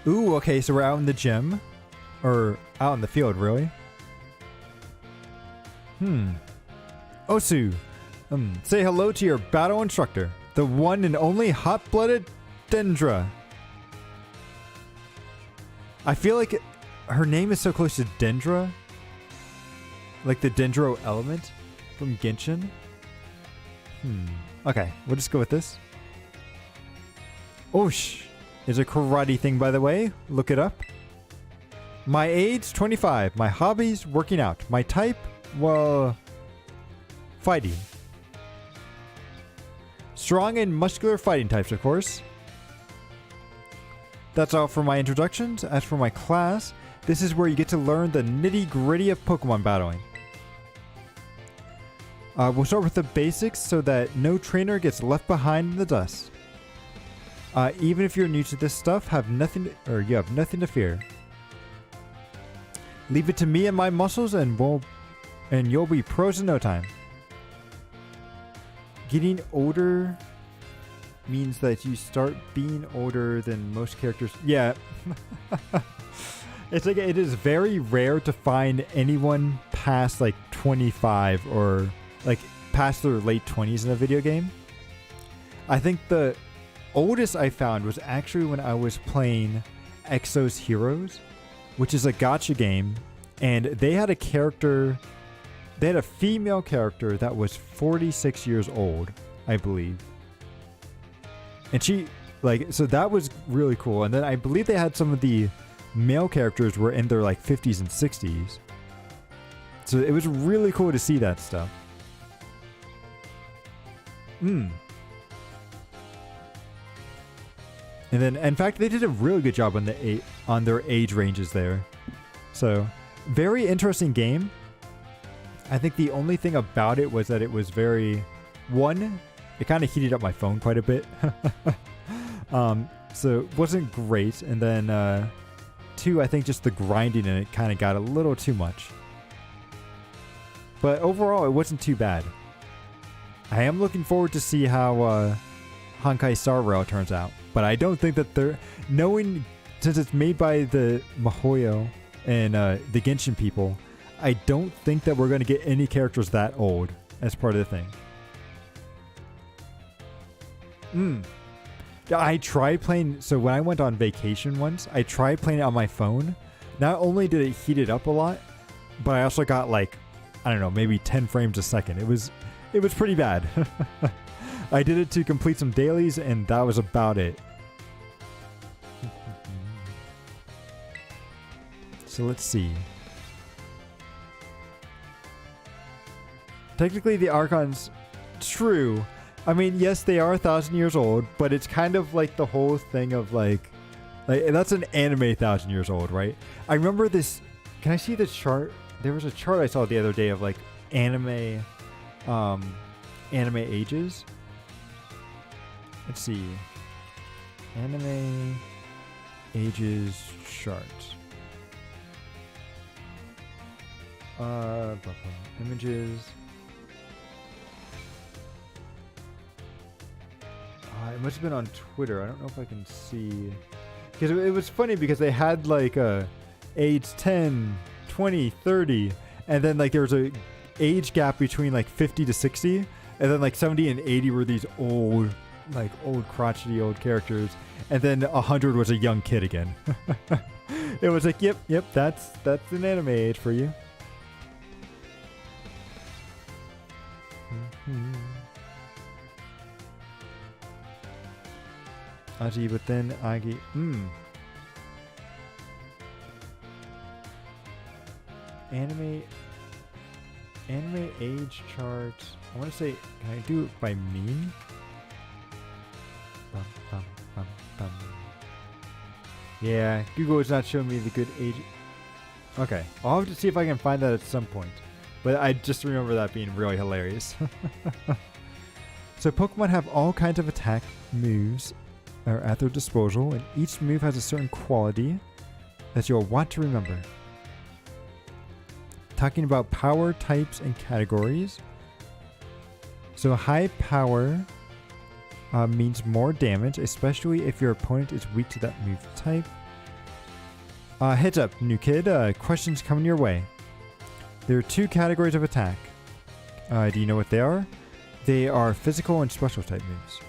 Ooh, okay, so we're out in the gym. Or out in the field, really. Osu. Say hello to your battle instructor. The one and only hot-blooded Dendra. I feel like her name is so close to Dendra. Like the Dendro element from Genshin. Okay, we'll just go with this. Osh. Is a karate thing, by the way. Look it up. My age, 25. My hobbies, working out. My type, well, fighting. Strong and muscular fighting types, of course. That's all for my introductions. As for my class, this is where you get to learn the nitty-gritty of Pokemon battling. We'll start with the basics so that no trainer gets left behind in the dust. Even if you're new to this stuff, you have nothing to fear. Leave it to me and my muscles, and you'll be pros in no time. Getting older means that you start being older than most characters. Yeah. It's like it is very rare to find anyone past like 25 or like past their late 20s in a video game. I think the oldest I found was actually when I was playing Exo's Heroes, which is a gacha game, and they had a female character that was 46 years old, I believe. And so that was really cool. And then I believe they had some of the male characters were in their like 50s and 60s. So it was really cool to see that stuff. And then, in fact, they did a really good job on their age ranges there. So, very interesting game. I think the only thing about it was that it was very... One, it kind of heated up my phone quite a bit. So, it wasn't great. And then, two, I think just the grinding in it kind of got a little too much. But overall, it wasn't too bad. I am looking forward to see how Honkai Star Rail turns out. But I don't think that they're... Knowing... Since it's made by the MiHoYo and the Genshin people, I don't think that we're going to get any characters that old as part of the thing. I tried playing... So when I went on vacation once, I tried playing it on my phone. Not only did it heat it up a lot, but I also got like, I don't know, maybe 10 frames a second. It was pretty bad. I did it to complete some dailies, and that was about it. So let's see. Technically, the Archons, true. I mean, yes, they are 1,000 years old, but it's kind of like the whole thing of like that's an anime 1,000 years old, right? I remember this. Can I see the chart? There was a chart I saw the other day of like anime ages. Let's see. Anime ages chart. Images. It must have been on Twitter. I don't know if I can see. Because it was funny because they had like age 10, 20, 30. And then like there was a age gap between like 50 to 60. And then like 70 and 80 were these old crotchety old characters. And then 100 was a young kid again. It was like, yep, that's an anime age for you. Aji, but then Agi. Anime age chart. I want to say, can I do it by meme? Yeah, Google is not showing me the good age. Okay, I'll have to see if I can find that at some point. But I just remember that being really hilarious. So Pokemon have all kinds of attack moves are at their disposal, and each move has a certain quality that you'll want to remember. Talking about power types and categories. So high power means more damage, especially if your opponent is weak to that move type. Heads up, new kid. Questions coming your way. There are two categories of attack. Do you know what they are? They are physical and special type moves.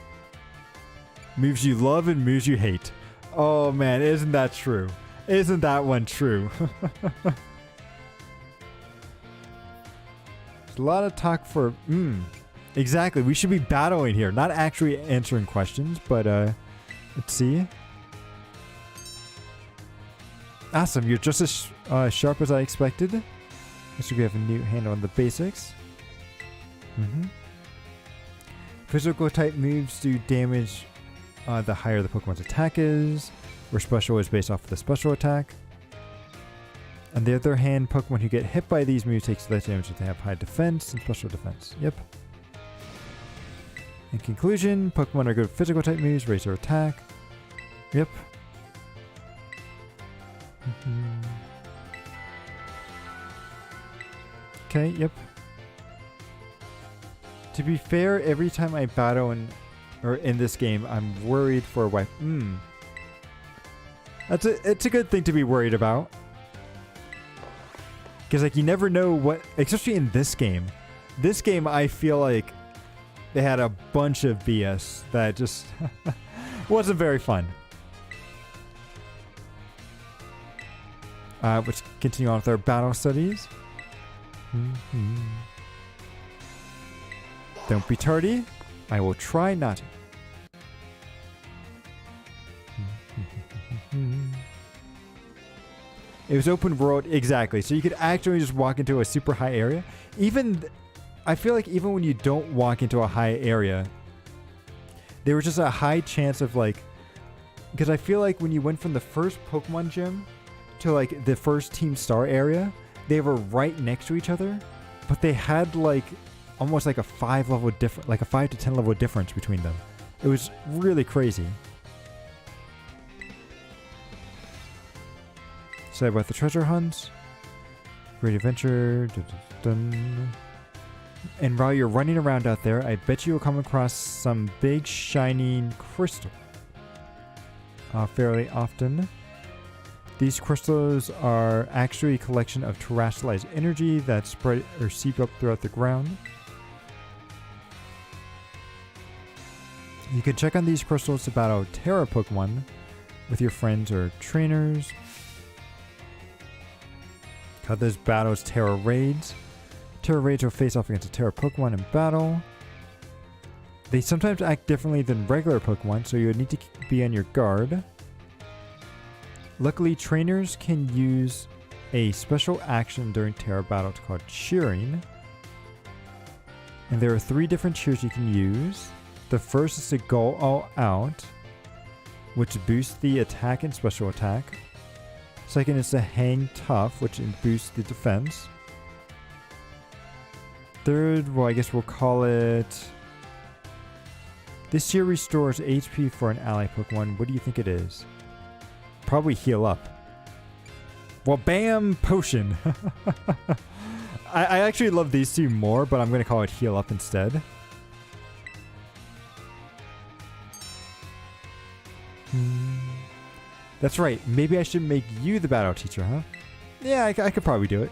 Moves you love and moves you hate. Oh man, isn't that true? Isn't that one true? There's a lot of talk for... Exactly, we should be battling here. Not actually answering questions, but let's see. Awesome, you're just as sharp as I expected. Looks like we have a new handle on the basics. Physical type moves do damage the higher the Pokemon's attack is, where special is based off of the special attack. On the other hand, Pokemon who get hit by these moves takes less damage if they have high defense and special defense. Yep. In conclusion, Pokemon are good physical type moves, raise their attack. Yep. Okay, yep. To be fair, every time I battle in this game, I'm worried for a wipe. It's a good thing to be worried about. Because like you never know what, especially in this game. This game, I feel like they had a bunch of BS that just wasn't very fun. Let's continue on with our battle studies. Don't be tardy. I will try not to. It was open world, exactly. So you could actually just walk into a super high area. I feel like even when you don't walk into a high area, there was just a high chance of like, because I feel like when you went from the first Pokemon gym to like the first Team Star area, they were right next to each other, but they had like almost like a 5 to 10 level difference between them. It was really crazy. So about the treasure hunts, great adventure, and while you're running around out there, I bet you will come across some big shining crystal fairly often. These crystals are actually a collection of terrestrialized energy that spread or seep up throughout the ground. You can check on these crystals to battle Terra Pokemon with your friends or trainers. Call those battles Terra Raids. Terra Raids will face off against a Terra Pokemon in battle. They sometimes act differently than regular Pokemon, so you would need to be on your guard. Luckily, trainers can use a special action during Terra battles called Cheering. And there are 3 different cheers you can use. The first is to go all out, which boosts the attack and special attack. Second is to hang tough, which boosts the defense. Third, well, I guess we'll call it... This cheer restores HP for an ally Pokemon. What do you think it is? Probably heal up. Well, bam! Potion! I actually love these 2 more, but I'm going to call it heal up instead. That's right. Maybe I should make you the battle teacher, huh? Yeah, I could probably do it.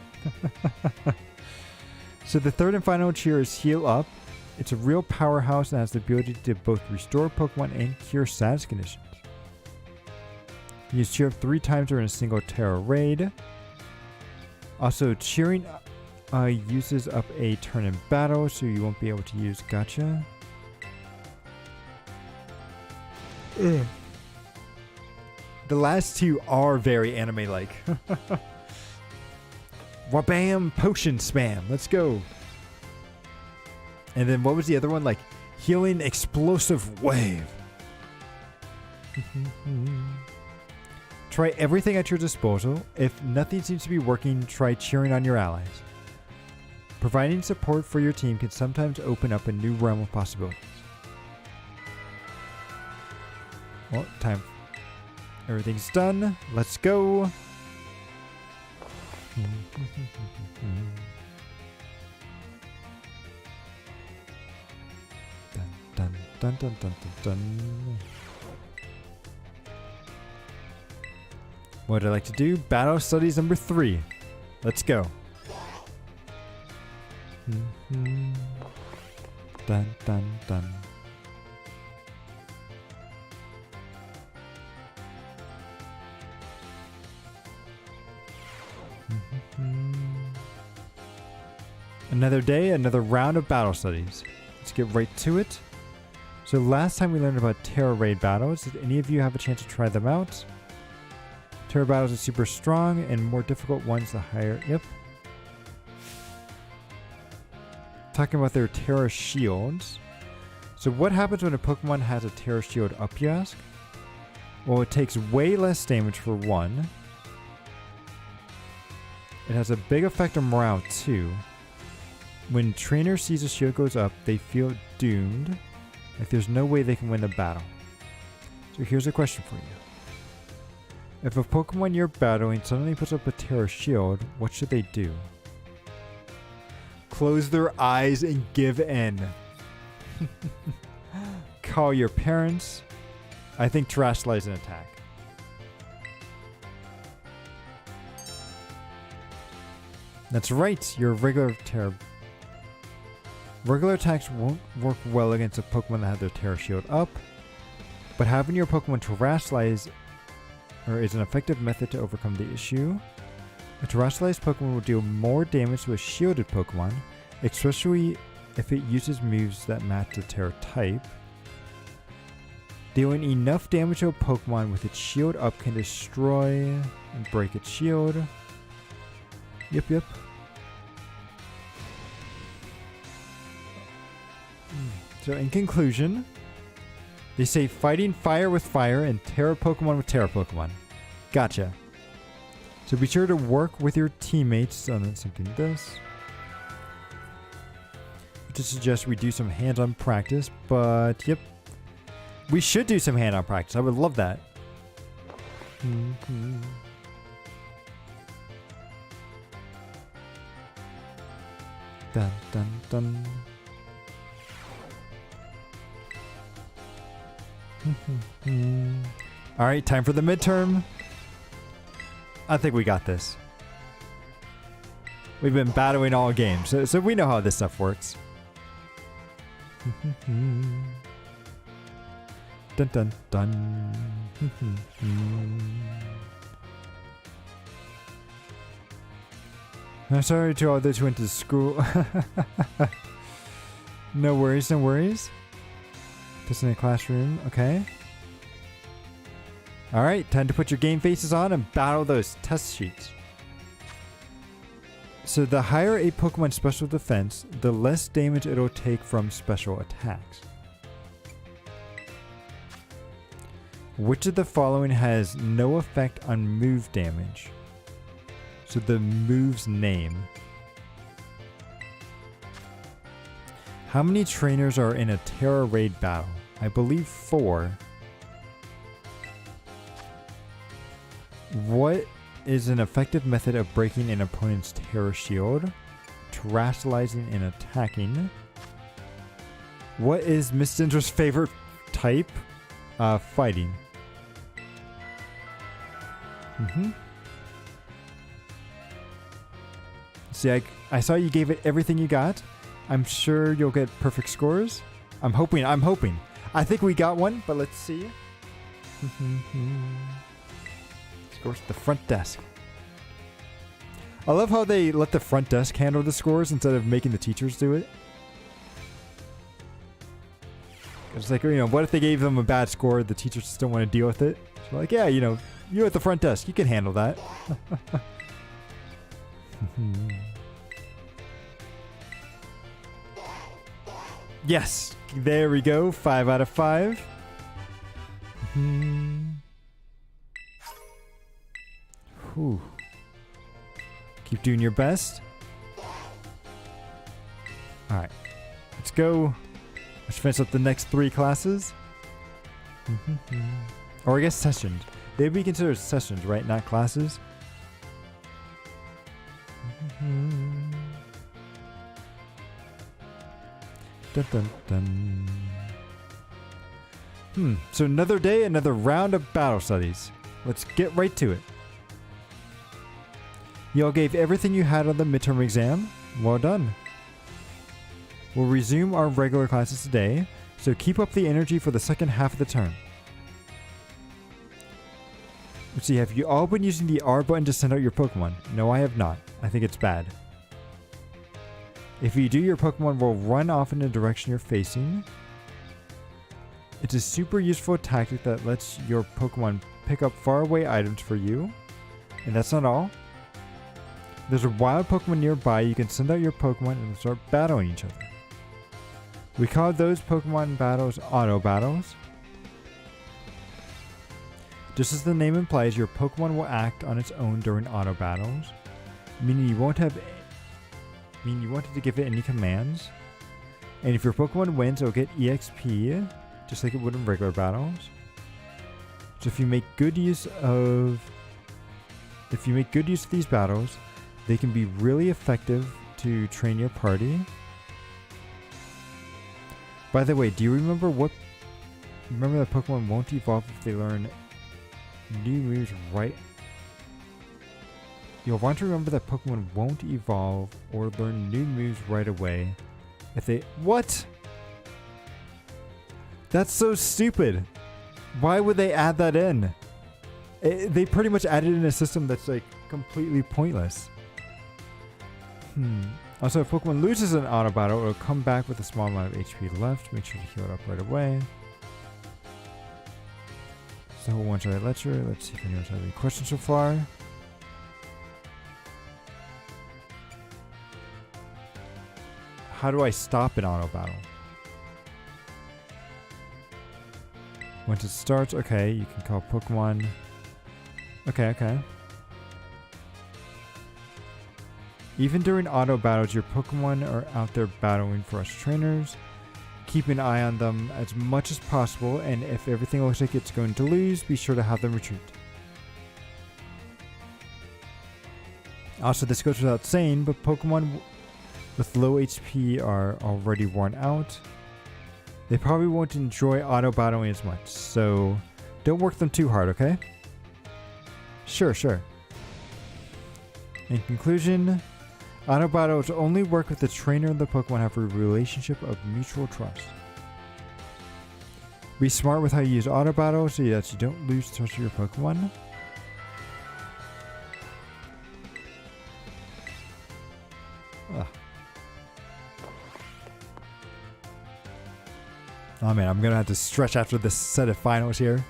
So the third and final cheer is Heal Up. It's a real powerhouse and has the ability to both restore Pokemon and cure status conditions. You use Cheer Up 3 times during a single Terra raid. Also, cheering uses up a turn in battle, so you won't be able to use Gotcha. Ugh. The last 2 are very anime-like. Wabam! Potion spam. Let's go. And then what was the other one? Like, healing explosive wave. Try everything at your disposal. If nothing seems to be working, try cheering on your allies. Providing support for your team can sometimes open up a new realm of possibilities. Well, time. Everything's done. Let's go. Dun, dun, dun, dun, dun, dun. What I'd like to do, Battle Studies number 3. Let's go. Dun, dun, dun. Another day, another round of battle studies. Let's get right to it. So last time we learned about Terra Raid battles. Did any of you have a chance to try them out? Terra battles are super strong and more difficult ones the higher... Yep. Talking about their Terra Shields. So what happens when a Pokemon has a Terra Shield up, you ask? Well, it takes way less damage for one. It has a big effect on morale too. When trainer sees a shield goes up, they feel doomed. Like there's no way they can win the battle. So here's a question for you. If a Pokemon you're battling suddenly puts up a Terra Shield, what should they do? Close their eyes and give in. Call your parents. I think Terrestrialize an attack. That's right, your regular Terra... Regular attacks won't work well against a Pokemon that has their Terra Shield up, but having your Pokemon Terrestrialize is an effective method to overcome the issue. A Terrestrialized Pokemon will deal more damage to a shielded Pokemon, especially if it uses moves that match the Terra type. Dealing enough damage to a Pokemon with its shield up can destroy and break its shield. Yep. So in conclusion, they say fighting fire with fire and Terra Pokemon with Terra Pokemon. Gotcha. So be sure to work with your teammates on something like this. To suggest we do some hands-on practice, but yep. We should do some hand-on practice. I would love that. Dun dun dun. All right, time for the midterm. I think we got this. We've been battling all games, so we know how this stuff works. Dun dun dun. I'm sorry to all those who went to school. No worries, no worries. Just in a classroom, okay. Alright, time to put your game faces on and battle those test sheets. So the higher a Pokemon's special defense, the less damage it'll take from special attacks. Which of the following has no effect on move damage? So the move's name. How many trainers are in a Terra Raid battle? I believe 4. What is an effective method of breaking an opponent's Terra Shield? Terastallizing and attacking. What is Miss Cinder's favorite type? Fighting. See, I saw you gave it everything you got. I'm sure you'll get perfect scores. I'm hoping. I think we got one, but let's see. Scores at the front desk. I love how they let the front desk handle the scores instead of making the teachers do it. It's like, what if they gave them a bad score, the teachers just don't want to deal with it? So like, yeah, you at the front desk, you can handle that. Yes, there we go. 5 out of 5. Whew. Keep doing your best. Alright. Let's go. Let's finish up the next 3 classes. Or I guess sessions. They'd be considered sessions, right? Not classes. Dun, dun, dun. So another day, another round of battle studies. Let's get right to it. Y'all gave everything you had on the midterm exam. Well done. We'll resume our regular classes today, so keep up the energy for the second half of the term. Let's see, have you all been using the R button to send out your Pokemon? No, I have not. I think it's bad. If you do, your Pokemon will run off in the direction you're facing. It's a super useful tactic that lets your Pokemon pick up faraway items for you. And that's not all. There's a wild Pokemon nearby. You can send out your Pokemon and start battling each other. We call those Pokemon battles auto battles. Just as the name implies, your Pokemon will act on its own during auto battles, meaning you won't have you wanted to give it any commands. And if your Pokemon wins, it'll get EXP, just like it would in regular battles. So if you make good use of these battles, they can be really effective to train your party. By the way, do you remember that Pokemon won't evolve if they learn new moves right? You'll want to remember that Pokemon won't evolve or learn new moves right away if they... What? That's so stupid. Why would they add that in? They pretty much added in a system that's like completely pointless. Also, if Pokemon loses an auto battle, it'll come back with a small amount of HP left. Make sure to heal it up right away. It's the whole one-shot lecture. Let's see if anyone has any questions so far. How do I stop an auto battle? Once it starts, okay, you can call Pokemon. Okay. Even during auto battles, your Pokemon are out there battling for us trainers. Keep an eye on them as much as possible, and if everything looks like it's going to lose, be sure to have them retreat. Also, this goes without saying, but Pokemon with low HP are already worn out. They probably won't enjoy auto battling as much, so don't work them too hard, okay? Sure. In conclusion, auto battles only work with the trainer and the Pokemon have a relationship of mutual trust. Be smart with how you use auto battles so that you don't lose trust of your Pokemon. Ugh. Oh man, I'm gonna have to stretch after this set of finals here.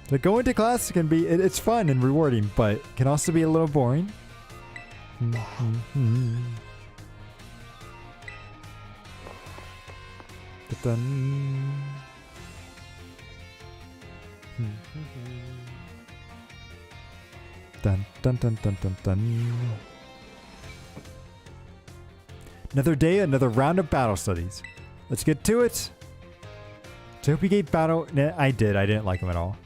So going to class can be, it's fun and rewarding, but can also be a little boring. Dun dun dun dun dun dun. Another day, another round of battle studies. Let's get to it. So hope you gave battle. Nah, I didn't like them at all.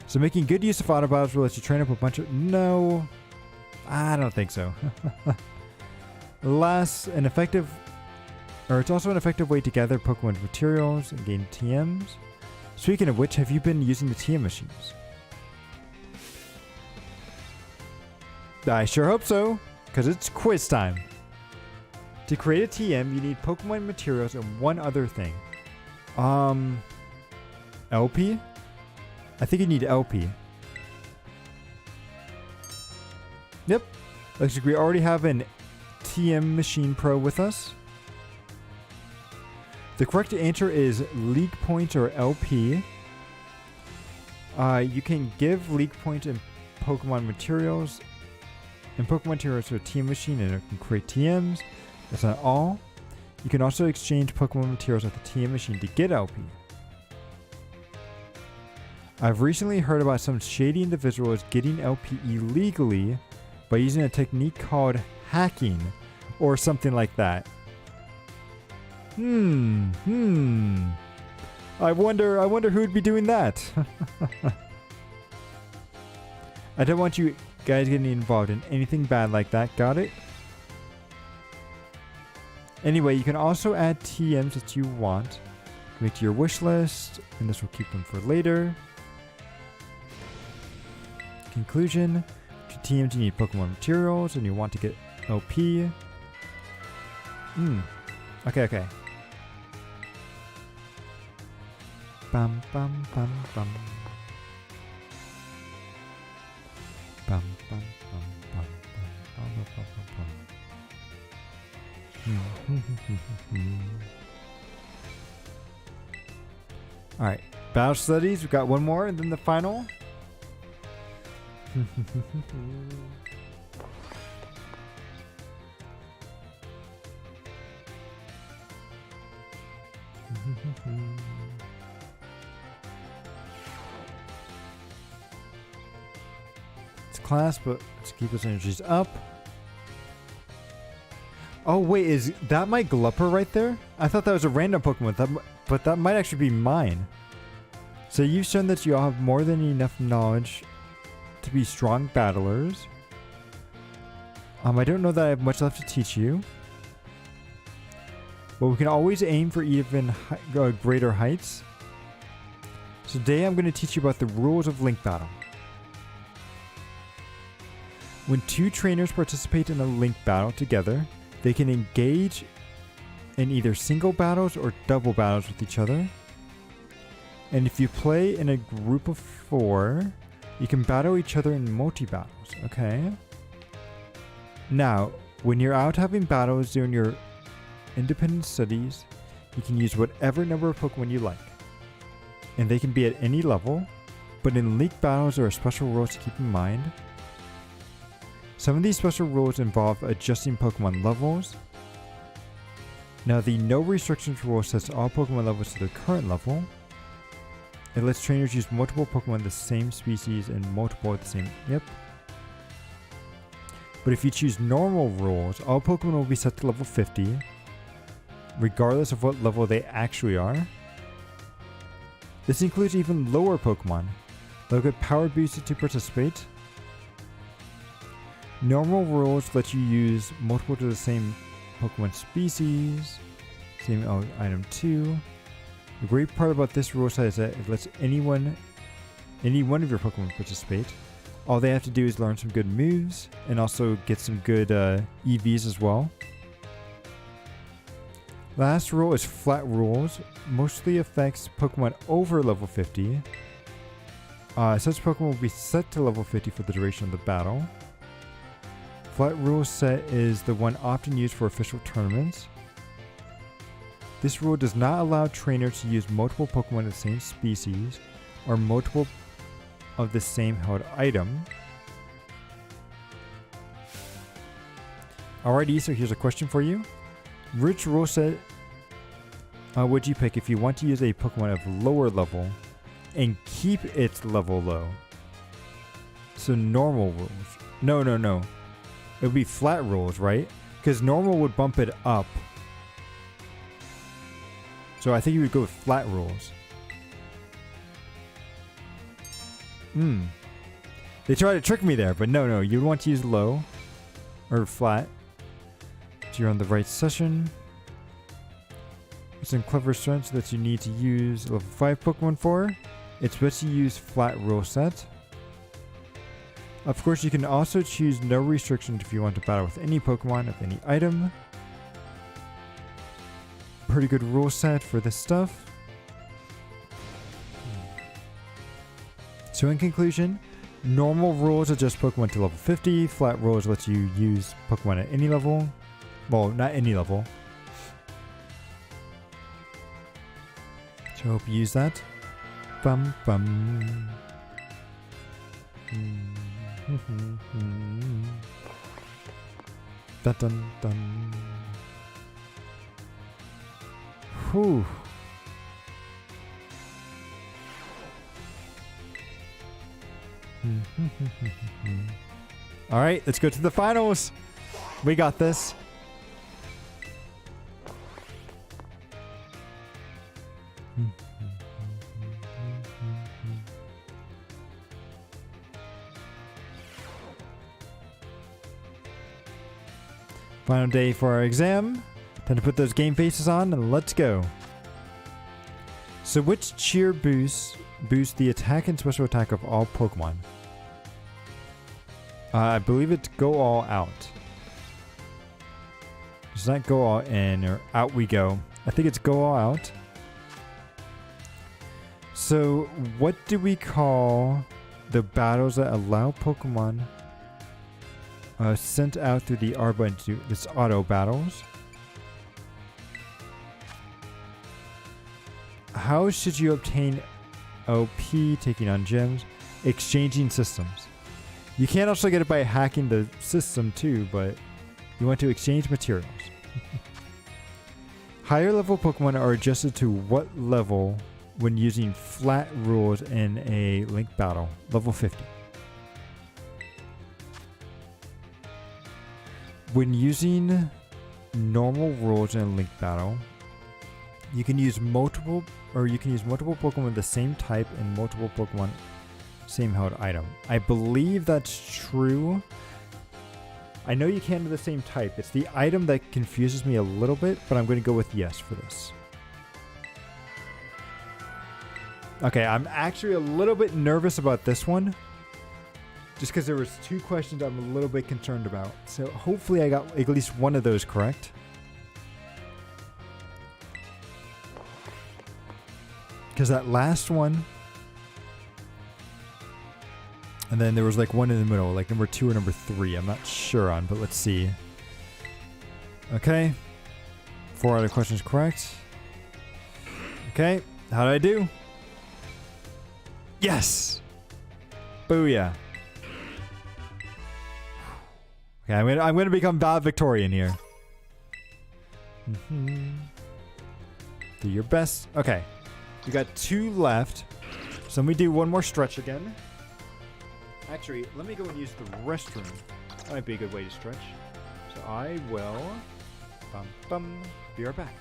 So making good use of auto battles will let you train up a bunch of. No, I don't think so. It's also an effective way to gather Pokemon materials and gain TMs. Speaking of which, have you been using the TM machines? I sure hope so, because it's quiz time. To create a TM, you need Pokemon materials and one other thing. LP? I think you need LP. Yep. Looks like we already have an TM Machine Pro with us. The correct answer is League Points or LP. You can give League Points and Pokemon materials. And Pokemon materials to a TM machine and it can create TMs. That's not all. You can also exchange Pokemon materials at the TM machine to get LP. I've recently heard about some shady individuals getting LP illegally by using a technique called hacking or something like that. I wonder who would be doing that. I don't want you guys getting involved in anything bad like that, got it? Anyway, you can also add TMs that you want. Make to your wish list, and this will keep them for later. Conclusion, for TMs you need Pokemon materials, and you want to get LP. Okay. Bum bum bum bum. Bum bum bum bum bum bum bum bum. All right, battle studies. We've got one more, and then the final. It's class, but let's keep those energies up. Oh wait, is that my Glupper right there? I thought that was a random Pokemon, but that might actually be mine. So you've shown that you all have more than enough knowledge to be strong battlers. I don't know that I have much left to teach you. But we can always aim for even greater heights. So today I'm going to teach you about the rules of Link Battle. When two trainers participate in a Link Battle together, they can engage in either single battles or double battles with each other. And if you play in a group of 4, you can battle each other in multi-battles, okay? Now, when you're out having battles during your independent studies. You can use whatever number of Pokemon you like. And they can be at any level, but in league battles there are special rules to keep in mind. Some of these special rules involve adjusting Pokemon levels. Now the no restrictions rule sets all Pokemon levels to their current level. It lets trainers use multiple Pokemon of the same species and multiple at the same... Yep. But if you choose normal rules, all Pokemon will be set to level 50, regardless of what level they actually are. This includes even lower Pokemon. They'll get power boosted to participate. Normal rules let you use multiple to the same Pokemon species, same item too. The great part about this rule set is that it lets any one of your Pokemon participate. All they have to do is learn some good moves and also get some good EVs as well. Last rule is flat rules. Mostly affects Pokemon over level 50. Such Pokemon will be set to level 50 for the duration of the battle. Flat rule set is the one often used for official tournaments. This rule does not allow trainers to use multiple Pokemon of the same species or multiple of the same held item. Alrighty, so here's a question for you. Which rule set would you pick if you want to use a Pokemon of lower level and keep its level low? So normal rules. No. It would be flat rules, right? Because normal would bump it up. So I think you would go with flat rules. They tried to trick me there, but no. You want to use low or flat. So you're on the right session. Some clever strengths that you need to use level 5 Pokemon for. It's best to use flat rule set. Of course, you can also choose no restrictions if you want to battle with any Pokemon of any item. Pretty good rule set for this stuff. So in conclusion, normal rules adjust Pokemon to level 50. Flat rules lets you use Pokemon at any level. Well, not any level. So I hope you use that. Bum bum. Dun dun dun. Whew. All right, let's go to the finals. We got this. Final day for our exam. Time to put those game faces on and let's go. So which cheer boosts the attack and special attack of all Pokemon? I believe it's go all out. It's not go all in or out we go. I think it's go all out. So what do we call the battles that allow Pokemon sent out through the R button to this auto battles? How should you obtain OP taking on gyms? Exchanging systems. You can also get it by hacking the system too, but you want to exchange materials. Higher level Pokemon are adjusted to what level when using flat rules in a link battle? Level 50. When using normal rules in a link battle, you can use multiple Pokemon of the same type and multiple Pokemon same held item. I believe that's true. I know you can do the same type. It's the item that confuses me a little bit, but I'm going to go with yes for this. Okay, I'm actually a little bit nervous about this one. Just because there was 2 questions I'm a little bit concerned about. So hopefully I got at least one of those correct. Because that last one... And then there was like one in the middle, like number 2 or number 3. I'm not sure on, but let's see. Okay. 4 out of questions correct. Okay, how did I do? Yes! Booyah. Okay, I'm gonna become valedictorian here. Do your best. Okay, we got 2 left. So let me do one more stretch again. Actually, let me go and use the restroom. That might be a good way to stretch. So I will be right back.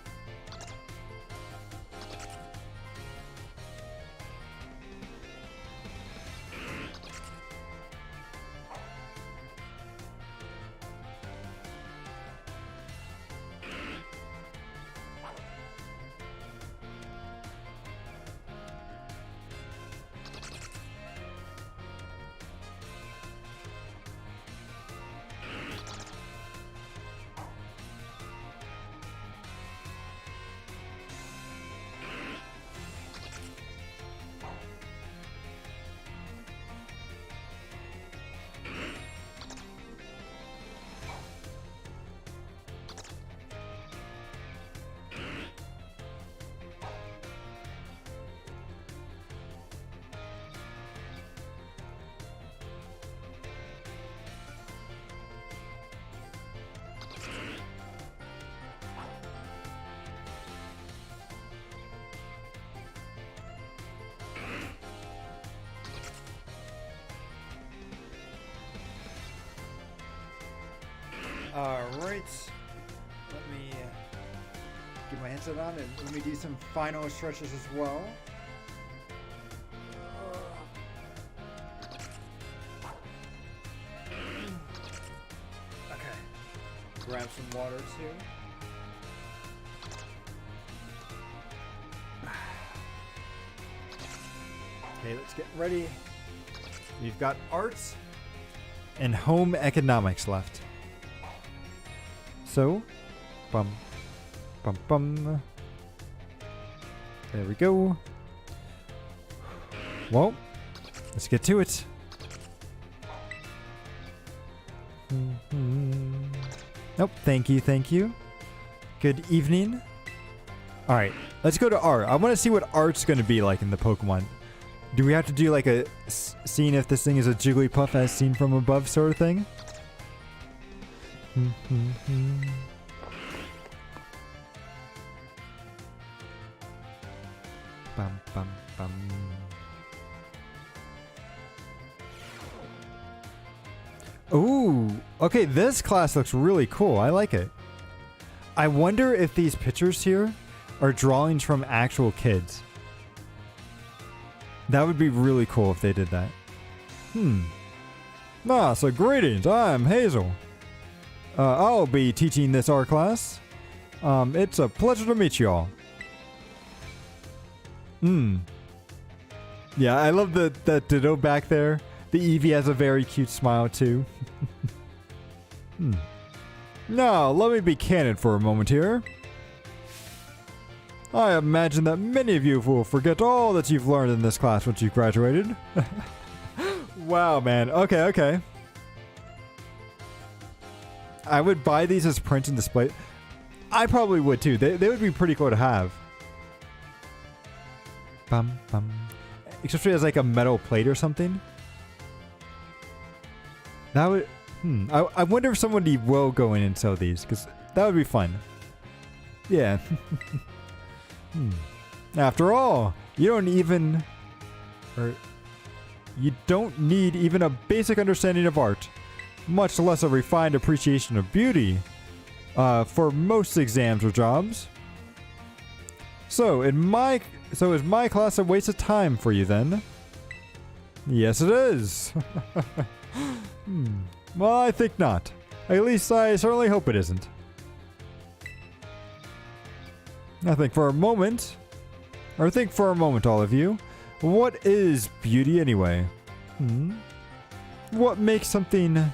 Alright, let me get my headset on and let me do some final stretches as well. Okay, grab some water too. Okay, let's get ready. We've got arts and home economics left. So, bum, bum, bum. There we go. Well, let's get to it. Nope, thank you, thank you. Good evening. All right, let's go to art. I want to see what art's going to be like in the Pokemon. Do we have to do like a scene if this thing is a Jigglypuff as seen from above sort of thing? Bum, bum, bum. Ooh, okay, this class looks really cool. I like it. I wonder if these pictures here are drawings from actual kids. That would be really cool if they did that. So greetings, I'm Hazel. I'll be teaching this art class. It's a pleasure to meet you all. Yeah, I love that Ditto back there. The Eevee has a very cute smile too. Now, let me be candid for a moment here. I imagine that many of you will forget all that you've learned in this class once you've graduated. Wow, man. Okay. I would buy these as prints and display. I probably would too. They would be pretty cool to have. Bum, bum. Especially as like a metal plate or something. That would... I wonder if somebody will go in and sell these, because that would be fun. Yeah. After all, you don't need even a basic understanding of art, much less a refined appreciation of beauty, for most exams or jobs. So is my class a waste of time for you then? Yes, it is. Well, I think not. At least I certainly hope it isn't. Think for a moment, all of you. What is beauty anyway? What makes something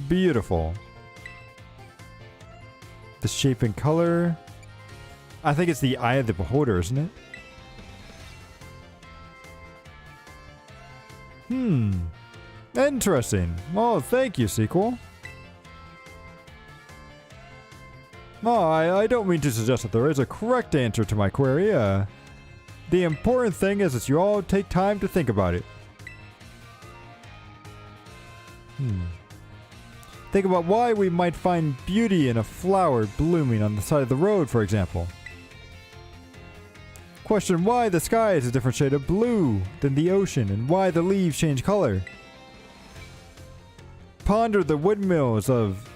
beautiful? The shape and color? I think it's the eye of the beholder, isn't it? Interesting. Well, thank you, sequel. Oh, I don't mean to suggest that there is a correct answer to my query. The important thing is that you all take time to think about it. Think about why we might find beauty in a flower blooming on the side of the road, for example. Question why the sky is a different shade of blue than the ocean and why the leaves change color. Ponder the windmills of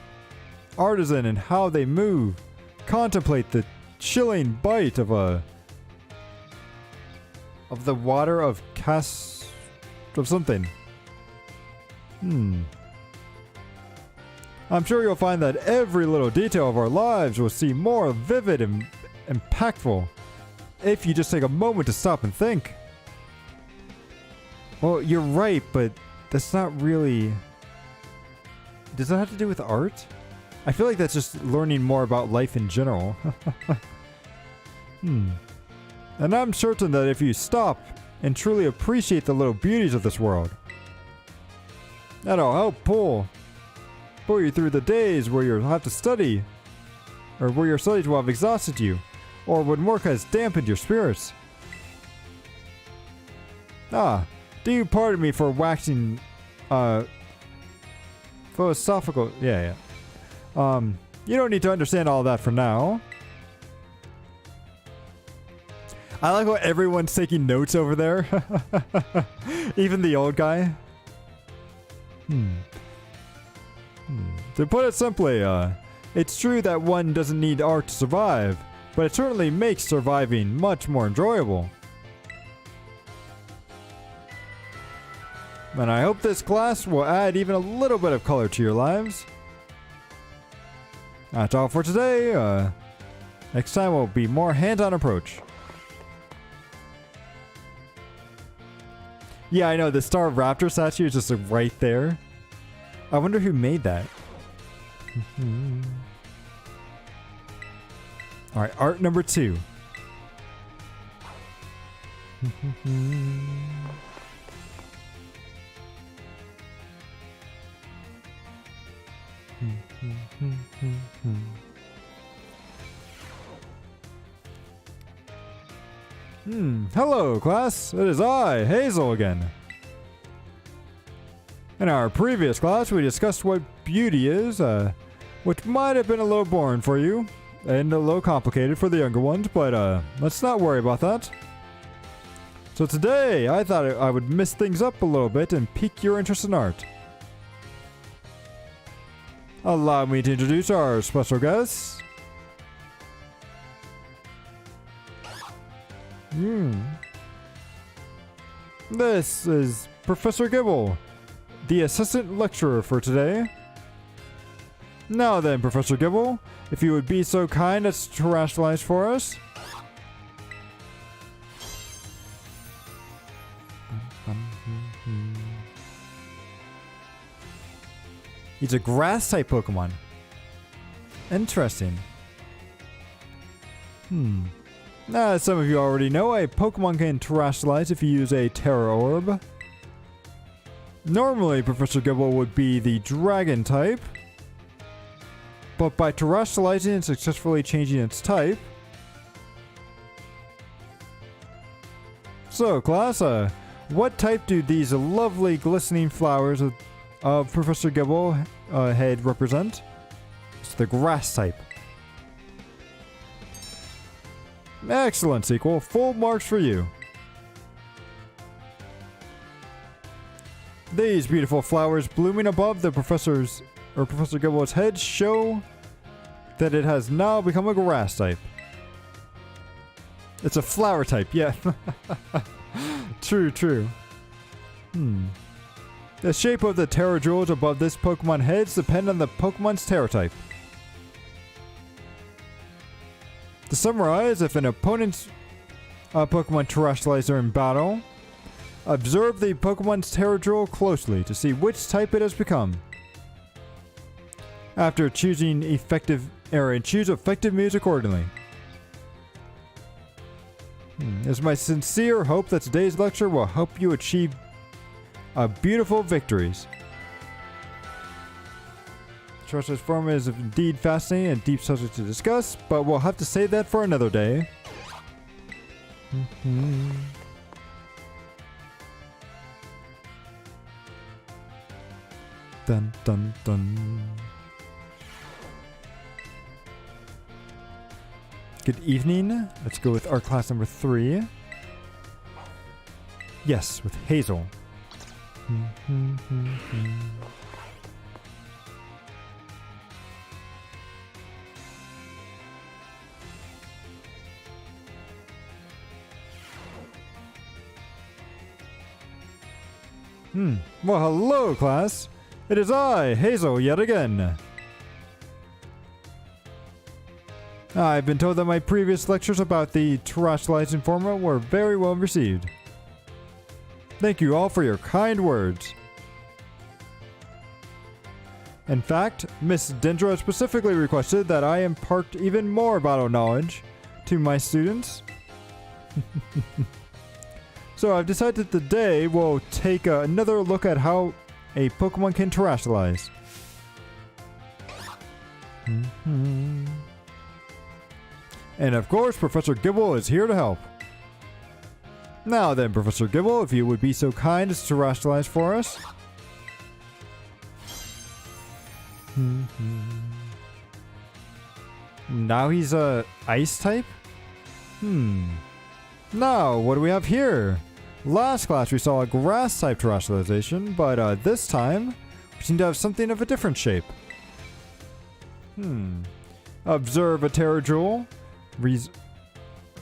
artisan and how they move. Contemplate the chilling bite of the water of something. I'm sure you'll find that every little detail of our lives will seem more vivid and impactful if you just take a moment to stop and think. Well, you're right, but that's not really... Does that have to do with art? I feel like that's just learning more about life in general. And I'm certain that if you stop and truly appreciate the little beauties of this world, that'll help pull you through the days where you'll have to study, or where your studies will have exhausted you, or when work has dampened your spirits. Do you pardon me for waxing philosophical? Yeah. You don't need to understand all that for now. I like how everyone's taking notes over there. Even the old guy. To put it simply, it's true that one doesn't need art to survive, but it certainly makes surviving much more enjoyable. And I hope this class will add even a little bit of color to your lives. That's all for today. Next time will be more hands-on approach. Yeah, I know, the Star Raptor statue is just right there. I wonder who made that. Alright, art number 2. Hello, class. It is I, Hazel, again. In our previous class, we discussed what beauty is, which might have been a little boring for you, and a little complicated for the younger ones, but let's not worry about that. So today, I thought I would mix things up a little bit and pique your interest in art. Allow me to introduce our special guests. This is Professor Gibble, the assistant lecturer for today. Now then, Professor Gibble, if you would be so kind as to rationalize for us. He's a grass-type Pokemon. Interesting. As some of you already know, a Pokemon can terrestrialize if you use a Terra Orb. Normally, Professor Gibble would be the Dragon type, but by terrestrializing and successfully changing its type. So, class, what type do these lovely glistening flowers of Professor Gibble head represent? It's the grass type. Excellent, sequel. Full marks for you. These beautiful flowers blooming above the Professor Gibble's head show that it has now become a grass type. It's a flower type, yeah. True. The shape of the Terra Jewels above this Pokemon heads depend on the Pokemon's Terra type. To summarize, if an opponent's Pokemon terrestrializes during battle, observe the Pokemon's Terra Jewel closely to see which type it has become. After choosing choose effective moves accordingly. It's my sincere hope that today's lecture will help you achieve beautiful victories. Terrestrial's form is indeed fascinating and deep subject to discuss, but we'll have to save that for another day. Dun dun dun. Good evening. Let's go with art class number 3. Yes, with Hazel. Well, hello, class. It is I, Hazel, yet again. I've been told that my previous lectures about the terrestrializing formula were very well received. Thank you all for your kind words. In fact, Miss Dendra specifically requested that I impart even more battle knowledge to my students. So I've decided today we'll take another look at how a Pokemon can terrestrialize. And of course, Professor Gibble is here to help. Now then, Professor Gibble, if you would be so kind as to terrestrialize for us. Now he's a ice type? Now, what do we have here? Last class we saw a grass type terrestrialization, but this time we seem to have something of a different shape. Observe a Terradrol.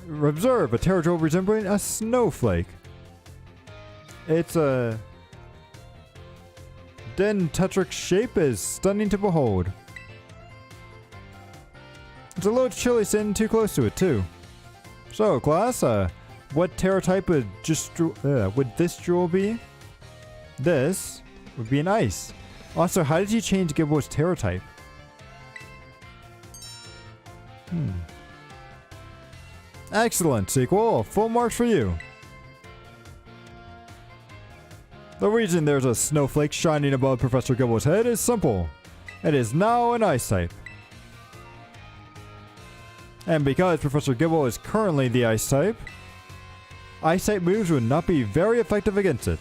Observe a Terradrol resembling a snowflake. Its dentetric shape is stunning to behold. It's a little chilly sitting too close to it too. So, class, what Terra type would this jewel be? This would be an ice. Also, how did you change Gibble's Terra type? Excellent, sequel. Full marks for you. The reason there's a snowflake shining above Professor Gibble's head is simple. It is now an ice type. And because Professor Gibble is currently the ice type moves would not be very effective against it.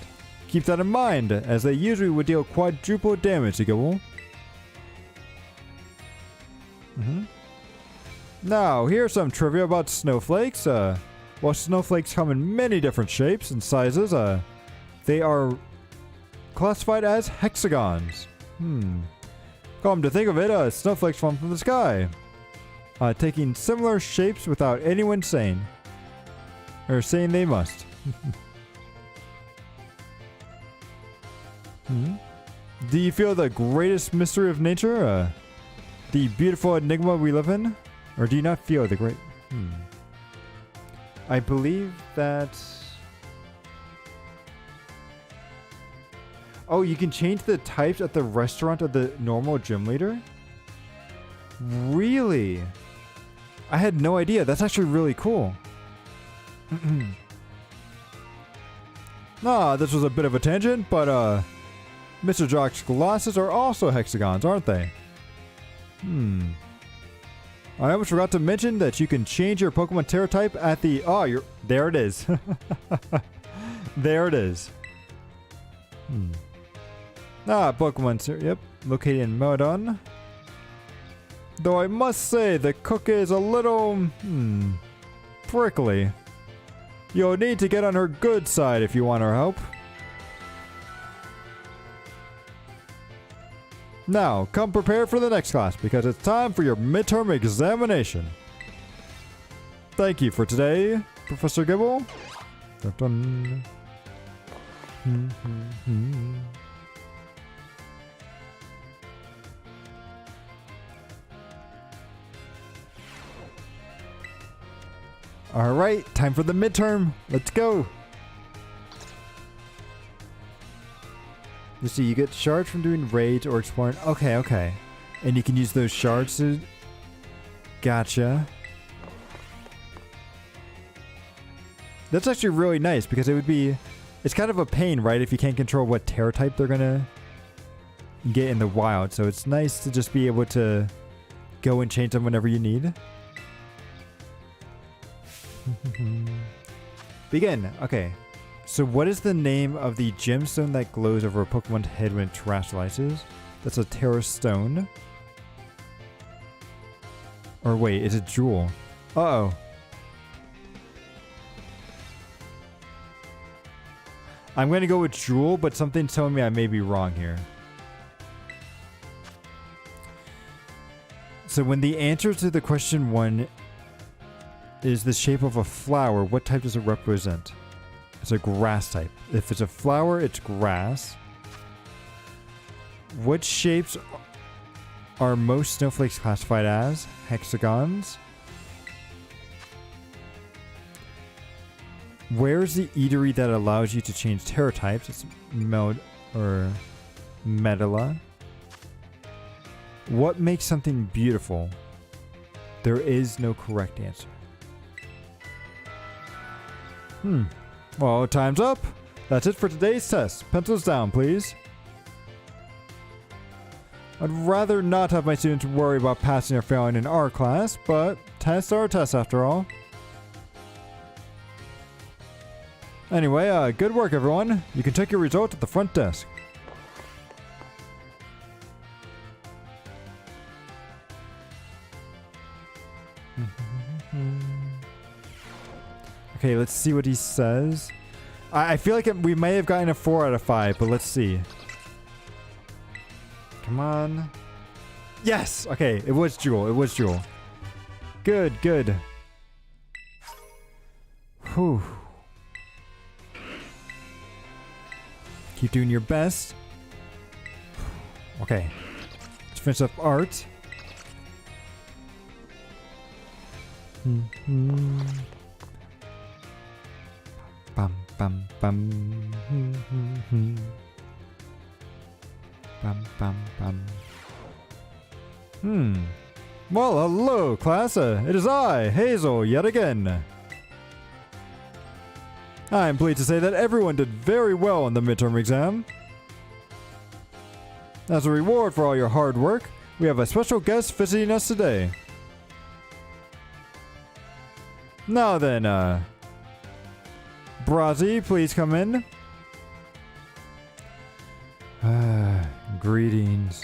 Keep that in mind, as they usually would deal quadruple damage to Gibble. Now, here's some trivia about snowflakes. While snowflakes come in many different shapes and sizes, they are classified as hexagons. Come to think of it, snowflakes fall from the sky, taking similar shapes without anyone saying they must. Do you feel the greatest mystery of nature? The beautiful enigma we live in? Or do you not feel the great... I believe that... Oh, you can change the types at the restaurant of the normal gym leader? Really? I had no idea. That's actually really cool. This was a bit of a tangent, but Mr. Jock's glasses are also hexagons, aren't they? I almost forgot to mention that you can change your Pokemon Terra type at the... there it is. There it is. Pokemon Terra, yep. Located in Melodon. Though I must say, the cook is a little... prickly. You'll need to get on her good side if you want her help. Now, come prepared for the next class, because it's time for your midterm examination. Thank you for today, Professor Gibble. Dun, dun. Alright, time for the midterm. Let's go. You see, you get shards from doing raids or exploring. Okay. And you can use those shards to... Gotcha. That's actually really nice because it would be... It's kind of a pain, right? If you can't control what Terra type they're gonna get in the wild, so it's nice to just be able to go and change them whenever you need. Begin. Okay. So what is the name of the gemstone that glows over a Pokemon's head when it terrestrializes? That's a Terra Stone. Or wait, it's a jewel. Uh-oh. I'm going to go with jewel, but something's telling me I may be wrong here. So when the answer to the question 1 is the shape of a flower, what type does it represent? It's a grass type. If it's a flower, it's grass. What shapes are most snowflakes classified as? Hexagons. Where's the eatery that allows you to change terra types? It's Medela. What makes something beautiful? There is no correct answer. Well, time's up. That's it for today's test. Pencils down, please. I'd rather not have my students worry about passing or failing in our class, but tests are tests after all. Anyway, good work everyone. You can check your results at the front desk. Okay, let's see what he says. I feel like we may have gotten a 4 out of 5, but let's see. Come on. Yes! Okay, it was Jewel. It was Jewel. Good, good. Whew. Keep doing your best. Okay. Let's finish up art. Bum, bum, bum. Bum, bum, bum. Well, hello, class. It is I, Hazel, yet again. I am pleased to say that everyone did very well in the midterm exam. As a reward for all your hard work, we have a special guest visiting us today. Now then, Brazzy, please come in. Greetings.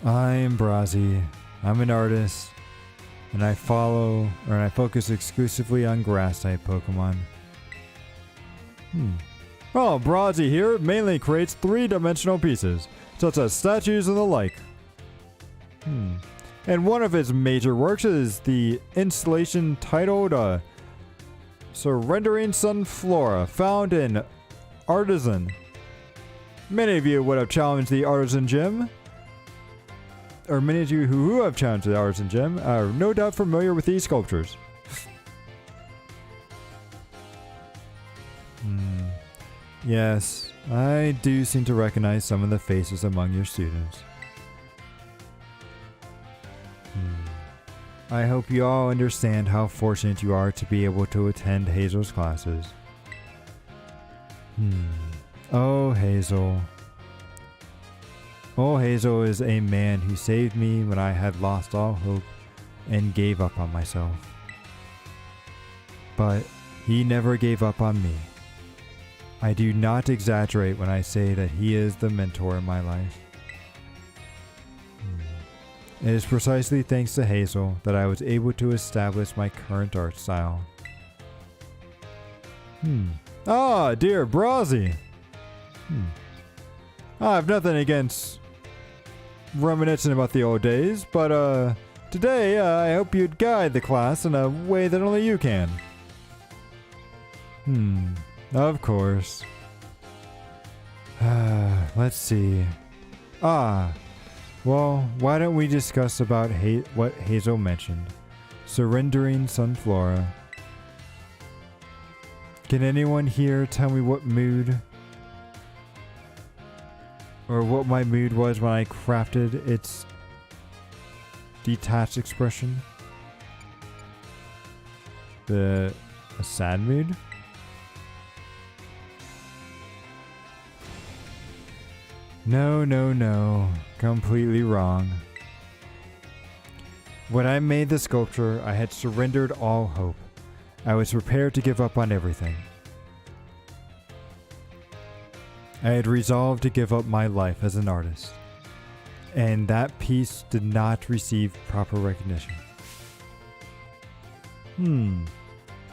I'm Brazzy. I'm an artist, and I focus exclusively on grass-type Pokemon. Well, Brazzy here mainly creates three-dimensional pieces, such as statues and the like. And one of his major works is the installation titled Surrendering Sunflora, found in Artisan. Many of you would have challenged the Artisan Gym, or many of you who have challenged the Artisan Gym are no doubt familiar with these sculptures. Yes, I do seem to recognize some of the faces among your students. I hope you all understand how fortunate you are to be able to attend Hazel's classes. Oh, Hazel. Oh, Hazel is a man who saved me when I had lost all hope and gave up on myself. But he never gave up on me. I do not exaggerate when I say that he is the mentor in my life. It is precisely thanks to Hazel that I was able to establish my current art style. Ah, dear Brazzy. I have nothing against reminiscing about the old days, but today I hope you'd guide the class in a way that only you can. Of course. Let's see. Well, why don't we discuss about what Hazel mentioned? Surrendering Sunflora. Can anyone here tell me what mood or what my mood was when I crafted its detached expression? A sad mood? No. Completely wrong. When I made the sculpture, I had surrendered all hope. I was prepared to give up on everything. I had resolved to give up my life as an artist. And that piece did not receive proper recognition.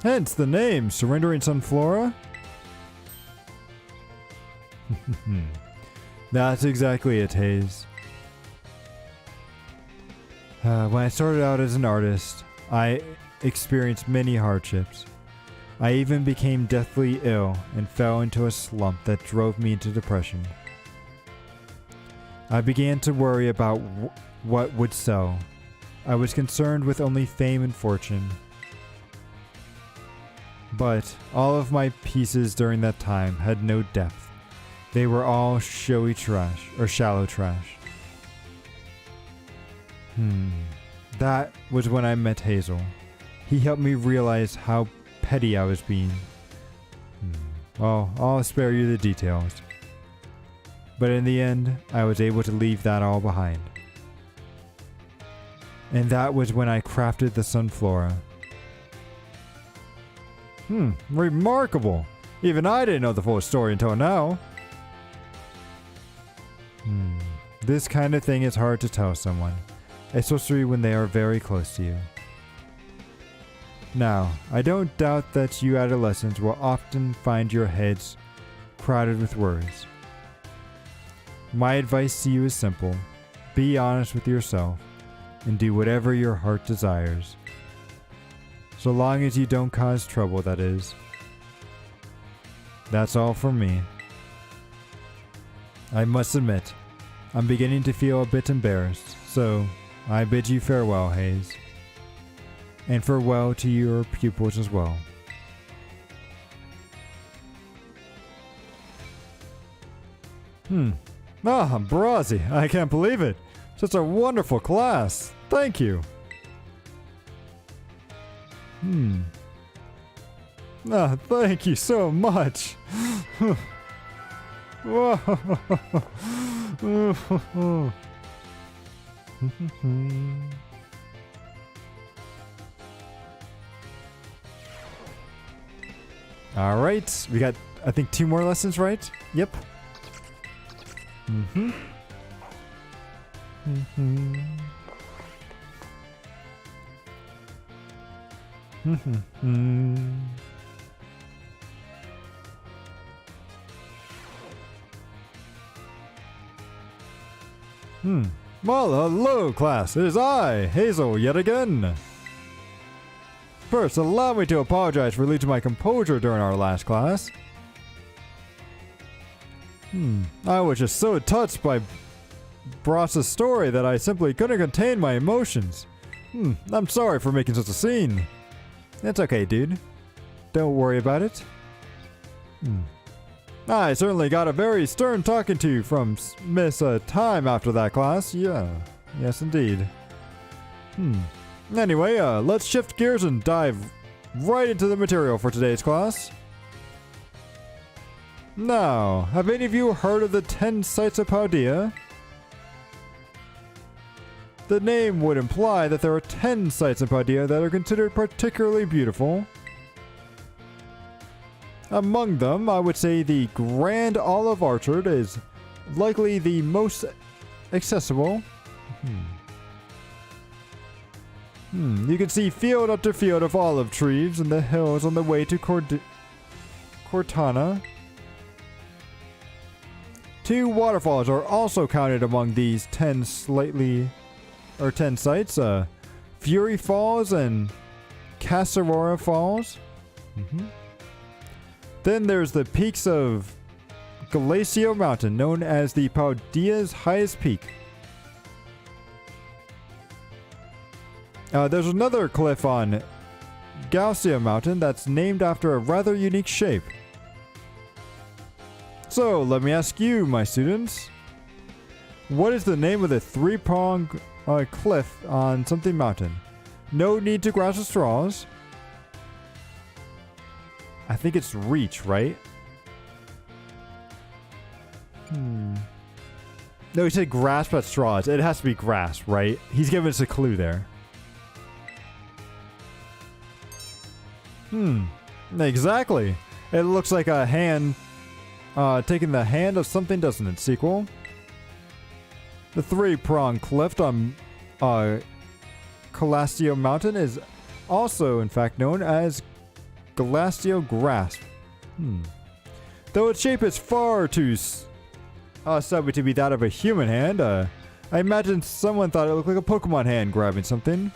Hence the name, Surrendering Sunflora? That's exactly it, Hayes. When I started out as an artist, I experienced many hardships. I even became deathly ill and fell into a slump that drove me into depression. I began to worry about what would sell. I was concerned with only fame and fortune. But all of my pieces during that time had no depth. They were all showy trash, or shallow trash. That was when I met Hazel. He helped me realize how petty I was being. Well, I'll spare you the details. But in the end, I was able to leave that all behind. And that was when I crafted the Sunflora. Remarkable! Even I didn't know the full story until now. This kind of thing is hard to tell someone, especially when they are very close to you. Now, I don't doubt that you adolescents will often find your heads crowded with worries. My advice to you is simple. Be honest with yourself and do whatever your heart desires. So long as you don't cause trouble, that is. That's all from me. I must admit, I'm beginning to feel a bit embarrassed, so I bid you farewell, Hayes. And farewell to your pupils as well. Brazi, I can't believe it. Such a wonderful class. Thank you. Thank you so much. All right, we got, I think, 2 more lessons, right? Yep. Well, hello, class. It is I, Hazel, yet again. First, allow me to apologize for losing my composure during our last class. I was just so touched by Brass's story that I simply couldn't contain my emotions. I'm sorry for making such a scene. It's okay, dude. Don't worry about it. I certainly got a very stern talking to from Miss Time after that class. Yeah. Yes, indeed. Anyway, let's shift gears and dive right into the material for today's class. Now, have any of you heard of the 10 sites of Paldea? The name would imply that there are 10 sites in Paldea that are considered particularly beautiful. Among them, I would say the Grand Olive Orchard is likely the most accessible. You can see field after field of olive trees in the hills on the way to Cortana. 2 waterfalls are also counted among these 10 sites. Fury Falls and Casarora Falls. Then there's the peaks of Glacio Mountain, known as the Paldea's highest peak. There's another cliff on Glacio Mountain that's named after a rather unique shape. So, let me ask you, my students. What is the name of the 3-pronged cliff on something mountain? No need to grasp the straws. I think it's reach, right? No, he said grasp at straws. It has to be grasp, right? He's giving us a clue there. Exactly. It looks like a hand taking the hand of something, doesn't it? Sequel. The three-pronged cliff on Galastio Mountain is also, in fact, known as Galastio Grasp. Though its shape is far too stubby to be that of a human hand, I imagine someone thought it looked like a Pokemon hand grabbing something.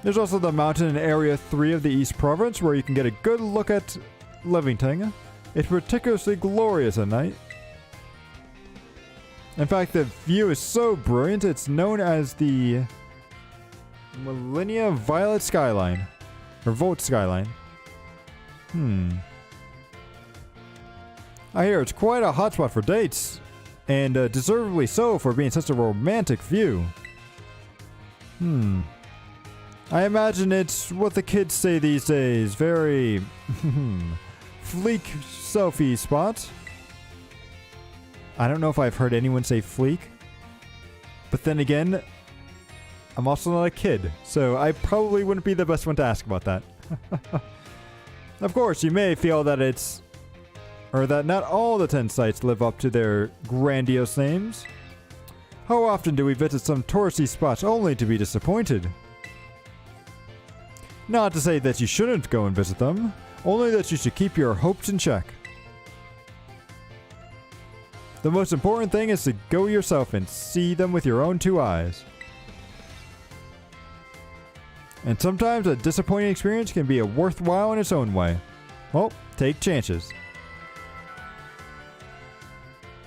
There's also the mountain in Area 3 of the East Province where you can get a good look at Livington. It's particularly glorious at night. In fact, the view is so brilliant, it's known as the Millennia Violet Skyline. Or Volt Skyline. I hear it's quite a hotspot for dates. And deservedly so for being such a romantic view. I imagine it's what the kids say these days. Very fleek selfie spot. I don't know if I've heard anyone say fleek. But then again, I'm also not a kid, so I probably wouldn't be the best one to ask about that. Of course, you may feel that that not all the 10 sites live up to their grandiose names. How often do we visit some touristy spots only to be disappointed? Not to say that you shouldn't go and visit them, only that you should keep your hopes in check. The most important thing is to go yourself and see them with your own two eyes. And sometimes a disappointing experience can be a worthwhile in its own way. Well, take chances.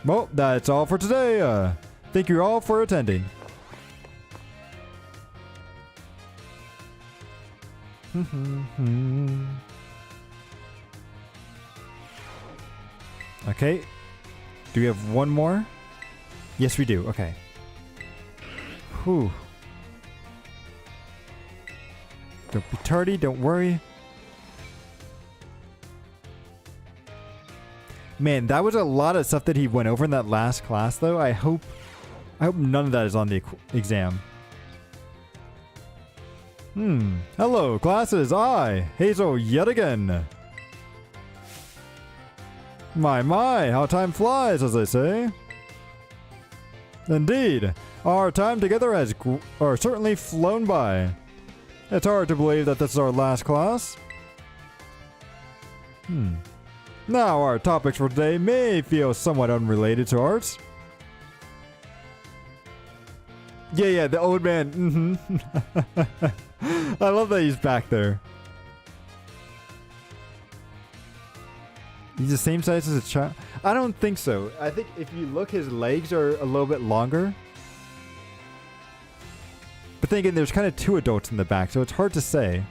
Well, that's all for today. Thank you all for attending. Okay. Do we have one more? Yes, we do. Okay. Whew. Don't be tardy. Don't worry. Man, that was a lot of stuff that he went over in that last class, though. I hope none of that is on the exam. Hello, classes. I, Hazel, yet again. My, how time flies, as they say. Indeed, our time together has certainly flown by. It's hard to believe that this is our last class. Now, our topics for today may feel somewhat unrelated to arts. Yeah, the old man. I love that he's back there. He's the same size as a child? I don't think so. I think if you look, his legs are a little bit longer. But then again, there's kind of two adults in the back, so it's hard to say.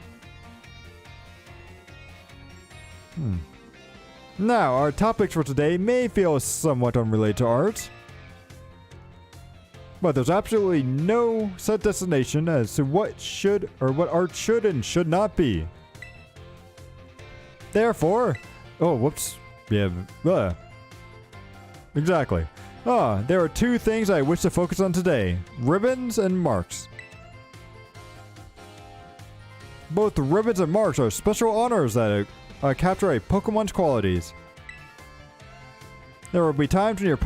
Now, our topics for today may feel somewhat unrelated to art. But there's absolutely no set destination as to what art should and should not be. Therefore, oh, whoops. Yeah, exactly. There are two things I wish to focus on today. Ribbons and marks. Both ribbons and marks are special honors that capture a Pokemon's qualities. There will be times when your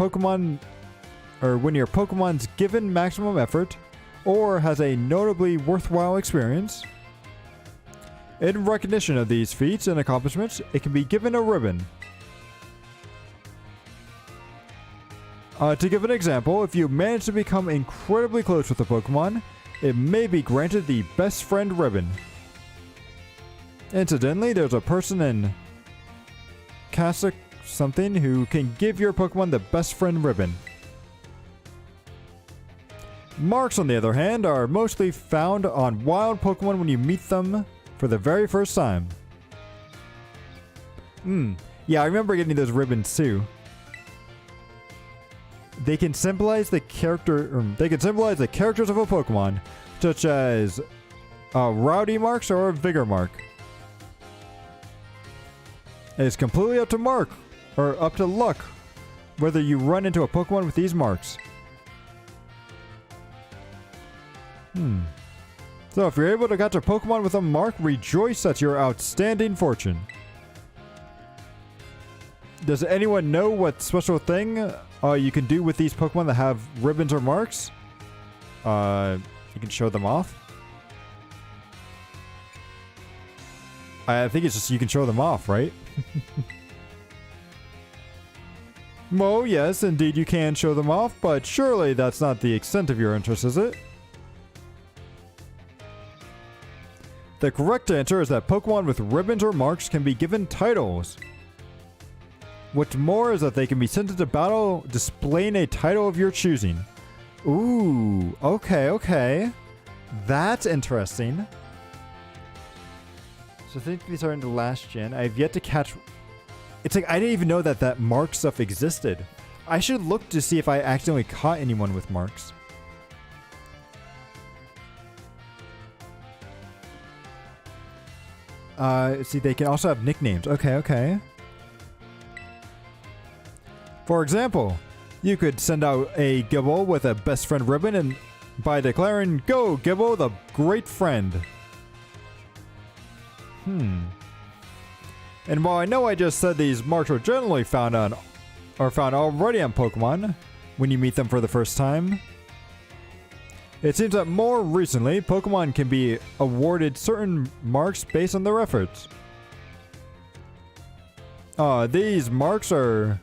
Pokemon's given maximum effort or has a notably worthwhile experience. In recognition of these feats and accomplishments, it can be given a ribbon. To give an example, if you manage to become incredibly close with a Pokemon, it may be granted the Best Friend ribbon. Incidentally, there's a person in Kasuk something who can give your Pokemon the Best Friend ribbon. Marks, on the other hand, are mostly found on wild Pokemon when you meet them for the very first time. Yeah, I remember getting those ribbons too. They can symbolize the characters of a Pokemon, such as Rowdy marks or a vigor mark. It's completely up to mark, or up to luck, whether you run into a Pokemon with these marks. So if you're able to catch a Pokemon with a mark, rejoice at your outstanding fortune. Does anyone know what special thing you can do with these Pokemon that have ribbons or marks? You can show them off. I think it's just you can show them off, right? Well, yes, indeed you can show them off, but surely that's not the extent of your interest, is it? The correct answer is that Pokemon with ribbons or marks can be given titles. What's more is that they can be sent into battle displaying a title of your choosing. Ooh, okay. That's interesting. So I think these are in the last gen. I've yet to catch... It's like I didn't even know that mark stuff existed. I should look to see if I accidentally caught anyone with marks. See, they can also have nicknames. Okay. For example, you could send out a Gibble with a best friend ribbon and by declaring, "Go, Gibble, the great friend." And while I know I just said these marks are generally found already on Pokemon when you meet them for the first time, it seems that more recently, Pokemon can be awarded certain marks based on their efforts. These marks are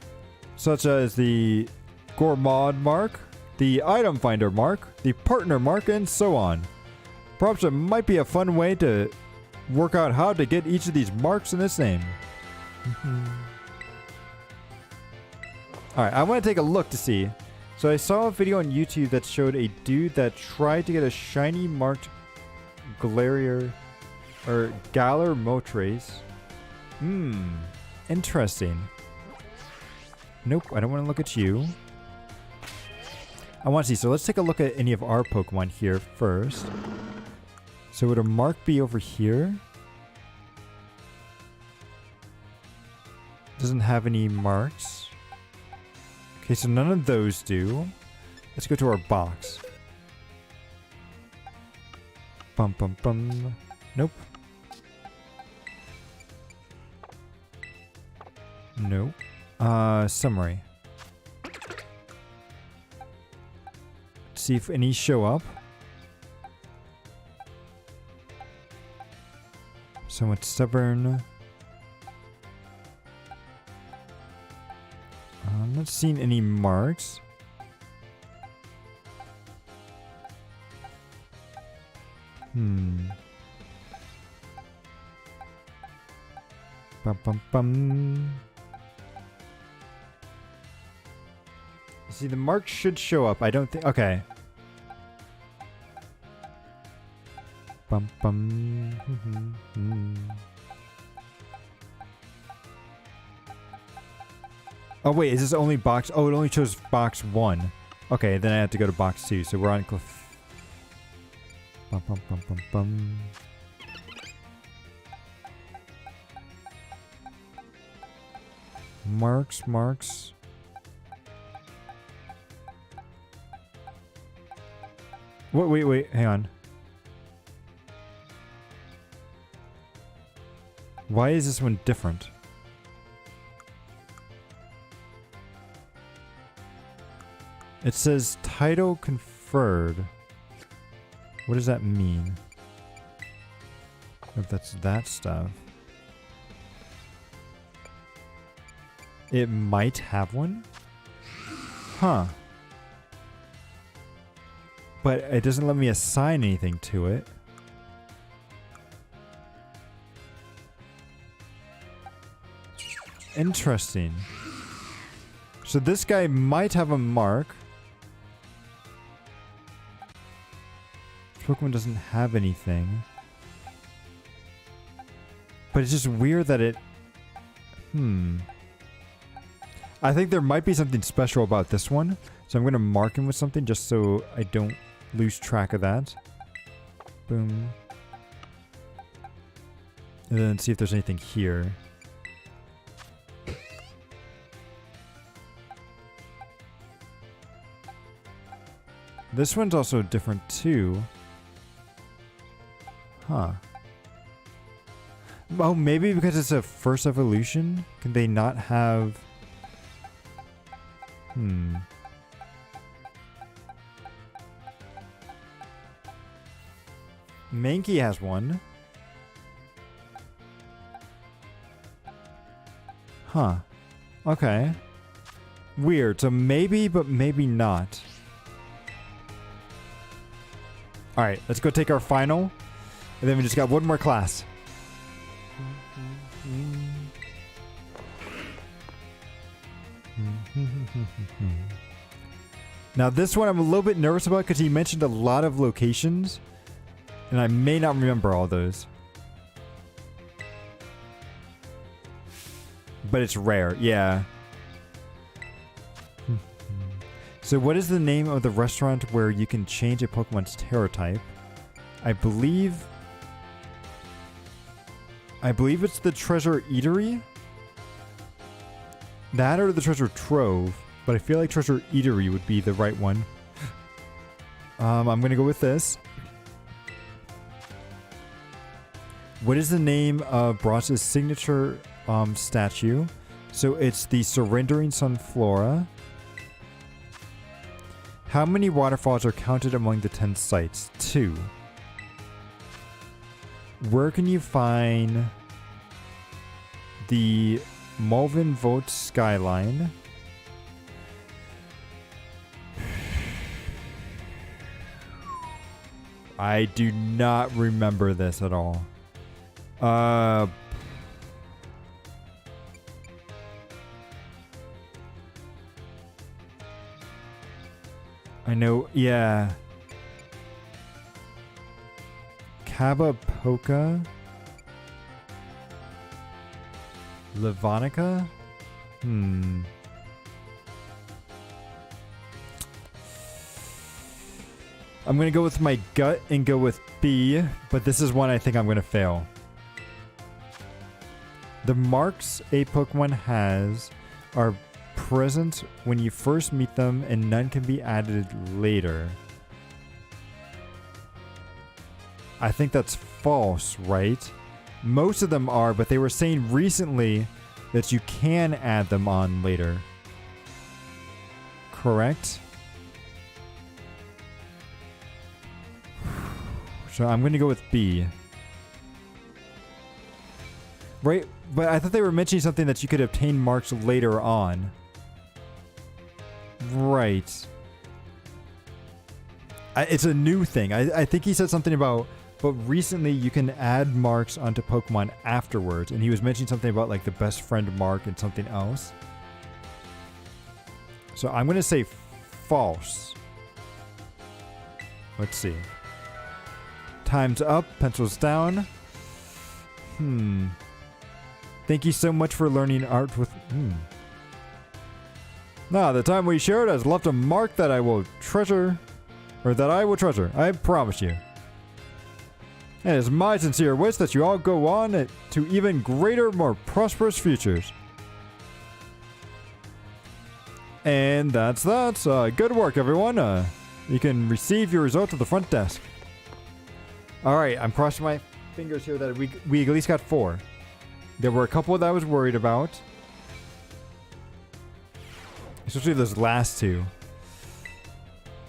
such as the Gourmand mark, the Item Finder mark, the Partner mark, and so on. Perhaps it might be a fun way to work out how to get each of these marks in its name. Alright, I want to take a look to see. So I saw a video on YouTube that showed a dude that tried to get a shiny marked Galarian or Galar Moltres. Interesting. Nope, I don't want to look at you. I want to see. So let's take a look at any of our Pokemon here first. So would a mark be over here? Doesn't have any marks. Okay, so none of those do. Let's go to our box. Bum. Nope. Nope. Summary. Let's see if any show up. Somewhat stubborn. I'm not seeing any marks. Bum. See, the marks should show up. I don't think... Okay. Bum. Oh, wait. Is this only box... Oh, it only shows box 1. Okay, then I have to go to box 2. So we're on cliff. Bum. Marks. Wait, hang on. Why is this one different? It says title conferred. What does that mean? If that's that stuff. It might have one? Huh. But it doesn't let me assign anything to it. Interesting. So this guy might have a mark. Pokemon doesn't have anything. But it's just weird that it... I think there might be something special about this one. So I'm going to mark him with something just so I don't lose track of that. Boom. And then see if there's anything here. This one's also different too. Huh. Oh, maybe because it's a first evolution? Can they not have... Mankey has one. Huh. Okay. Weird. So maybe, but maybe not. Alright, let's go take our final. And then we just got one more class. Now this one I'm a little bit nervous about because he mentioned a lot of locations. And I may not remember all those. But it's rare, yeah. So what is the name of the restaurant where you can change a Pokemon's Terra type? I believe it's the Treasure Eatery. That or the Treasure Trove. But I feel like Treasure Eatery would be the right one. I'm going to go with this. What is the name of Bronze's signature statue? So it's the Surrendering Sunflora. How many waterfalls are counted among the 10 sites? 2. Where can you find the Malvin Vote skyline? I do not remember this at all. I know, yeah. Kabapoka? Livonica? I'm gonna go with my gut and go with B, but this is one I think I'm gonna fail. The marks a Pokemon has are present when you first meet them and none can be added later. I think that's false, right? Most of them are, but they were saying recently that you can add them on later. Correct? So I'm going to go with B. Right, but I thought they were mentioning something that you could obtain marks later on. Right. It's a new thing. I think he said something about, but recently you can add marks onto Pokemon afterwards. And he was mentioning something about like the best friend mark and something else. So I'm going to say false. Let's see. Time's up. Pencils down. Thank you so much for learning art with... the time we shared has left a mark that I will treasure. Or that I will treasure. I promise you. And it's my sincere wish that you all go on to even greater, more prosperous futures. And that's that. Good work, everyone. You can receive your results at the front desk. Alright, I'm crossing my fingers here that we at least got 4. There were a couple that I was worried about. Especially those last 2.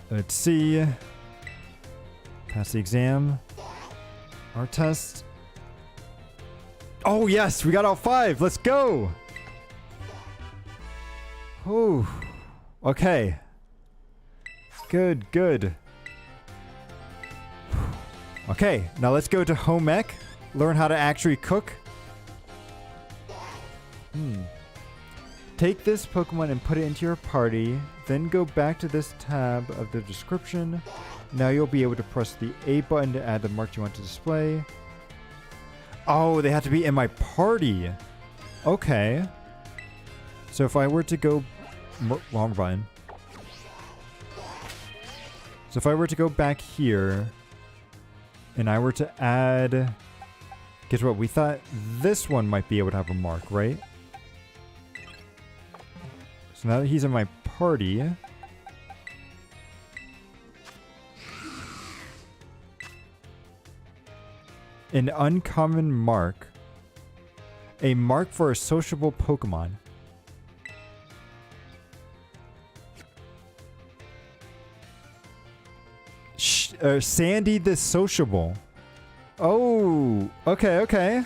Let's see. Pass the exam. Our test. Oh, yes! We got all 5! Let's go! Whew. Okay. Good, good. Okay, now let's go to home ec. Learn how to actually cook. Take this Pokemon and put it into your party. Then go back to this tab of the description. Now you'll be able to press the A button to add the mark you want to display. Oh, they have to be in my party. Okay. So if I were to go... Wrong button. So if I were to go back here... and I were to add Guess what? We thought this one might be able to have a mark, right? So now that he's in my party... An uncommon mark. A mark for a sociable Pokemon. Sandy the Sociable. Oh, okay, okay.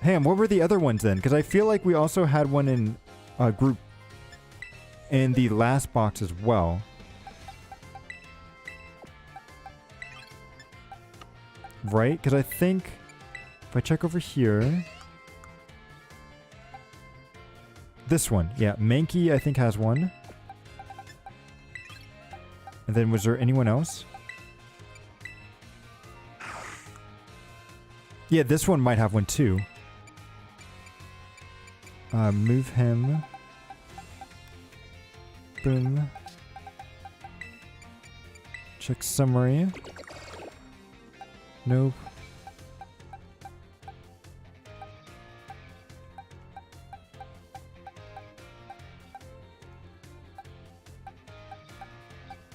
Ham, what were the other ones then? Because I feel like we also had one in group in the last box as well. Right? Because I think if I check over here... This one. Yeah, Mankey I think has one. And then was there anyone else? Yeah, this one might have one too. Move him. Boom. Check summary. Nope.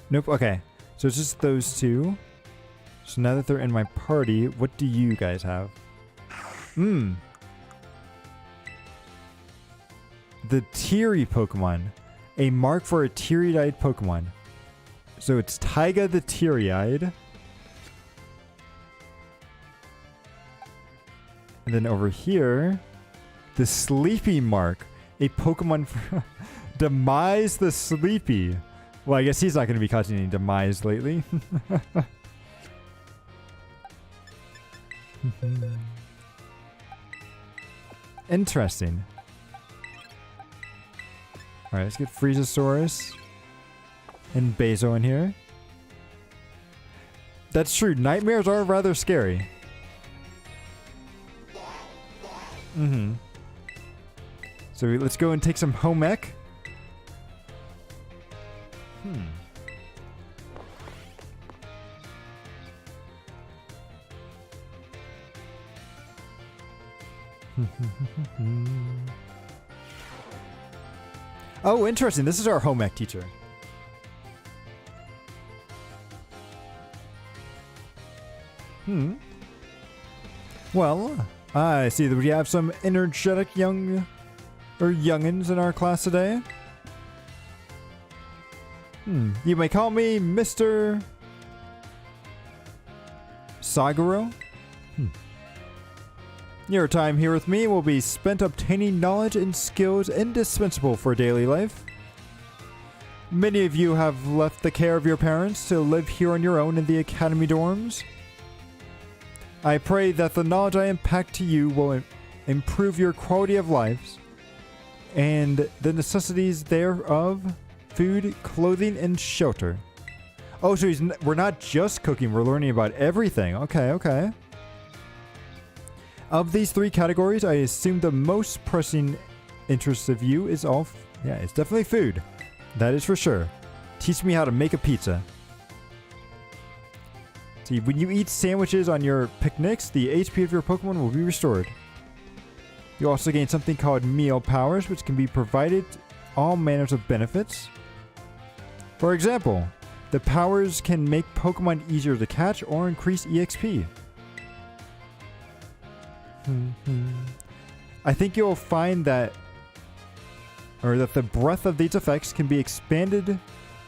Nope, okay. So it's just those two. So now that they're in my party, what do you guys have? The Teary Pokemon. A mark for a teary-eyed Pokemon. So it's Taiga the Teary-eyed. And then over here, the Sleepy mark. A Pokemon for Demise the Sleepy. Well, I guess he's not going to be causing any demise lately. Interesting. Alright, let's get Friezasaurus and Bezo in here. That's true. Nightmares are rather scary. So let's go and take some home ec. Oh, interesting. This is our home ec teacher. Well, I see that we have some energetic youngins in our class today. You may call me Mr. Saguro. Your time here with me will be spent obtaining knowledge and skills indispensable for daily life. Many of you have left the care of your parents to live here on your own in the academy dorms. I pray that the knowledge I impart to you will improve your quality of lives and the necessities thereof, food, clothing, and shelter. Oh, so we're not just cooking, we're learning about everything. Okay, okay. Of these three categories, I assume the most pressing interest of you is it's definitely food. That is for sure. Teach me how to make a pizza. See, when you eat sandwiches on your picnics, the HP of your Pokemon will be restored. You also gain something called meal powers, which can be provided all manners of benefits. For example, the powers can make Pokemon easier to catch or increase EXP. I think you'll find that the breadth of these effects can be expanded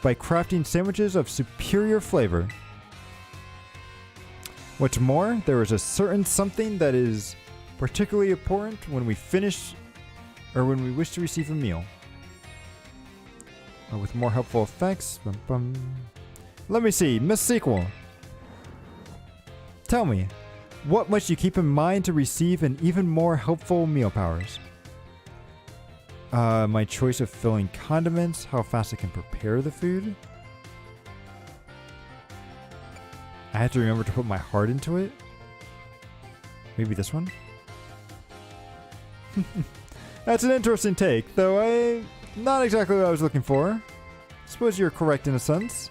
by crafting sandwiches of superior flavor. What's more, there is a certain something that is particularly important when we finish or when we wish to receive a meal. With more helpful effects. Let me see, Miss Sequel. Tell me, what must you keep in mind to receive an even more helpful meal powers? My choice of filling condiments, how fast I can prepare the food. I have to remember to put my heart into it. Maybe this one? That's an interesting take, though not exactly what I was looking for. I suppose you're correct in a sense.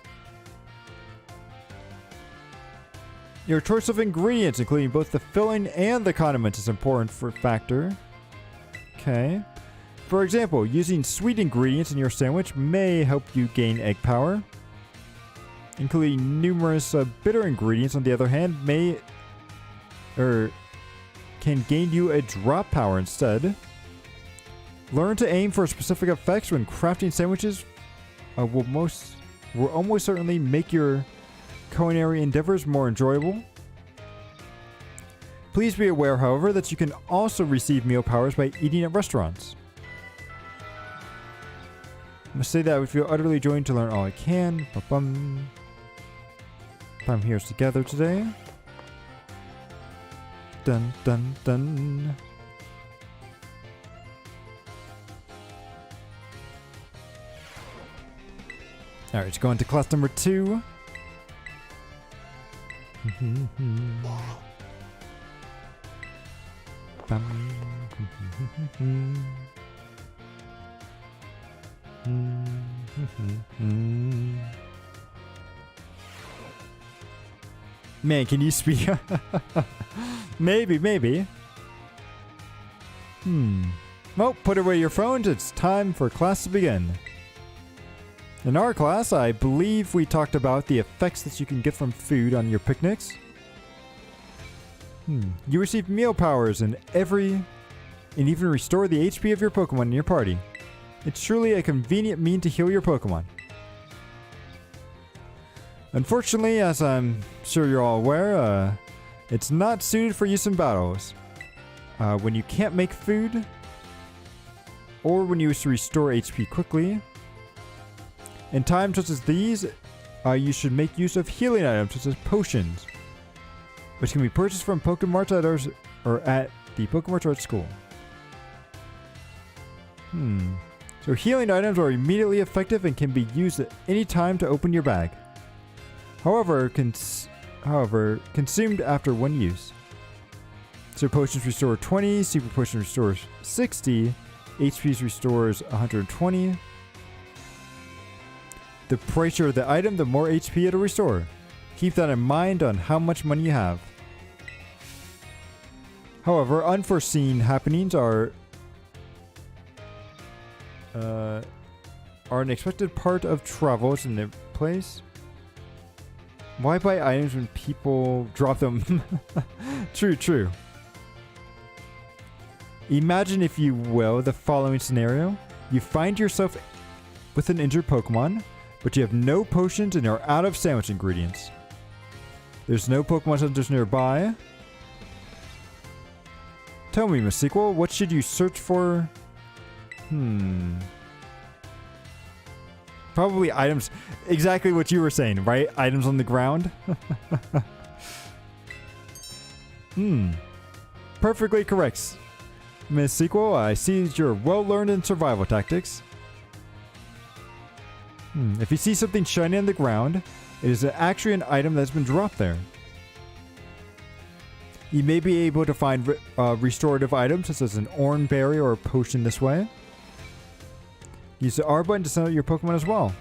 Your choice of ingredients, including both the filling and the condiments, is important for factor. Okay. For example, using sweet ingredients in your sandwich may help you gain egg power. Including numerous bitter ingredients, on the other hand, can gain you a drop power instead. Learn to aim for specific effects when crafting sandwiches will almost certainly make your culinary endeavors more enjoyable. Please be aware, however, that you can also receive meal powers by eating at restaurants. I must say that I would feel utterly joined to learn all I can. Ba-bum. Time here is together today. Dun dun dun. Alright, let's go into class number 2. Man, can you speak? Maybe. Well, put away your phones. It's time for class to begin. In our class, I believe we talked about the effects that you can get from food on your picnics. You receive meal powers and even restore the HP of your Pokemon in your party. It's truly a convenient means to heal your Pokemon. Unfortunately, as I'm sure you're all aware, it's not suited for use in battles. When you can't make food, or when you wish to restore HP quickly. In times such as these, you should make use of healing items such as potions, which can be purchased from Pokemarts at the Pokemarts at school. So healing items are immediately effective and can be used at any time to open your bag. However, consumed after one use. So potions restore 20, super potion restores 60, HP's restores 120. The pricier the item, the more HP it'll restore. Keep that in mind on how much money you have. However, unforeseen happenings are an expected part of travel. It's in the place. Why buy items when people drop them? True. Imagine, if you will, the following scenario. You find yourself with an injured Pokemon, but you have no potions and are out of sandwich ingredients. There's no Pokemon centers nearby. Tell me, Miss Sequel, what should you search for? Probably items. Exactly what you were saying, right? Items on the ground. Perfectly correct. Miss Sequel, I see you're well learned in survival tactics. If you see something shiny on the ground, it is actually an item that's been dropped there. You may be able to find restorative items such as an orange berry or a potion this way. Use the R button to send out your Pokemon as well.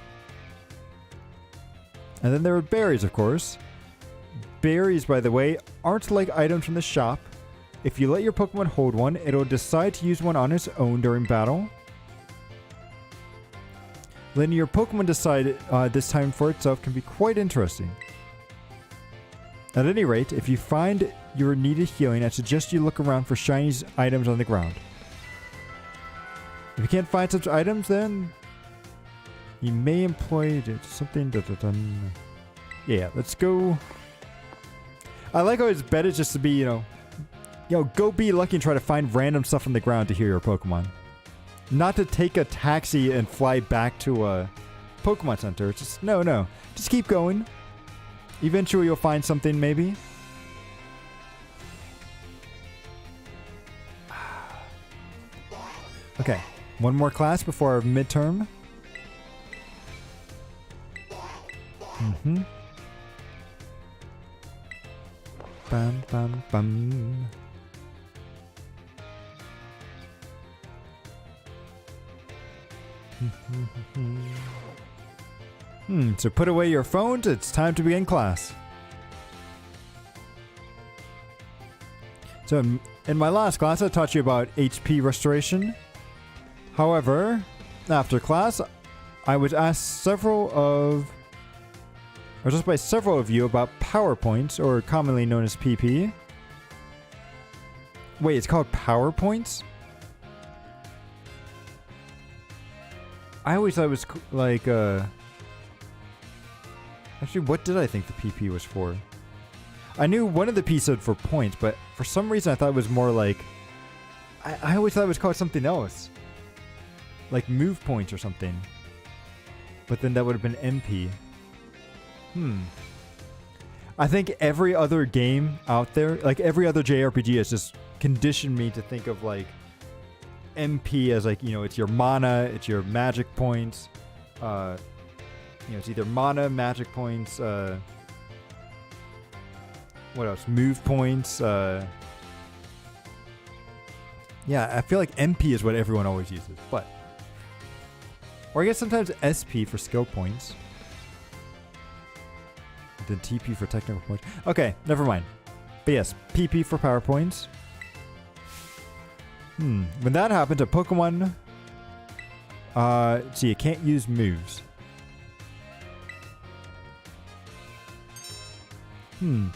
And then there are berries, of course. Berries, by the way, aren't like items from the shop. If you let your Pokemon hold one, it'll decide to use one on its own during battle. Letting your Pokemon decide this time for itself can be quite interesting. At any rate, if you find your needed healing, I suggest you look around for shiny items on the ground. If you can't find such items, then you may employ something. Yeah, let's go. I like how it's better just to be, go be lucky and try to find random stuff on the ground to heal your Pokemon. Not to take a taxi and fly back to a Pokemon Center. It's just, no. Just keep going. Eventually you'll find something, maybe. Okay. One more class before our midterm. Bum, bum, bum. So put away your phones. It's time to begin class. So in my last class, I taught you about HP restoration. However, after class, I was asked by several of you about PowerPoints, or commonly known as PP. Wait, it's called PowerPoints? I always thought it was like, actually, what did I think the PP was for? I knew one of the P stood for points, but for some reason I thought it was more like... I always thought it was called something else. Like move points or something. But then that would have been MP. I think every other game out there, like every other JRPG, has just conditioned me to think of like MP as like, you know, it's your mana, it's your magic points. You know, it's either mana, magic points, what else? Move points. Yeah, I feel like MP is what everyone always uses, but... Or I guess sometimes SP for skill points. Then TP for technical points. Okay, never mind. But yes, PP for power points. When that happens, a Pokemon... see, it can't use moves.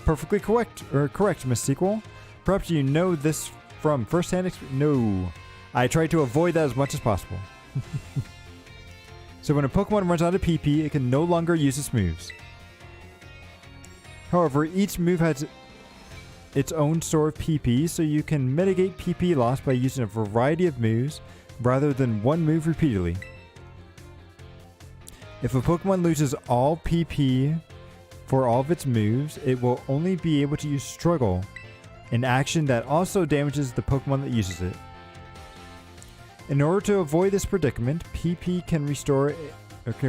Perfectly correct, Miss Sequel. Perhaps you know this from first-hand experience. No. I tried to avoid that as much as possible. So when a Pokemon runs out of PP, it can no longer use its moves. However, each move has its own store of PP, so you can mitigate PP loss by using a variety of moves rather than one move repeatedly. If a Pokemon loses all PP for all of its moves, it will only be able to use Struggle, an action that also damages the Pokemon that uses it. In order to avoid this predicament, PP can be restored at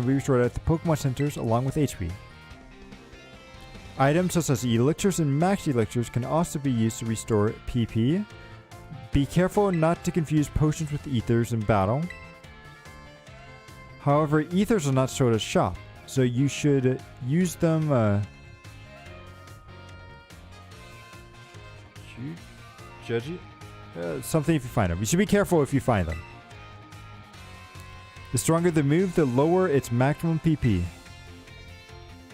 the Pokemon centers along with HP. Items such as elixirs and max elixirs can also be used to restore PP. Be careful not to confuse potions with ethers in battle. However, ethers are not sold at shop, so you should use them judge it? Something if you find them. You should be careful if you find them. The stronger the move, the lower its maximum PP.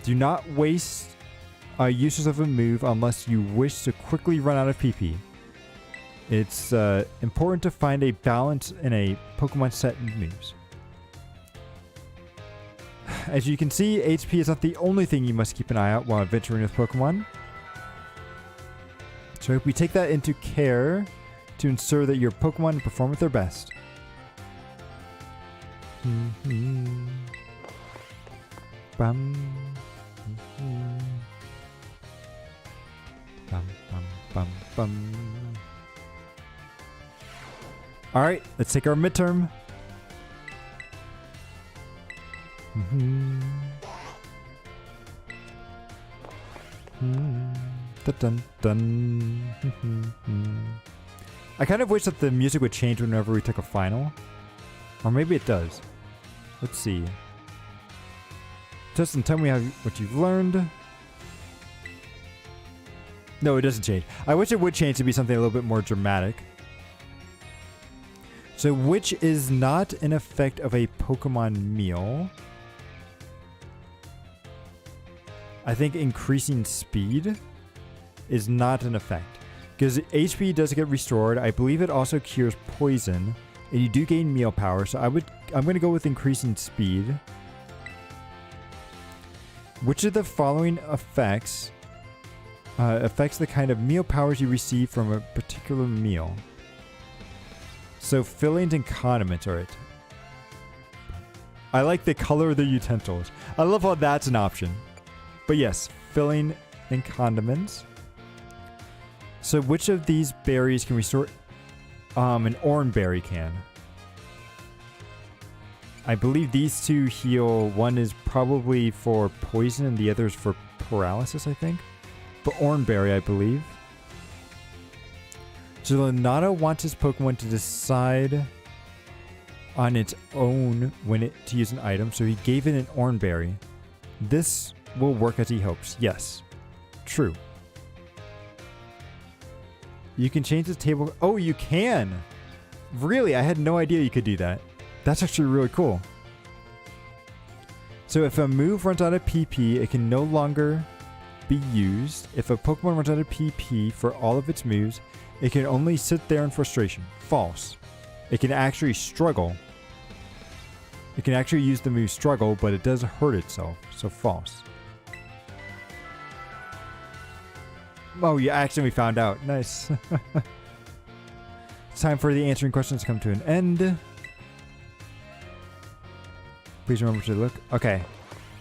Do not waste uses of a move unless you wish to quickly run out of PP. It's important to find a balance in a Pokemon set of moves. As you can see, HP is not the only thing you must keep an eye out while adventuring with Pokemon. So if we take that into care to ensure that your Pokemon perform at their best. Bum. Bum, bum, bum, bum. All right, let's take our midterm. Dun, dun. I kind of wish that the music would change whenever we took a final. Or maybe it does. Let's see. Justin, tell me what you've learned. No, it doesn't change. I wish it would change to be something a little bit more dramatic. So, which is not an effect of a Pokemon meal? I think increasing speed is not an effect. Because HP does get restored. I believe it also cures poison. And you do gain meal power. So I'm going to go with increasing speed. Which of the following affects the kind of meal powers you receive from a particular meal? So fillings and condiments are it. I like the color of the utensils. I love how that's an option. But yes, filling and condiments. So which of these berries can restore... an orange berry can. I believe these two heal. One is probably for poison and the other is for paralysis, I think. But orange berry, I believe. So Leonardo wants his Pokemon to decide on its own when to use an item, so he gave it an orange berry. This will work as he hopes. Yes. True. You can change the table. Oh, you can. Really? I had no idea you could do that. That's actually really cool. So if a move runs out of PP, it can no longer be used. If a Pokemon runs out of PP for all of its moves, it can only sit there in frustration. False. It can actually struggle. It can actually use the move struggle, but it does hurt itself. So false. Oh, you accidentally found out. Nice. It's time for the answering questions to come to an end. Please remember to look. Okay.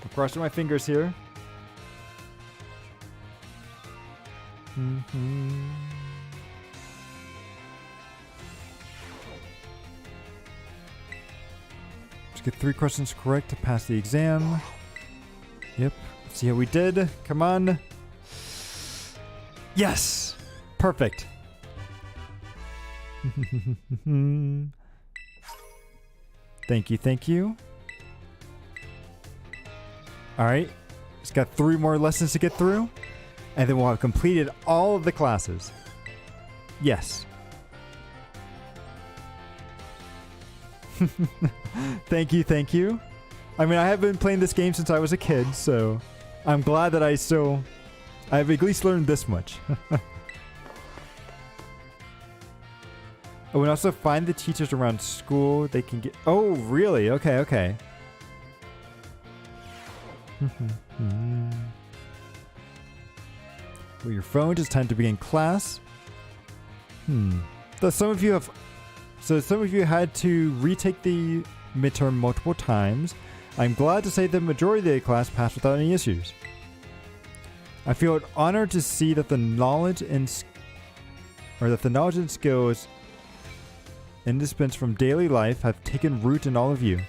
I'm crossing my fingers here. Let's get 3 questions correct to pass the exam. Yep. Let's see how we did. Come on. Yes! Perfect. Thank you, thank you. Alright. Just got 3 more lessons to get through. And then we'll have completed all of the classes. Yes. Thank you, thank you. I mean, I have been playing this game since I was a kid, so I'm glad that I've at least learned this much. Oh, and also find the teachers around school. They can get... Oh, really? Okay, okay. Well, your phone, it's time to begin class. So some of you had to retake the midterm multiple times. I'm glad to say the majority of the class passed without any issues. I feel honored to see that the knowledge and skills indispensable from daily life have taken root in all of you.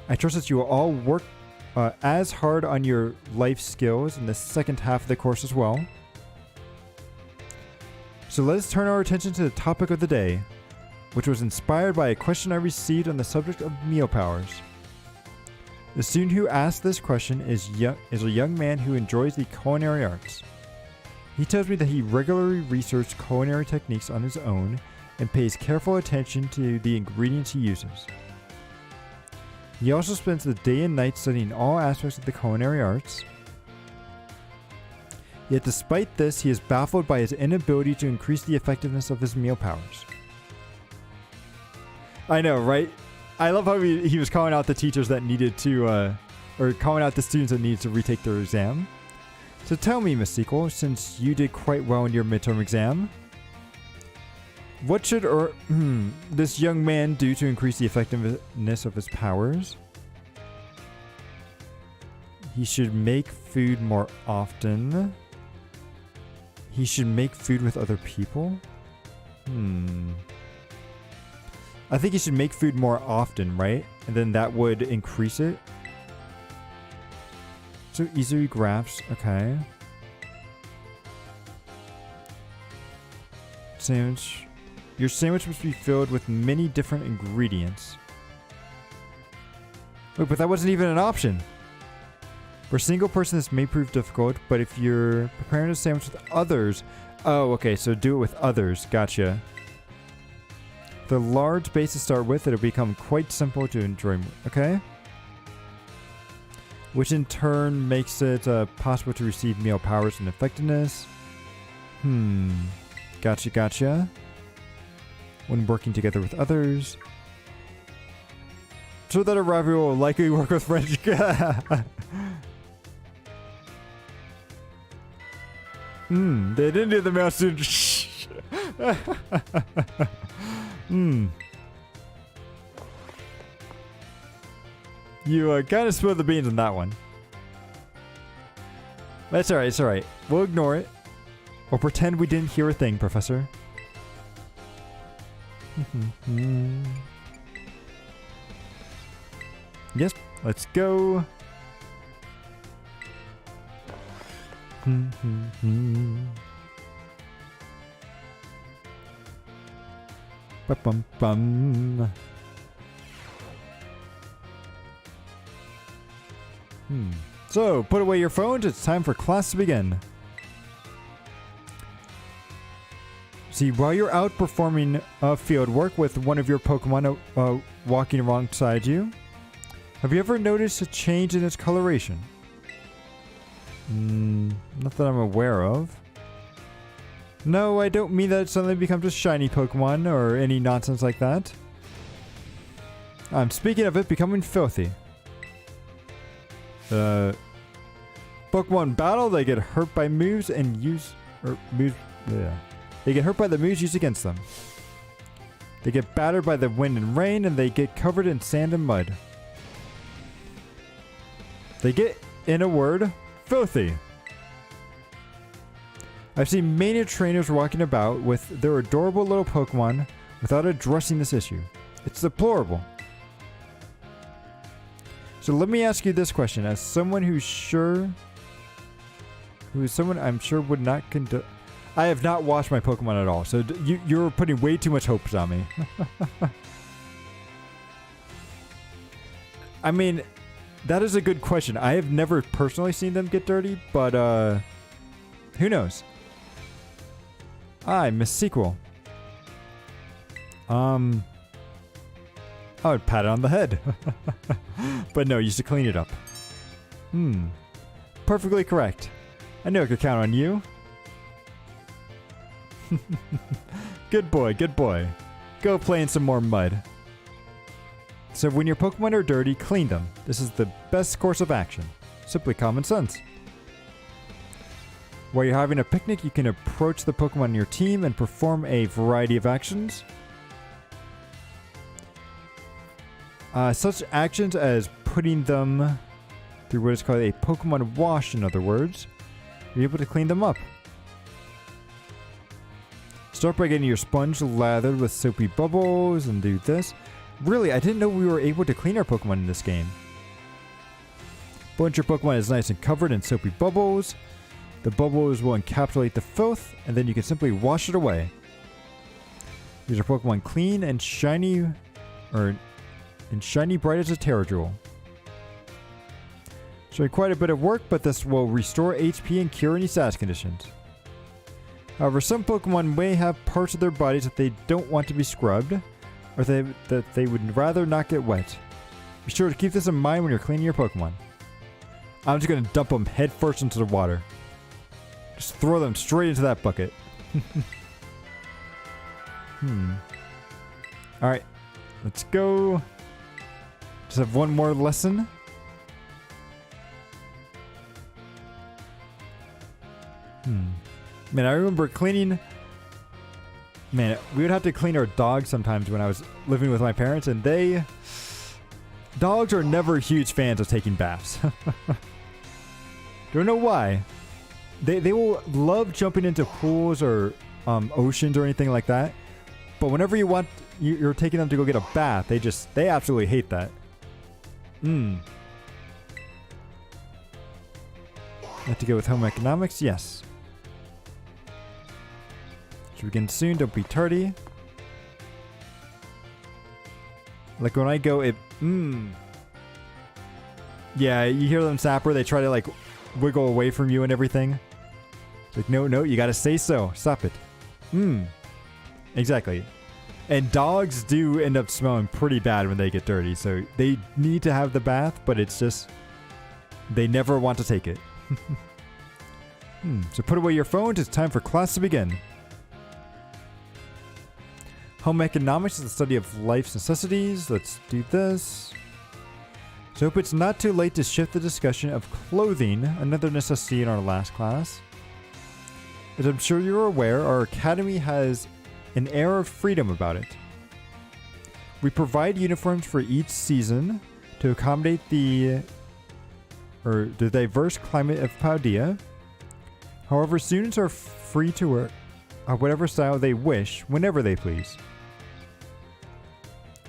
I trust that you will all work as hard on your life skills in the second half of the course as well. So let us turn our attention to the topic of the day, which was inspired by a question I received on the subject of meal powers. The student who asked this question is a young man who enjoys the culinary arts. He tells me that he regularly researches culinary techniques on his own and pays careful attention to the ingredients he uses. He also spends the day and night studying all aspects of the culinary arts. Yet despite this, he is baffled by his inability to increase the effectiveness of his meal powers. I know, right? I love how he was calling out the teachers that needed to, or calling out the students that needed to retake their exam. So tell me, Miss Sequel, since you did quite well in your midterm exam, what should this young man do to increase the effectiveness of his powers? He should make food more often. He should make food with other people? I think he should make food more often, right? And then that would increase it. So easily graphs, okay. Sandwich. Your sandwich must be filled with many different ingredients. Wait, but that wasn't even an option. For a single person, this may prove difficult, but if you're preparing a sandwich with others... Oh, okay, so do it with others. Gotcha. The large base to start with, it'll become quite simple to enjoy. Okay? Which in turn makes it possible to receive meal powers and effectiveness. Gotcha, gotcha. When working together with others. So that a rival will likely work with friends. They didn't do the mouse soon. You kind of spilled the beans on that one. That's alright, it's alright. We'll ignore it. Or pretend we didn't hear a thing, Professor. Yes, let's go. Ba-bum-bum. So, put away your phones. It's time for class to begin. See, while you're out performing field work with one of your Pokemon walking alongside you, have you ever noticed a change in its coloration? Not that I'm aware of. No, I don't mean that it suddenly becomes a shiny Pokemon or any nonsense like that. I'm speaking of it becoming filthy. Pokemon battle, they get hurt by moves and use... They get hurt by the moves used against them. They get battered by the wind and rain, and they get covered in sand and mud. They get, in a word, filthy. I've seen mania trainers walking about with their adorable little Pokemon without addressing this issue. It's deplorable. So let me ask you this question. As someone I'm sure would not conduct... I have not watched my Pokemon at all, so you're putting way too much hopes on me. I mean, that is a good question. I have never personally seen them get dirty, but who knows? Miss Sequel. I would pat it on the head. But no, you used to clean it up. Perfectly correct. I knew I could count on you. Good boy, good boy. Go play in some more mud. So when your Pokemon are dirty, clean them. This is the best course of action. Simply common sense. While you're having a picnic, you can approach the Pokemon in your team and perform a variety of actions. Such actions as putting them through what is called a Pokemon wash, in other words. You're able to clean them up. Start by getting your sponge lathered with soapy bubbles and do this. Really, I didn't know we were able to clean our Pokemon in this game. Once your Pokemon is nice and covered in soapy bubbles, the bubbles will encapsulate the filth, and then you can simply wash it away. These are Pokemon clean and shiny, bright as a Terra Jewel. So quite a bit of work, but this will restore HP and cure any status conditions. However, some Pokemon may have parts of their bodies that they don't want to be scrubbed, or that they would rather not get wet. Be sure to keep this in mind when you're cleaning your Pokemon. I'm just going to dump them head first into the water. Just throw them straight into that bucket. Alright, let's go. Just have one more lesson. Man, I remember cleaning... Man, we would have to clean our dogs sometimes when I was living with my parents, and dogs are never huge fans of taking baths. Don't know why. They will love jumping into pools or oceans or anything like that. But whenever you're taking them to go get a bath, they absolutely hate that. Have to go with home economics? Yes. Should begin soon, don't be tardy. Like when I go, yeah, you hear them sapper, they try to like wiggle away from you and everything. It's like, no, you gotta say so. Stop it. Exactly. And dogs do end up smelling pretty bad when they get dirty, so they need to have the bath, but it's just, they never want to take it. So put away your phones, it's time for class to begin. Home economics is the study of life's necessities. Let's do this. So I hope it's not too late to shift the discussion of clothing, another necessity in our last class. As I'm sure you're aware, our academy has an air of freedom about it. We provide uniforms for each season to accommodate the diverse climate of Paldea. However, students are free to wear whatever style they wish, whenever they please.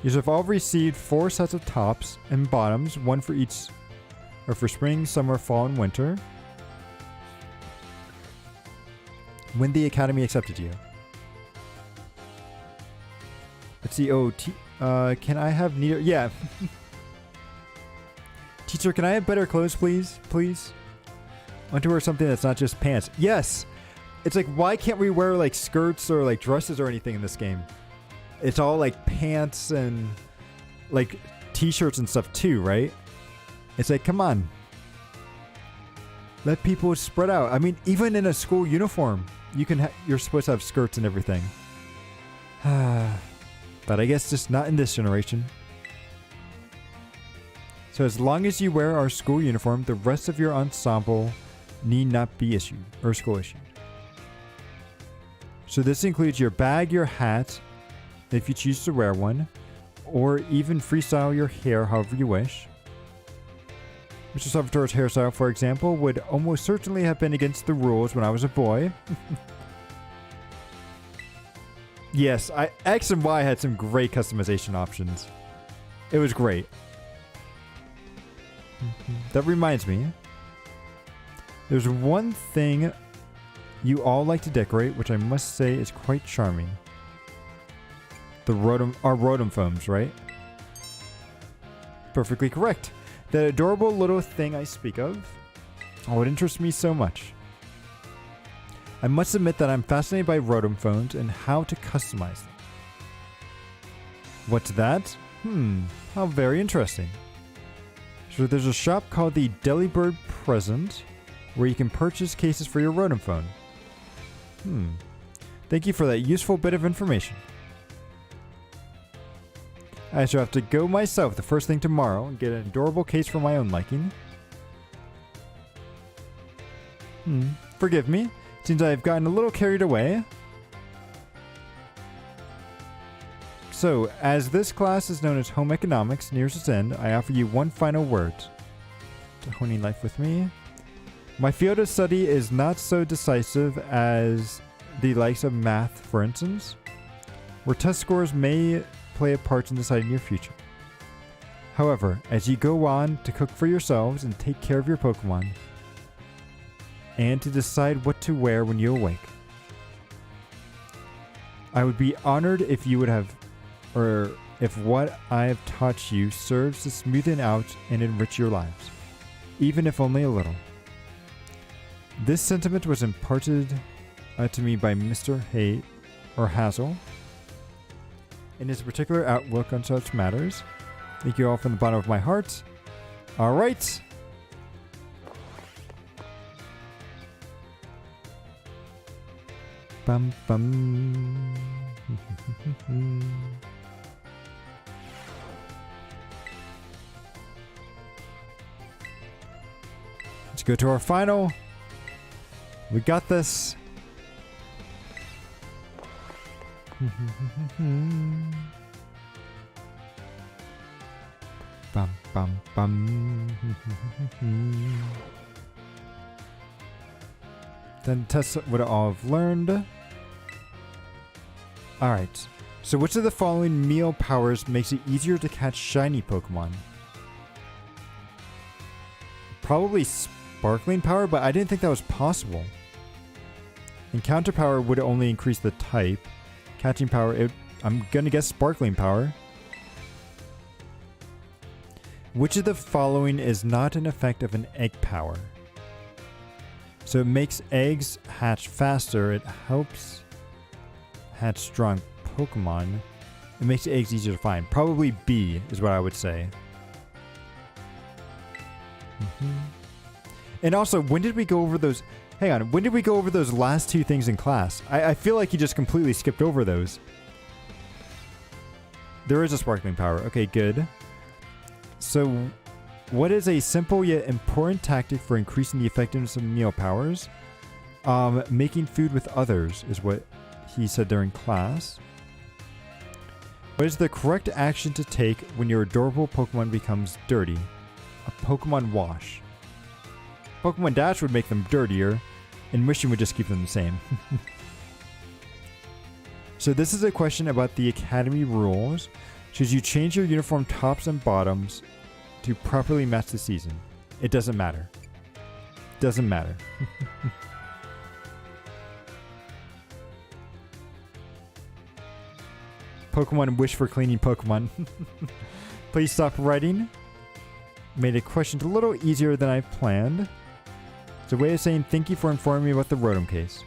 You have all received 4 sets of tops and bottoms, one for each, or for spring, summer, fall, and winter, when the academy accepted you. Let's see. Can I have neither? Yeah. Teacher, can I have better clothes, please? Please. I want to wear something that's not just pants. Yes. It's like, why can't we wear like skirts or like dresses or anything in this game? It's all like pants and like t-shirts and stuff too, right? It's like, come on. Let people spread out. I mean, even in a school uniform, you're supposed to have skirts and everything. But I guess just not in this generation. So as long as you wear our school uniform, the rest of your ensemble need not be issued or school issued. So this includes your bag, your hat, if you choose to wear one, or even freestyle your hair however you wish. Mr. Salvatore's hairstyle, for example, would almost certainly have been against the rules when I was a boy. Yes, X and Y had some great customization options. It was great. That reminds me. There's one thing you all like to decorate, which I must say is quite charming. Our Rotom foams, right? Perfectly correct. That adorable little thing I speak of. Oh, it interests me so much. I must admit that I'm fascinated by Rotom phones and how to customize them. What's that? How very interesting. So there's a shop called the Delibird Present where you can purchase cases for your Rotom phone. Thank you for that useful bit of information. I shall have to go myself the first thing tomorrow and get an adorable case for my own liking. Forgive me. Seems I've gotten a little carried away. So, as this class is known as Home Economics nears its end, I offer you one final word. To honing life with me. My field of study is not so decisive as the likes of math, for instance, where test scores may play a part in deciding your future. However, as you go on to cook for yourselves and take care of your Pokemon, and to decide what to wear when you awake, I would be honored if you would have, or if what I have taught you serves to smoothen out and enrich your lives, even if only a little. This sentiment was imparted to me by Mr. Hazel, in his particular outlook on such matters. Thank you all from the bottom of my heart. All right. Bum bum. Let's go to our final. We got this. Bum bum bum. Then tests would all have learned. Alright. So which of the following meal powers makes it easier to catch shiny Pokemon? Probably Sparkling Power, but I didn't think that was possible. Encounter Power would only increase the type. Catching Power, I'm gonna guess Sparkling Power. Which of the following is not an effect of an egg power? So it makes eggs hatch faster. It helps hatch strong Pokemon. It makes eggs easier to find. Probably B is what I would say. And also, when did we go over those? Hang on. When did we go over those last two things in class? I feel like you just completely skipped over those. There is a Sparkling Power. Okay, good. So, what is a simple yet important tactic for increasing the effectiveness of meal powers? Making food with others is what he said during class. What is the correct action to take when your adorable Pokemon becomes dirty? A Pokemon wash. Pokemon Dash would make them dirtier, and Mission would just keep them the same. So this is a question about the Academy rules. Should you change your uniform tops and bottoms to properly match the season? It doesn't matter. Doesn't matter. Pokemon wish for cleaning Pokemon. Please stop writing. Made a question a little easier than I planned. It's a way of saying thank you for informing me about the Rotom case.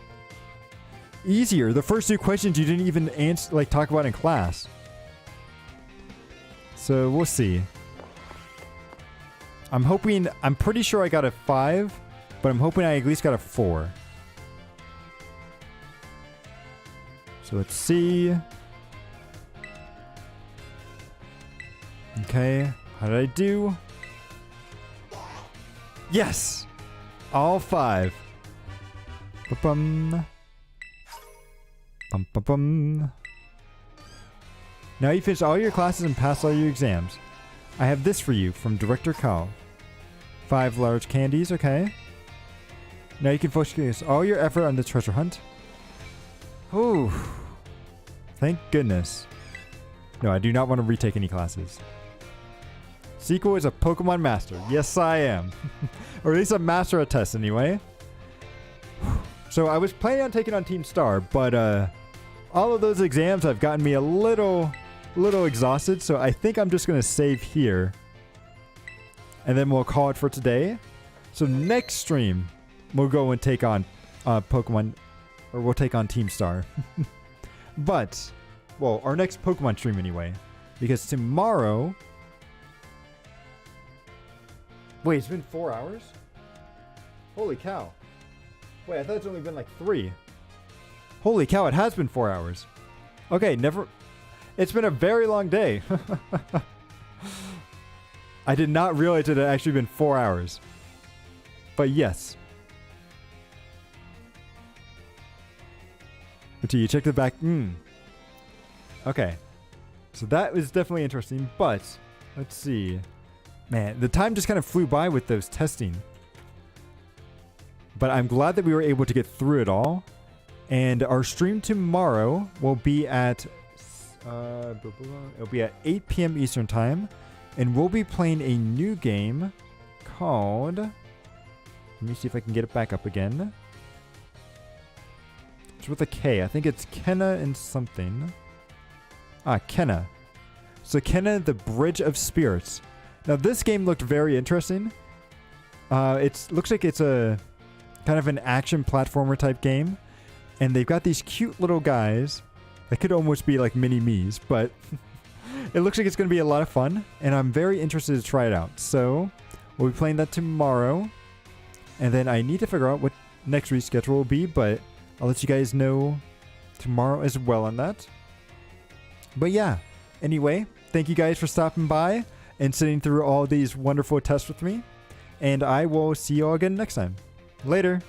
easier. The first 2 questions you didn't even answer, like talk about in class. So we'll see. I'm pretty sure I got a 5, but I'm hoping I at least got a 4. So let's see. Okay, how did I do? Yes! All 5. Ba-bum. Bum-ba-bum. Now you finished all your classes and passed all your exams. I have this for you from Director Kao. 5 large candies, okay. Now you can focus all your effort on the treasure hunt. Ooh. Thank goodness. No, I do not want to retake any classes. Sequel is a Pokemon master. Yes, I am. Or at least a master at tests anyway. So I was planning on taking on Team Star, but all of those exams have gotten me a little exhausted, so I think I'm just going to save here. And then we'll call it for today. So next stream, we'll go and take on Pokemon, or we'll take on Team Star. But, well, our next Pokemon stream anyway. Because tomorrow... Wait, it's been 4 hours? Holy cow. Wait, I thought it's only been like 3. Holy cow, it has been 4 hours. Okay, never... It's been a very long day. I did not realize it had actually been 4 hours. But yes. Until you check the back... Okay. So that was definitely interesting, but... Let's see. Man, the time just kind of flew by with those testing. But I'm glad that we were able to get through it all. And our stream tomorrow will be at... it'll be at 8 p.m. Eastern Time. And we'll be playing a new game called... Let me see if I can get it back up again. It's with a K. I think it's Kenna and something. Kenna. So Kenna, the Bridge of Spirits. Now this game looked very interesting. It looks like it's a kind of an action platformer type game. And they've got these cute little guys. That could almost be like mini-me's, but it looks like it's going to be a lot of fun. And I'm very interested to try it out. So we'll be playing that tomorrow. And then I need to figure out what next week's schedule will be, but I'll let you guys know tomorrow as well on that. But yeah, anyway, thank you guys for stopping by and sitting through all these wonderful tests with me. And I will see you all again next time. Later.